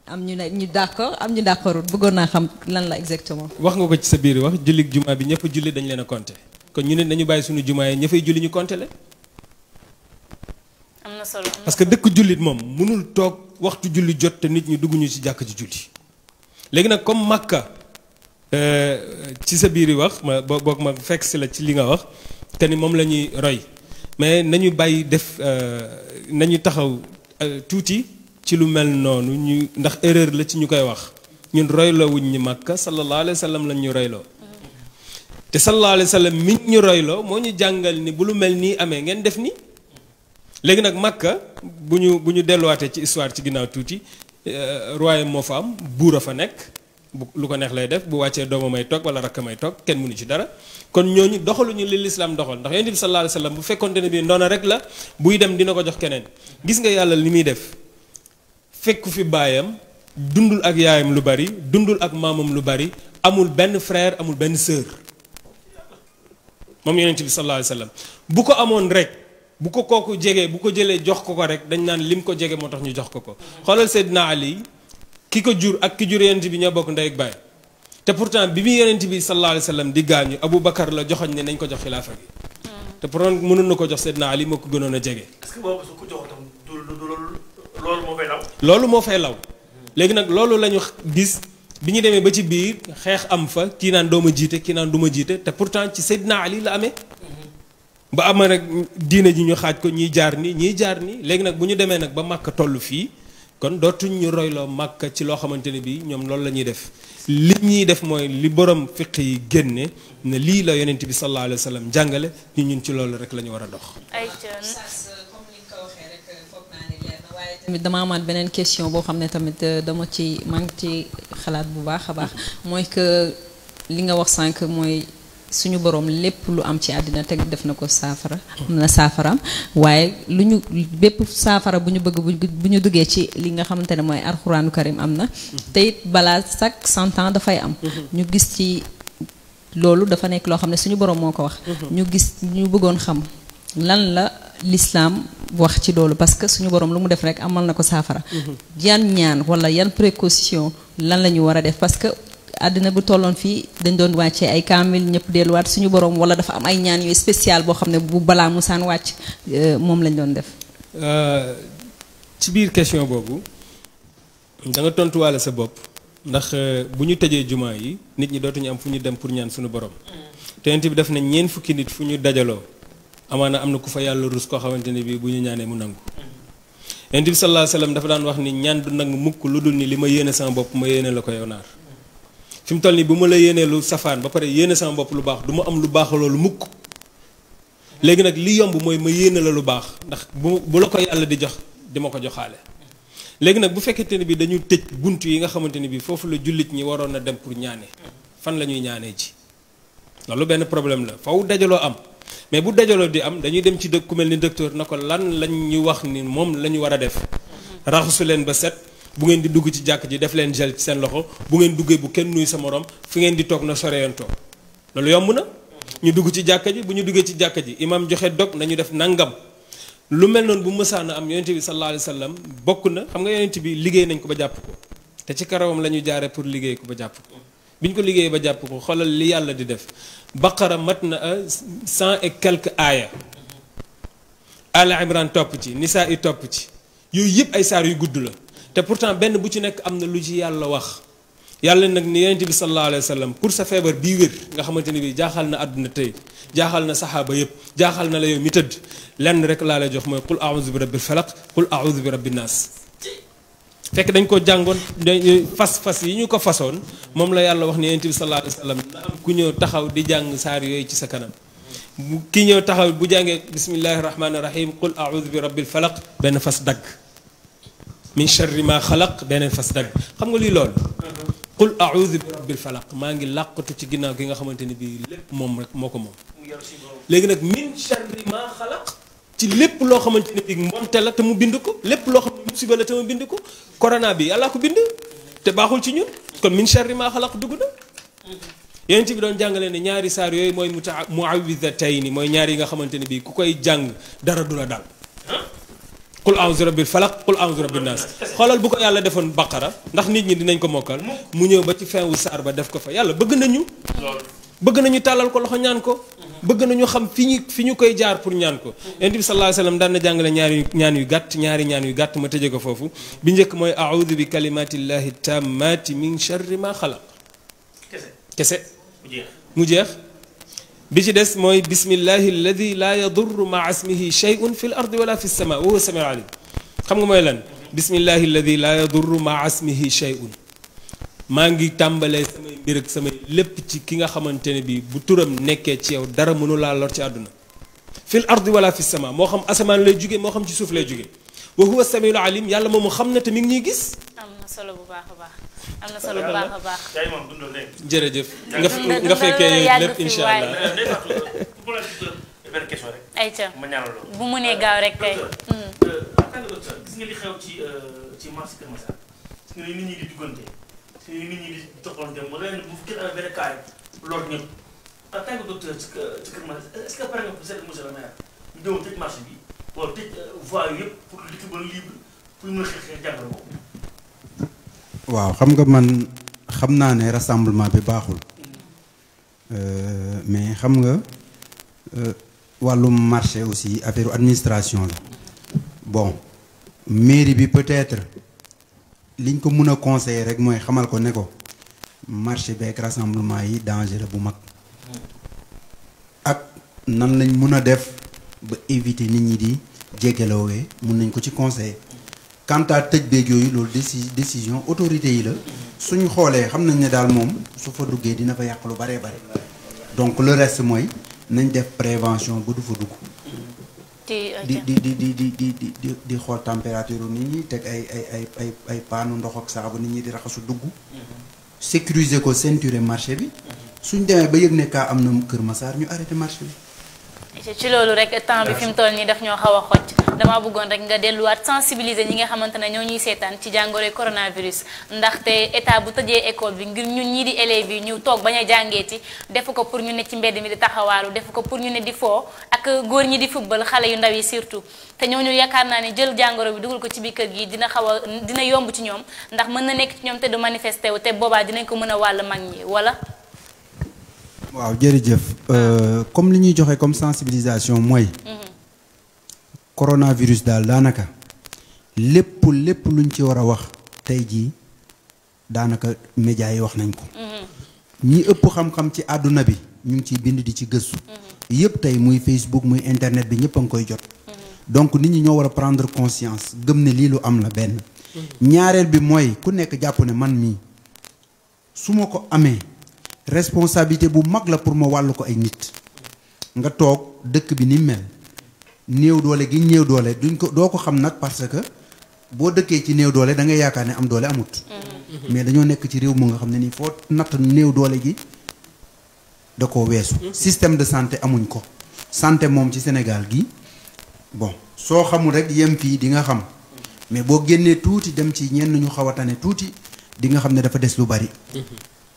am ñu ne ñu d'accord am ñu d'accordul bëggoon naa xam lan la exactement. wax nga ko ci sa biir wax jullit jumaa bi ñëpp julli dañ leen a compter kon ñu ne nañu bàyyi suñu jumaa yi ña fay julli ñu compter leen. am na solo parce que dëkk jullit moom mënul toog waxtu julli jot te nit ñi dugguñu ci jàkk ji julli léegi nag comme Makka ci sa biir yi wax ma boog ma fekk si la ci li nga wax te ni moom la ñuy roy mais nañu bàyyi def nañu taxaw tuuti. ci lu mel noonu ñu ndax erreur la ci ñu koy wax ñun royloo wuñ ñu Makka sallallahu alayhi wa sallam lañ ñu royloo te sallallahu alayhi wa sallam mi ñu royloo moo ñu jàngal ni bu lu mel nii amee ngeen def nii léegi nag Makka bu ñu delluwaatee ci histoire ci ginnaaw tuuti royaume moo fa am buur a fa nekk lu ko neex lay def bu wàccee dooma may toog wala rakk may toog kenn mënu ci dara kon ñooñu doxaluñu li lislaam doxal ndax yonent bi sallallahu alayhi wa sallam bu fekkonte ne bii ndoona rek la buy dem dina ko jox keneen gis nga yàlla li muy def fekku fi baayam dundul ak yaayam lu bari dundul ak maamam lu bari amul benn frère amul benn sœur moom yonent bi sallallahu alayhi wasallam bu ko amoon rek bu ko kooku jegee bu ko jëlee jox ko ko rek dañ naan lim ko jege moo tax ñu jox ko ko xoolal Seydina Ali ki ko jur ak ki jur yonent bi ñoo bokk ndey ak baay te pourtant bi muy yonent bi sallallahu alayhi wasallam di gaañu Abu Bakar la joxoñ ne nañ ko jox xilaafa gi te pourtant mënoon na ko jox Seydina Ali moo ko gënoon a jege. est-ce que boobu su ko joxoon tam loolu moo fay law. loolu moo fay law léegi nag loolu la ñu gis bi ñu demee ba ci biir xeex am fa kii naan doo ma jiite kii naan du ma jiite te pourtant ci Seydina Ali la amee. ba ama nag diine ji ñu xaaj ko ñiy jaar nii ñiy jaar nii léegi nag bu ñu demee nag ba Makka toll fii kon dootuñ ñu royloo Makka ci loo xamante ne bii ñoom loolu la ñuy def li ñuy def mooy li borom fiq yi génne ne lii la yonent bi sallallahu alayhi wa sallam jàngale ñun ci loolu rek la ñu war a dox. tamit dama amaat beneen question boo xam ne tamit dama ci maa ngi ci xalaat bu baax a baax mooy que li nga wax sànq mooy suñu borom lépp lu am ci àddina teg def na ko saafara am na saafaraam waaye lu ñu bépp saafara bu ñu bëgg bu ñu duggee ci li nga xamante ne mooy alxuraanu karim am na te it balaa chaque 100 ans dafay am ñu gis ci loolu dafa nekk loo xam ne suñu borom moo ko wax ñu gis ñu bëggoon xam lan la l'islam wax ci loolu parce que suñu borom lu mu def rek amal na ko saafara yan ñaan wala yan précaution lan la ñu war a def parce que àddina bu tolloon fii dañ doon wàccee ay kaamil ñëpp delluwaat suñu borom wala dafa am ay ñaan yooyu spécial boo xam ne bu balaa musaan wàcc moom lañ doon def. ci biir question boobu da nga tontuwaale sa bopp ndax bu ñu tëjee jumaa yi nit ñi dootuñu am fu ñu dem pour ñaan suñu borom te yonent bi def na ñeent fukki nit fu ñu dajaloo amaana am na ku fa yàlla rus koo xamante ne bii bu ñu ñaanee mu nangu. Yonent bi sallallahu alayhi wasallam dafa daan wax ni ñaan du nangu mukk lu dul ni li ma yéene sama bopp ma yéene la ko yow naar fi mu toll nii bu ma la yéenee lu safaan ba pare yéene sama bopp lu baax du ma am lu baax loolu mukk léegi nag li yomb mooy ma yéene la lu baax ndax bu la ko yàlla di jox di ma ko joxaale léegi nag bu fekkente ne bi dañu tëj bunt yi nga xamante ni bi foofu la jullit ñi waroon a dem pour ñaane fan la ñuy ñaanee ci loolu benn problème la faw dajaloo am mais bu dajaloo di am dañuy dem ci dëkk ku mel ni docteur na ko lan lañ ñu wax ni moom la ñu war a def raxasu leen ba set bu ngeen di dugg ci jàkk ji def leen gel ci seen loxo bu ngeen duggee bu kenn nuyu sa morom fi ngeen di toog na soreyantoo loolu yomb na ñu dugg ci jàkka ji bu ñu duggee ci jàkka ji imam joxe dog nañu def nangam lu mel noonu bu mësaan a am yonent bi sallallahu alayhi wa sallam bokk na xam nga yonent bi liggéey nañ ko ba jàpp ko te ci karawam la ñu jaare pour liggéey ko ba jàpp ko bi ñu ko liggéeyee ba jàpp ko xoolal li yàlla di def baqara mat na 100 et quelques aaya Al Imran topp ci Nisaa i topp ci yooyu yëpp ay saar yu gudd la te pourtant benn bu ci nekk am na lu ci yàlla wax yàlla nag ni yonent bi sallallahu alayhi wa sallam pour sa feebar bii wér nga xamante ni bii jaaxal na àdduna tey jaaxal na saxaaba yëpp jaaxal na la yow mi tëdd lenn rek laa lay jox mooy qul a'udhu bi rabbil falaq qul a'udhu bi rabbin nas fekk dañ ko jàngoon fas yi ñu ko fasoon moom la yàlla wax ni yonent bi sallallahu alayhi wa sallam na am ku ñëw taxaw di jàng saar yooyu ci sa kanam ki ñëw taxaw bu jàngee bismillahi rahmaani rahim qul a'udhu bi rabbil falaq benn fas dagg min sharri ma xalaq beneen fas dagg xam nga lii loolu qul a'udhu bi rabbil falaq maa ngi làqatu ci ginnaaw gi nga xamante ni bii lépp moom rek moo ko moom léegi nag min sharri ma xalaq ci lépp loo xamante ni bii mbonte la te mu bind ko lépp loo xam ne musiba la te mu bind ko corona bi yàllaa ko bind te baaxul ci ñun kon min sharri ma xalaq dugg na yonent bi doon jàngale ne ñaari saar yooyu mooy mu'awwidhatayni mooy ñaar yi nga xamante ni bii ku koy jàng dara du la daal qul a'udhu rabbil falaq qul a'udhu rabbin nas xoolal bu ko yàlla defoon baqara ndax nit ñi dinañ ko mokkal mu ñëw ba ci fin wu saar ba def ko fa yàlla bëgg nañu tàllal ko loxo ñaan ko bëgg nañu xam fi ñu koy jaar pour ñaan ko yonent bi sallallahu alayhi wasallam daan na jàngale ñaari ñaan yu gàtt ma tëje ko foofu bi njëkk mooy a'udhu bi kalimatillahi tammati min sharri ma xalaq kese mu jeex bi ci des mooy bismillahi alladi laa yadurru maa ismihi shay'un fi l ardi wala fi sama wa huwa samiul alim xam nga mooy lan bismillahi alladi laa yadurru maa ismihi shay'un maa ngi tàmbalee samay mbir ak samay lépp ci ki nga xamante ne bi bu turam nekkee ci yow dara mënu laa lor ci àdduna fi l ardi wala fi sama moo xam asamaan lay jóge moo xam ci suuf lay jóge wa huwa samiul alim yàlla moomu xam na te mi ngi ñuy gis. am na solo bu baax a baax am na solo bu baax a baax. jërëjëf nga fekkee yooyu lépp incha allah. benn question rek. ayca ma ñaanal loolu. bu mu nee gaaw rek kay. gis nga li xew ci marché Kër Massar gis nga nit ñi di duggante gis nga nit ñi di toppalante mu leen bu fekkee amee benn cas loolu ñëpp en tant que docteur ci Kër Massar est-ce que pare nga pour seet monsieur le maire ñu ñëw tëj marché bi wala tëj voies yëpp pour li ci ba libre pour mën a xeex jàngoro boobu. waaw xam nga man xam naa ne rassemblement bi baaxul mais xam nga wàllum marché aussi affaire administration la bon mairie bi peut-être liñ ko mën a conseiller rek mooy xamal ko ne ko marché beeg rassemblement yi danger la bu mag ak nan lañ mën a def ba éviter nit ñi di jéggaloowee mun nañ ko ci conseiller quant à tëj beeg yooyu loolu décision autorité yi la suñu xoolee xam nañ ne daal moom su fa duggee dina fa yàq lu baree bare donc le reste mooy nañ def prévention ba du fa dugg di xool température nit ñi teg ay paanu ndox ak saabu nit ñi di raxasu dugg sécuriser ko ceinturer marché bi suñ demee ba yëg ne kaa am na Kër Massar ñu arrêté marché bi ci loolu rek temps bi fi mu toll nii daf ñoo xaw a xoj dama bëggoon rek nga delluwaat sensibiliser ñi nga xamante ne ñoo ñuy seetaan ci jàngoro coronavirus ndaxte état bu tëjee école bi ngir ñun ñii di élèves yi ñu toog bañ a jàngeeti def ko pour ñu ne ci mbedd mi di taxawaalu def ko pour ñu ne di foo ak góor ñi di football xale yu ndaw yi surtout te ñooñu yaakaar naa ne jël jàngoro bi dugal ko ci biir kër gi dina xaw a dina yomb ci ñoom ndax mën na nekk ci ñoom te du manifesté wu te boobaa dinañ ko mën a wàll mag ñi wala. waaw jërëjëf comme li ñuy joxe comme sensibilisation mooy coronavirus daal daanaka lépp luñ ci war a wax tey jii daanaka médias yi wax nañ ko ñi ëpp xam-xam ci àdduna bi ñu ngi ciy bind di ci gëstu yëpp tey muy Facebook muy internet bi ñëpp a ngi koy jot donc nit ñi ñoo war a prendre conscience gëm ne lii lu am la benn ñaareel bi mooy ku nekk jàpp ne man mii su ma ko amee responsabilité bu mag la pour ma wàllu ko ay nit nga toog dëkk bi ni mel néew doole gi néew doole doo ko xam nag parce que boo dëkkee ci néew doole da ngay yaakaar ne am doole amut mais dañoo nekk ci réew mu nga xam ne nii foo natt néew doole gi da ko weesu système de santé amuñ ko santé moom ci Sénégal gi bon soo xamul rek yem fii di nga xam mais boo génnee tuuti dem ci ñenn ñu xaw a tane tuuti di nga xam ne dafa des lu bari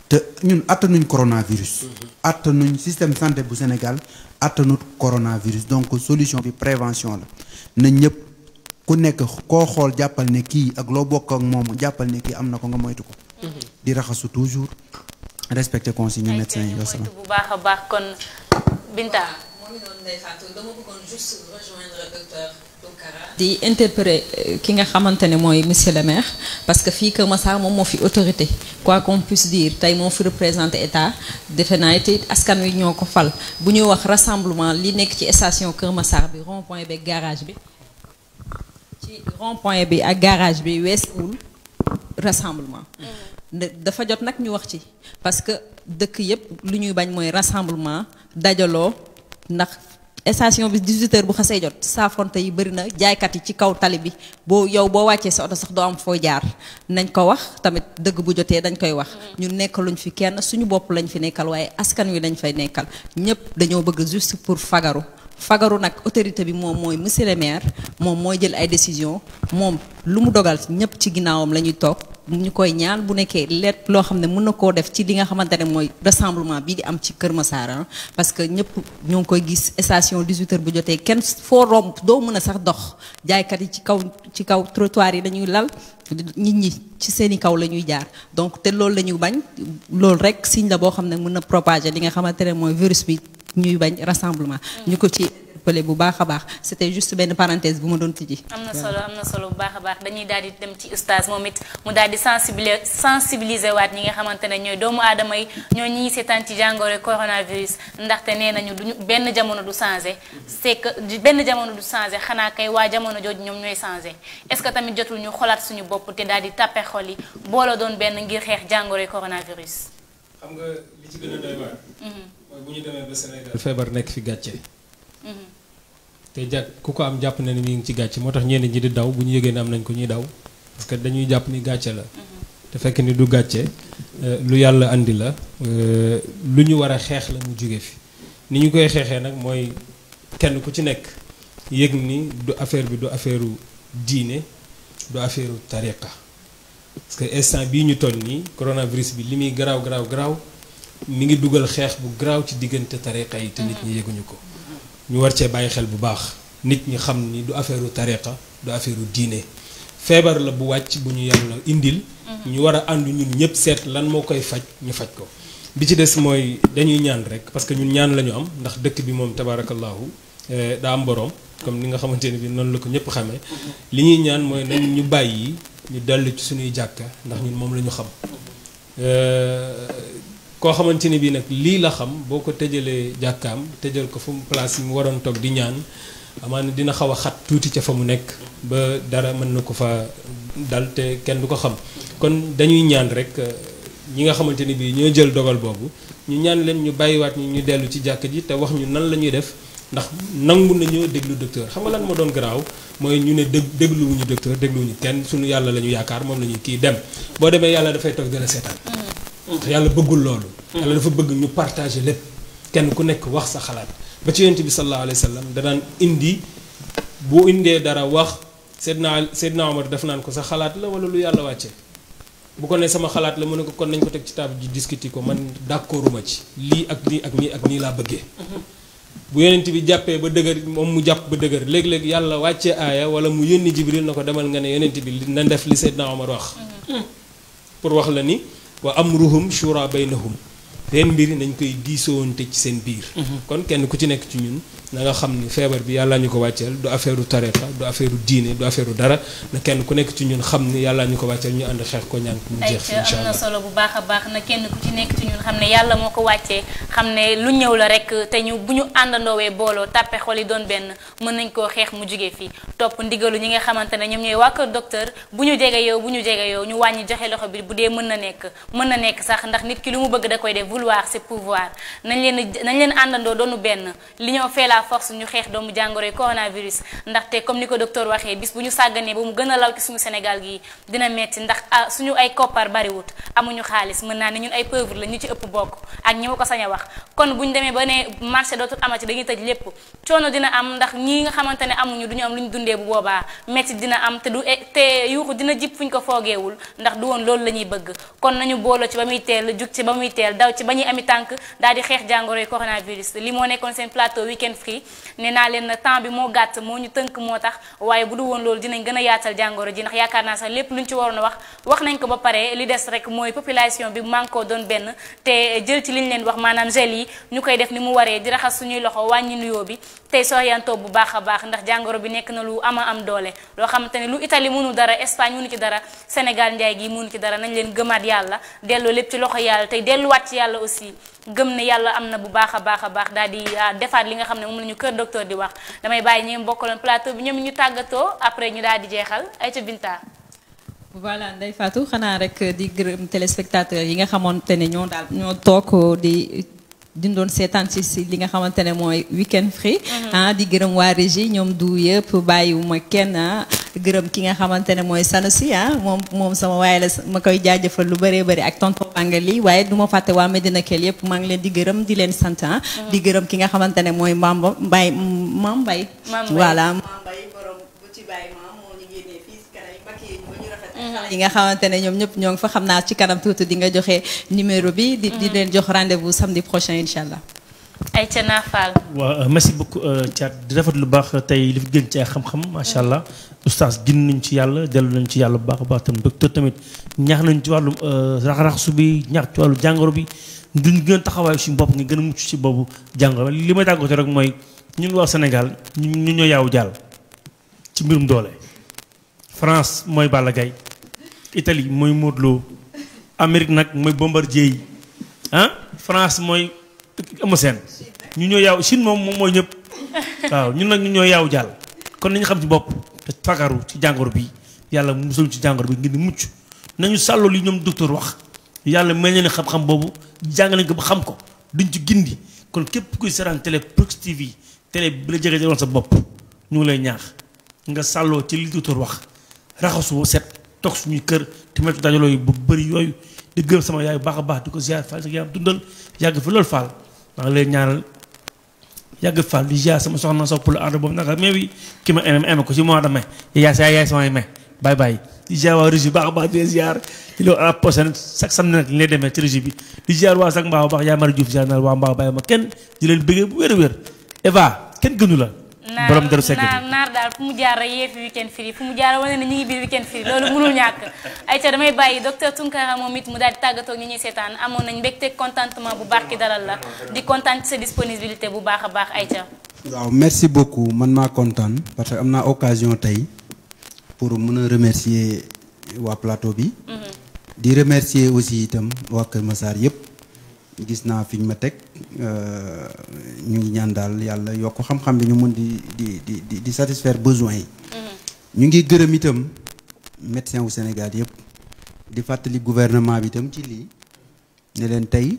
te ñun attanuñ coronavirus attanuñ système santé bu Sénégal attanut coronavirus donc solution bi prévention la na ñëpp ku nekk koo xool jàppal ne kii ak loo bokk ak moom jàppal ne kii am na ko nga moytu ko di raxasu toujours respecter consigne médecin yi wasalaam bu baax a baax kon Binta dama bëggoon juste rejoindre docteur Tounkara di interpeller ki nga xamante ne mooy monsieur le maire parce que fii Kër Massar moom moo fi autorité quoi qu'on puisse dire tey moo fi représenté état defe naa it askan wi ñoo ko fal bu ñuy wax rassemblement li nekk ci station Kër Massar bi rond point bi ak garage bi ci rond point bi ak garage bi weesuwul rassemblement dafa jot nag ñu wax ci parce que dëkk yépp lu ñuy bañ mooy rassemblement dajaloo ndax station bi 18h bu xasee jot saafonte yi bëri na jaaykat yi ci kaw tali bi boo wàccee sa oto sax doo am foo jaar nañ ko wax tamit dëgg bu jotee dañ koy wax ñu nekkaluñ fi kenn suñu bopp lañ fi nekkal waaye askan wi dañ fay nekkal ñëpp dañoo bëgg juste pour fagaru nag autorité bi moom mooy monsieur le maire moom mooy jël ay décision moom lu mu dogal ñëpp ci ginnaawam la ñuy toog ñu koy ñaan bu nekkee leet loo xam ne mën na koo def ci li nga xamante ne mooy rassemblement bii di am ci Kër Massar parce que ñëpp ñoo ngi koy gis station 18h bu jotee kenn foo romb doo mën a sax dox jaaykat yi ci kaw trottoir yi dañuy lal nit ñi ci seeni kaw la ñuy jaar donc te loolu la ñuy bañ loolu rek signe la boo xam ne mën na propager li nga xamante ne mooy virus bi ñuy bañ rassemblement ñu ko ci interpellé bu baax a baax c'était juste benn parenthèse bu ma doon tijji. am na solo bu baax a baax dañuy daal di dem ci oustaz moom it mu daal di sensibiliser waat ñi nga xamante ne ñooy doomu aadama yi ñoo ñi seetaan ci jàngoro coronavirus ndaxte nee nañu duñu benn jamono du changé c'est que benn jamono du changé xanaa kay waa jamono jooju ñoom ñooy changé est-ce que tamit jotul ñu xolaat suñu bopp te daal di tàppe xol yi booloo doon benn ngir xeex jàngoro coronavirus. xam nga li ci gën a doy waar. mooy bu ñu demee ba Sénégal feebar nekk fi gàcce. te ku ko am jàpp na ni mi ngi ci gàcce moo tax ñenn ñi di daw bu ñu yëgee ne am nañ ko ñuy daw parce que dañuy jàpp ni gàcce la. te fekk ni du gàcce lu yàlla andi la lu ñu war a xeex la mu jóge fi ni ñu koy xeexee nag mooy kenn ku ci nekk yëg ni du affaire bi du affaire diine du affaire tariqa parce que instant bii ñu toll nii coronavirus bi li muy garaaw mi ngi dugal xeex bu garaaw ci diggante tariqa yi te nit ñi yëguñu ko ñu war cee bàyyi xel bu baax nit ñi xam ni du affaire tariqa du affaire diine feebar la bu wàcc bu ñu yàlla indil ñu war a ànd ñun ñëpp seet lan moo koy faj ñu faj ko bi ci des mooy dañuy ñaan rek parce que ñun ñaan la ñu am ndax dëkk bi moom tabarakallahu daa am boroom comme ni nga xamante ne bi noonu la ko ñëpp xamee li ñuy ñaan mooy nañ ñu bàyyi ñu dellu ci suñuy jàkka ndax ñun moom la ñu xam koo xamante ne bii nag lii la xam boo ko tëjalee jàkkaam tëjal ko fu mu place yi mu waroon toog di ñaan amaana dina xaw a xat tuuti ca fa mu nekk ba dara mën na ko fa dal te kenn du ko xam kon dañuy ñaan rek ñi nga xamante ni bii ñoo jël dogal boobu ñu ñaan leen ñu bàyyiwaat ñu dellu ci jàkk ji te wax ñu nan la ñuy def ndax nangu nañoo déglu docteur xam nga lan moo doon garaaw mooy ñu ne dégluwuñu docteur dégluwuñu kenn suñu yàlla la ñu yaakaar moom la ñuy kii dem boo demee yàlla dafay toog dina seetaan yàlla bëggul loolu yàlla dafa bëgg ñu partager lépp kenn ku nekk wax sa xalaat ba ci yonent bi sallallahu alayhi wa sallam danaan indi bu indee dara wax Seydina Omar def naan ko sa xalaat la wala lu yàlla wàcce bu ko ne sama xalaat la mu ne ko kon nañ ko teg ci table ji discuter ko man d'accorduma ci lii ak nii ak nii ak nii laa bëggee bu yonent bi jàppee ba dëgër moom mu jàpp ba dëgër léeg-léeg yàlla wàcce aaya wala mu yónni Jibril na ko demal nga ne yonent bi na def li Seydina Omar wax pour wax la ni wa amruhum shura baynahum seen mbir nañ koy diisoonte ci seen biir kon kenn ku ci nekk ci ñun na nga xam ni feebar bi yàlla ñu ko wàcceel du affaire u tariqa du affaire u diine du affaire u dara na kenn ku nekk ci ñun xam ni yàlla ñu ko wàcceel ñu ànd xeex ko ñaan mu jeex fi incha allah. am na solo bu baax a baax na kenn ku ci nekk ci ñun xam ne yàlla moo ko wàccee xam ne lu ñëw la rek te ñu bu ñu àndandoowee booloo tàppe xol yi doon benn mën nañ koo xeex mu jugee fii topp ndigalu ñi nga xamante ne ñoom ñooy waa kër docteur bu ñu jege yow ñu wàññi joxe loxo bi bu dee mën na nekk sax ndax nit ki lu mu bëgg da koy def vouloir c'est pouvoir nañ leen àndandoo doonu benn l'union fait la force ñu xeex doomu jàngoroy coronavirus ndaxte comme ni ko docteur waxee bis bu ñu sàgganee ba mu gën a law ci suñu Sénégal gi dina metti ndax suñu ay koppar bariwut amuñu xaalis mën naa ne ñun ay pauvre la ñu ci ëpp bokk ak ñi ma ko sañ a wax kon buñ demee ba ne marché dootul amati dañuy tëj lépp coono dina am ndax ñi nga xamante ne amuñu duñu am lu ñu dundee bu boobaa metti dina am te yuuxu dina jib fuñ ko foogeewul ndax du woon loolu la ñuy bëgg kon nañu booloo ci ba muy teel jug ci ba muy teel daw ci ba ñuy ami tànk daal di xeex jàngoroy coronavirus li moo nekkoon seen plateau weekend free nee naa leen temps bi moo gàtt moo ñu tënk moo tax waaye bu du woon loolu dinañ gën a yaatal jàngoro ji ndax yaakaar naa sax lépp luñ ci waroon a wax nañ ko ba pare li des rek mooy population bi mànkoo doon benn te jël ci liñ leen wax maanaam gel yi ñu koy def ni mu waree di raxas suñuy loxo wàññi nuyoo bi tey soriantoo bu baax a baax ndax jàngoro bi nekk na lu am doole loo xamante ne lu Italie mënu dara Espagne mënu ci dara Sénégal njaay gi mënu ci dara nañ leen gëmaat yàlla delloo lépp ci loxo yàlla tey delluwaat ci yàlla aussi gëm ne yàlla am na bu baax a baax daal di defaat li nga xam ne moom la ñu kër docteur di wax damay bàyyi ñi bokkaloon plateau bi ñoom ñu tàggatoo après ñu daal di jeexal ay ca Binta. voilà Ndeye Fatou xanaa rek di gërëm téléspectateurs yi nga xamante ne ñoo toog di doon seetaan ci li nga xamante ne mooy weekend free di gërëm waa régie ñoom du yëpp bàyyiwuma kenn gërëm ki nga xamante ne mooy Sanusi moom sama waaye la ma koy jaajëfal lu bëree bëri ak tonton Bangali waaye du ma fàtte waa Medina Kell yëpp maa ngi leen di gërëm di leen sant di gërëm ki nga xamante ne mooy Mam Mbaye voilà Mam Mbaye borom bu ci bàyyi moo ñu génnee fii si kanam yi bakk yi ba ñu rafet yi nga xamante ne ñoom ñëpp ñoo ngi fa xam naa ci kanam tuuti di nga joxe numéro bi di leen jox rendez-vous samedi prochain incha allah. ay ca naafal. waaw merci beaucoup Thiat di rafet lu baax tey li fi gën ci ay xam-xam macha allah oustaz gin nañ ci yàlla dellu nañ ci yàlla bu baax a baax tam docteur tamit ñaax nañ ci wàllu raxasu bi ñaax ci wàllu jàngoro bi duñ gën a taxawaay suñu bopp nga gën a mucc ci boobu jàngoro li may tàggatoo rek mooy ñun waa Sénégal ñu ñoo yaawu jàll ci mbirum doole. France mooy Balla Gaye Italie mooy Modou Lo Amérique nag mooy Bombardier yi France mooy Eumeu Sène ñu ñoo yaaw Chine moom mooy ñëpp waaw ñun nag ñu ñoo yaaw jàll kon nañu xam ci bopp te fagaru ci jàngoro bi yàlla musul ci jàngoro bi ngir di mucc nañu sàlloo li ñoom docteur wax yàlla mel na ne xam-xam boobu jàng nañ ko ba xam ko duñ ci gindi kon képp kuy seetaan télé Proxi TV télé bi la jege woon sa bopp ñu ngi lay ñaax nga sàlloo ci li docteur wax raxasu set toog suñuy kër te mettu dajaloo yi bu bëri yooyu di gërëm sama yaay bu baax a baax di ko ziar Fall sa yaram dundal yàgg fi loolu Fall maa ngi leen ñaanal yàgg Fall di ziar sama soxna sopplu ànd boobu naka mais bi ki ma aimé ko ci mois de mai yaay samay mai bye bye di ziar waa régie baax a baax di ziar di loolu à la prochaine chaque samedi nag lay demee ci régie bi di ziar waa sax mbaaw baax yaay Mari Diouf ziar naa waa mbaaw bàyyi ma kenn di leen bëggee bu wér a wér Eva kenn gënu la borom dara sekk naar daal fu mu jaar rek yeefi weekend free fu mu jaar wane ne ñu ngi biir weekend free loolu mënul ñàkk ay ca damay bàyyi docteur Tunkara moom it mu daal di tàggatoo ñi ñuy seetaan amoon nañ mbégte contentement bu baax ki dalal la di kontaan ci sa disponibilité bu baax a baax ay ca waaw merci beaucoup man maa kontaan parce que am naa occasion tey pour mën a remercier waa plateau bi di remercier aussi itam waa Kër Massar yëpp gis naa fi ñu ma teg ñu ngi ñaan daal yàlla yokk xam-xam bi ñu mën di satisfaire besoin yi ñu ngi gërëm itam médecin wu Sénégal yëpp di fàttali gouvernement bi itam ci lii ne leen tey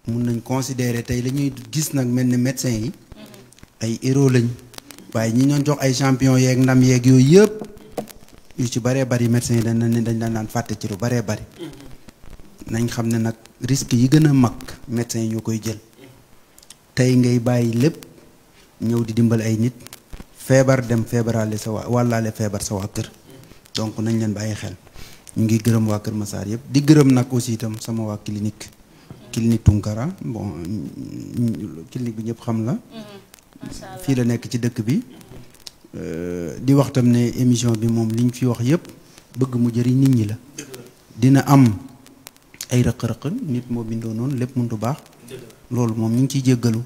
mun nañ considérer tey la ñuy gis nag mel ni médecin yi ay héros lañ waaye ñi ñoon jox ay champion yeeg ndam yeeg yooyu yëpp yu ci bëree bëri médecin yi dañ daan fàtte ci lu bëree bëri nañ xam ne nag risque yi gën a mag médecin yi ñoo koy jël tey ngay bàyyi lépp ñëw di dimbal ay nit feebar dem feebaraale sa waa wàllaale feebar sa waa kër donc nañ leen bàyyi xel ñu ngi gërëm waa Kër Massar yëpp di gërëm nag aussi itam sama waa clinique Tunkara bon clinique bi ñëpp xam la fii la nekk ci dëkk bi di wax tam ne émission bi moom liñ fi wax yëpp bëgg mu jëriñ nit ñi la dina am ay rëq-rëq nit moo bindoo noonu lépp mëntu baax loolu moom ñu ngi ciy jéggalu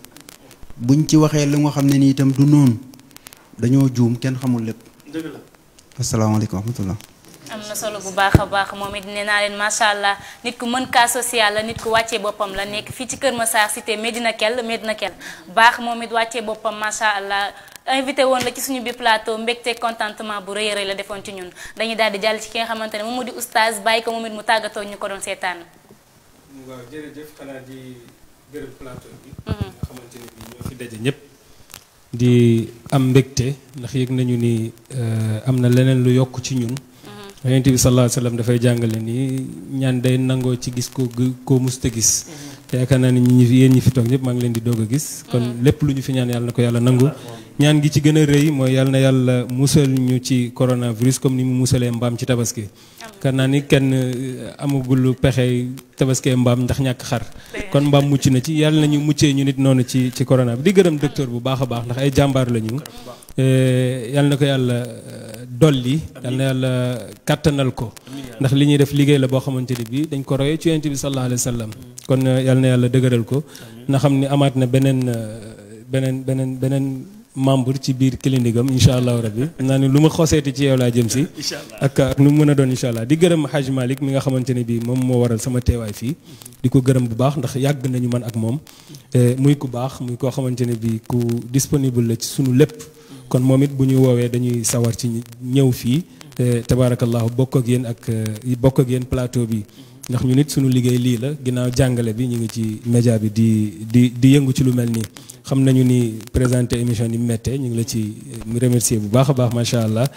buñ ci waxee lu nga xam ne ni itam du noonu dañoo juum kenn xamul lépp. dëgg la. asalaamaaleykum wa rahmatullah. am na solo bu baax a baax moom it nee naa leen macha allah nit ku mën cas social la nit ku wàccee boppam la nekk fii ci Kër Massar cité Medina Kell baax moom it wàccee boppam macha allah invité woon la ci suñu bi plateau mbégte contentement bu rëy a rëy la defoon ci ñun dañuy daal di jàll ci ki nga xamante ne moom moo di oustaz bàyyi ko moom it mu tàggatoo ñu ko doon seetaan. waaw jërëjëf xanaa di gërëm plateau bi. nga xamante ne bii ñoo fi daje ñëpp. di am mbégte ndax yëg nañu ni am na leneen lu yokk ci ñun. Yonent bi sallallahu alayhi wa sallam dafay jàngale ni ñaan day nangoo ci gis koo musta gis. yaakaar naa ni yéen ñi fi toog ñëpp maa ngi leen di doog a gis. kon lépp lu ñu fi ñaan yàlla na ko yàlla nangu. ñaan gi ci gën a rëy mooy yàlla na yàlla musal ñu ci coronavirus comme ni mu musalee mbaam ci tabaski. yaakaar naa ni kenn amagul pexe tabaskee mbaam ndax ñàkk xar. kon mbaam mucc na ci yàlla nañu muccee ñu nit noonu ci corona bi di gërëm docteur bu baax a baax ndax ay jàmbaar la ñu. yàlla na ko yàlla dolli yàlla na yàlla kàttanal ko ndax li ñuy def liggéey la boo xamante ni bii dañ ko royee ci Yonent bi sallallahu alayhi wa sallam kon yàlla na yàlla dëgëral ko na xam ni amaat na beneen membre ci biir clinique am incha allahu rabbi naa ni lu ma xoseeti ci yow laa jëm si ak nu mu mën a doon incha allah di gërëm Hadj Malick mi nga xamante ne bii moom moo waral sama teewaay fii di ko gërëm bu baax ndax yàgg nañu man ak moom muy ku baax muy koo xamante ne bii ku disponible la ci sunu lépp kon moom it bu ñu woowee dañuy sawar ci ñëw fii tabaarakallahu bokk ak yéen plateau bi ndax ñu nit suñu liggéey lii la ginnaaw jàngale bi ñu ngi ci média bi di yëngu ci lu mel nii xam nañu ni présenté émission ni méttee ñu ngi la ci remercier bu baax a baax macha allah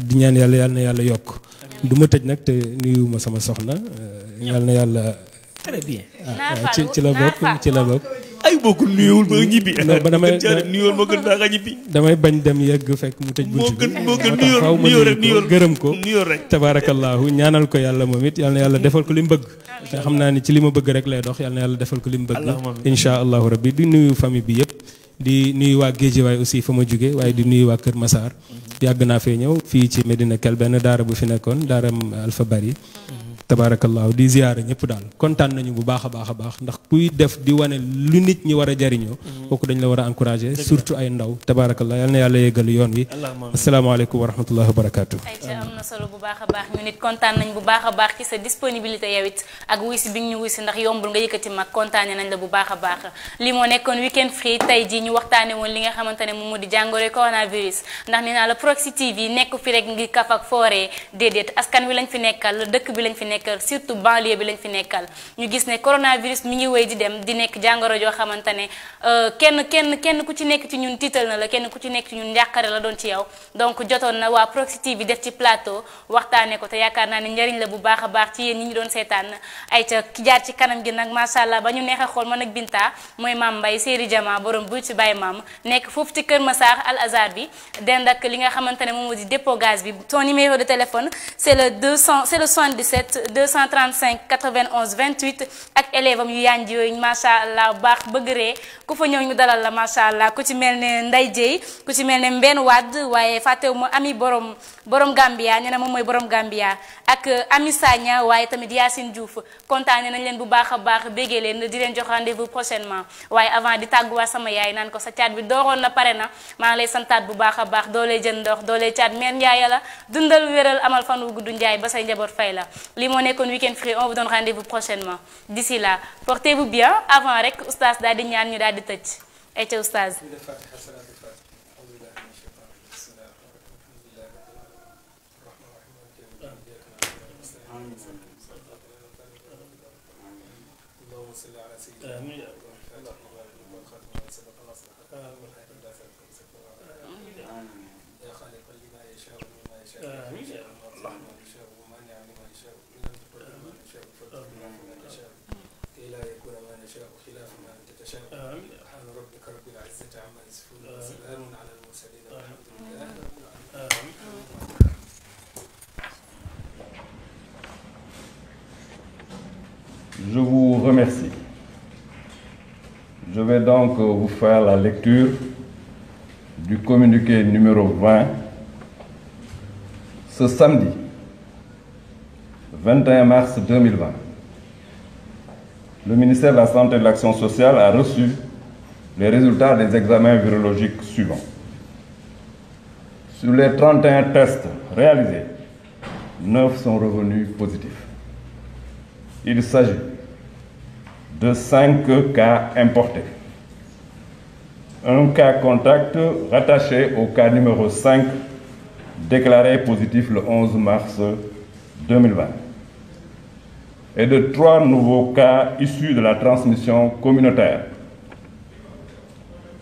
di ñaan yàlla na yàlla yokk du ma tëj nag te nuyu ma sama soxna yàlla na yàlla très bien ci la bokk ay bokku nuyuwul ba ñibbi. nuyuwul ma gën daa ñibbi. damay bañ dem yegg fekk mu tëj buntu bi moo gën nuyoo rek gërëm ko nuyoo rek tabaarakallaahu ñaanal ko yàlla moom it yal na yàlla defal ko li mu bëgg nga xam naa ni ci li ma bëgg rek lay dox yal na yàlla defal ko li mu bëgg insha allahu rabbi di nuyu famille bi yëpp di nuyu waa Géejawaay aussi fa ma jóge waaye di nuyu waa Kër Massar yàgg naa fee ñëw fii ci Medina Kell benn daara bu fi nekkoon daaram Alpha Bari tabaarakallaahu di ziyaara ñëpp daal kontaan nañu bu baax a baax ndax kuy def di wane lu nit ñi war a jariñoo kooku dañ la war a encourager surtout ay ndaw tabaarakallaahu yal na yàlla yeggal yoon wi asalaamaaleykum wa rahmatullahi wa barakaatu. ayca am na solo bu baax a baax ñu nit kontaan nañ bu baax a baax ci sa disponibilité yow it ak wuy si bi ñu wuy si ndax yombul nga yëkkati mag kontaane nañ la bu baax a baax li moo nekkoon weekend free tey ji ñu waxtaane woon li nga xamante ne moom moo di jàngoro coronavirus ndax nee naa la Proxi TV nekk fi rek ngir kaf ak fooree déedéet askan wi lañ fi nekkal dëkk bi lañ fi surtout banlieue bi lañ fi nekkal ñu gis ne coronavirus mi ngi wéy di dem di nekk jàngoro joo xamante ne kenn ku ci nekk ci ñun tiital na la kenn ku ci nekk ci ñun njàqare la doon ci yow donc jotoon na waa Proxi TV def ci plateau waxtaane ko te yaakaar naa ne njariñ la bu baax a baax ci yéen ñi ñu doon seetaan ay ca ki jaar ci kanam gi nag macha allah ba ñu neex a xool man ak Binta mooy Mame Mbaye Séri Jama borom buy ci Baye Mam nekk foofu ci Kër Massar Al Azhar bi dend ak li nga xamante ne moom moo di dépôt gaz bi son numéro de téléphone c'est le 77 235 91 28 ak élève am yu yanj yooyu macha allah baax bëgg ree ku fa ñëw ñu dalal la macha allah ku ci mel ne Ndeye Dieye ku ci mel ne Mbenn Wade waaye fàttewu ma ami borom Gambia ñu ne moom mooy borom Gambia ak Ami Sagna waaye tamit Yacine Diouf kontaane nañ leen bu baax a baax béggee leen di leen jox rendez-vous prochainement waaye avant di tàgguwaat sama yaay naan ko sa caat bi dooroon na pare na maa ngi lay santaat bu baax a baax doo lay jën ndox doo lay caat meen njaay la dundal wéral amal fan wu gudd njaay ba say njaboot fay la li moo nekkoon weekend free on vous donne rendez-vous prochainement d'ici là portez-vous bien avant rek oustaz daal di ñaan ñu daal di tëj ay ca oustaz Je vous remercie. Je vais donc vous faire la lecture du communiqué numéro 20. Ce samedi 21 mars 2020, le ministère de la Santé et de l'Action sociale a reçu les résultats des examens virologiques suivants. Sur les 31 tests réalisés, 9 sont revenus positifs. Il s'agit de 5 cas importés. Un cas contact rattaché au cas numéro 5, déclaré positif le 11 mars 2020. Et de 3 nouveaux cas issus de la transmission communautaire.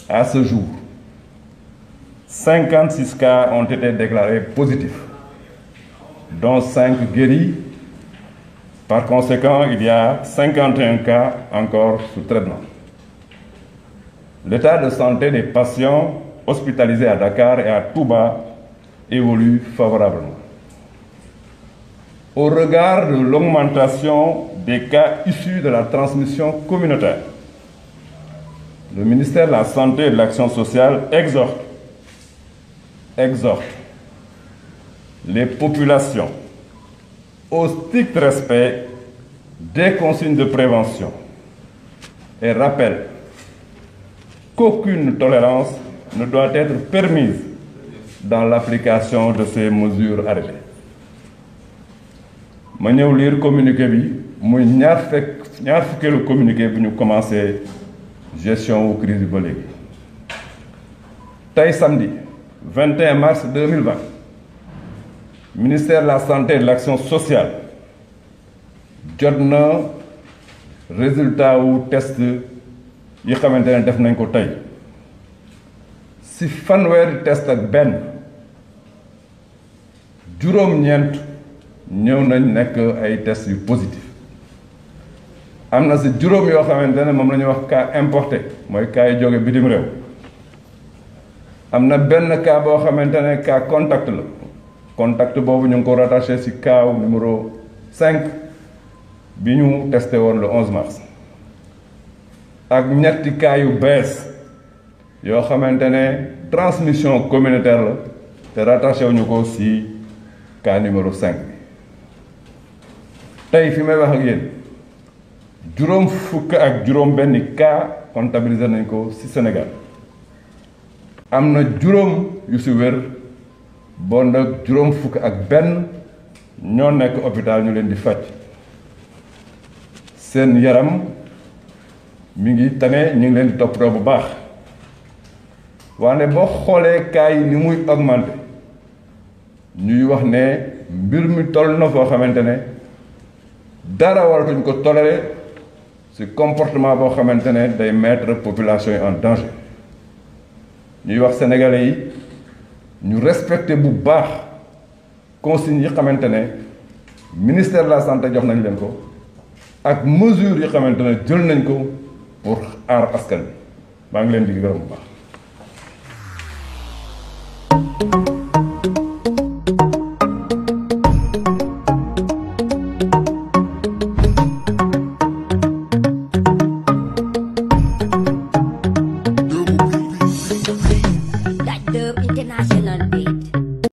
À ce jour, 56 cas ont été déclarés positifs, dont 5 guéris. Par conséquent, il y a 51 cas encore sous traitement. L'état de santé des patients hospitalisés à Dakar et à Touba évolue favorablement. Au regard de l'augmentation des cas issus de la transmission communautaire, le ministère de la Santé et de l'Action sociale exhorte les populations au strict respect des consignes de prévention et rappelle qu'aucune tolérance ne doit être permise dans l'application de ces mesures arrêtées. ma ñëw lire communiqué bi muy ñaar fukkeelu communiqué bi ñu commencé gestion wu crise bi ba léegi tey samedi 21 mars 2020 ministère de la santé et de l'action sociale jot na résultat wu test yi xamante ne def nañ ko tey si fanweeri test ak benn juróom-ñeent ñëw nañ nekk ay test yu positif am na si juróom yoo xamante ne moom la ñuy wax cas importé mooy cas yi jóge bitim réew am na benn cas boo xamante ne cas contact la contact boobu ñu ngi ko rattaché si cas numéro 5 bi ñu testé woon le 11 mars ak ñetti cas yu bees yoo xamante ne transmission communautaire la te rattaché wuñu ko si cas numéro 5 bi tey fi may wax ak yéen juróom fukk ak juróom benn cas comptabilisé nañ ko ci Sénégal am na juróom yu ci wér bon nag juróom fukk ak benn ñoo nekk hôpital ñu leen di faj seen yaram mi ngi tane ñu ngi leen di toppatoo bu baax waane boo xoolee cas yi ni muy augmenté ñuy wax ne mbir mi toll na foo xamante ne dara waratuñ ko tolérer ci comportement boo xamante ne day mettre population yi en danger ñuy wax sénégalais yi ñu respecter bu baax consignes yi xamante ne ministère de la santé jox nañ leen ko ak mesures yi xamante ne jël nañ ko pour aar askan bi maa ngi leen di gërëm bu baax.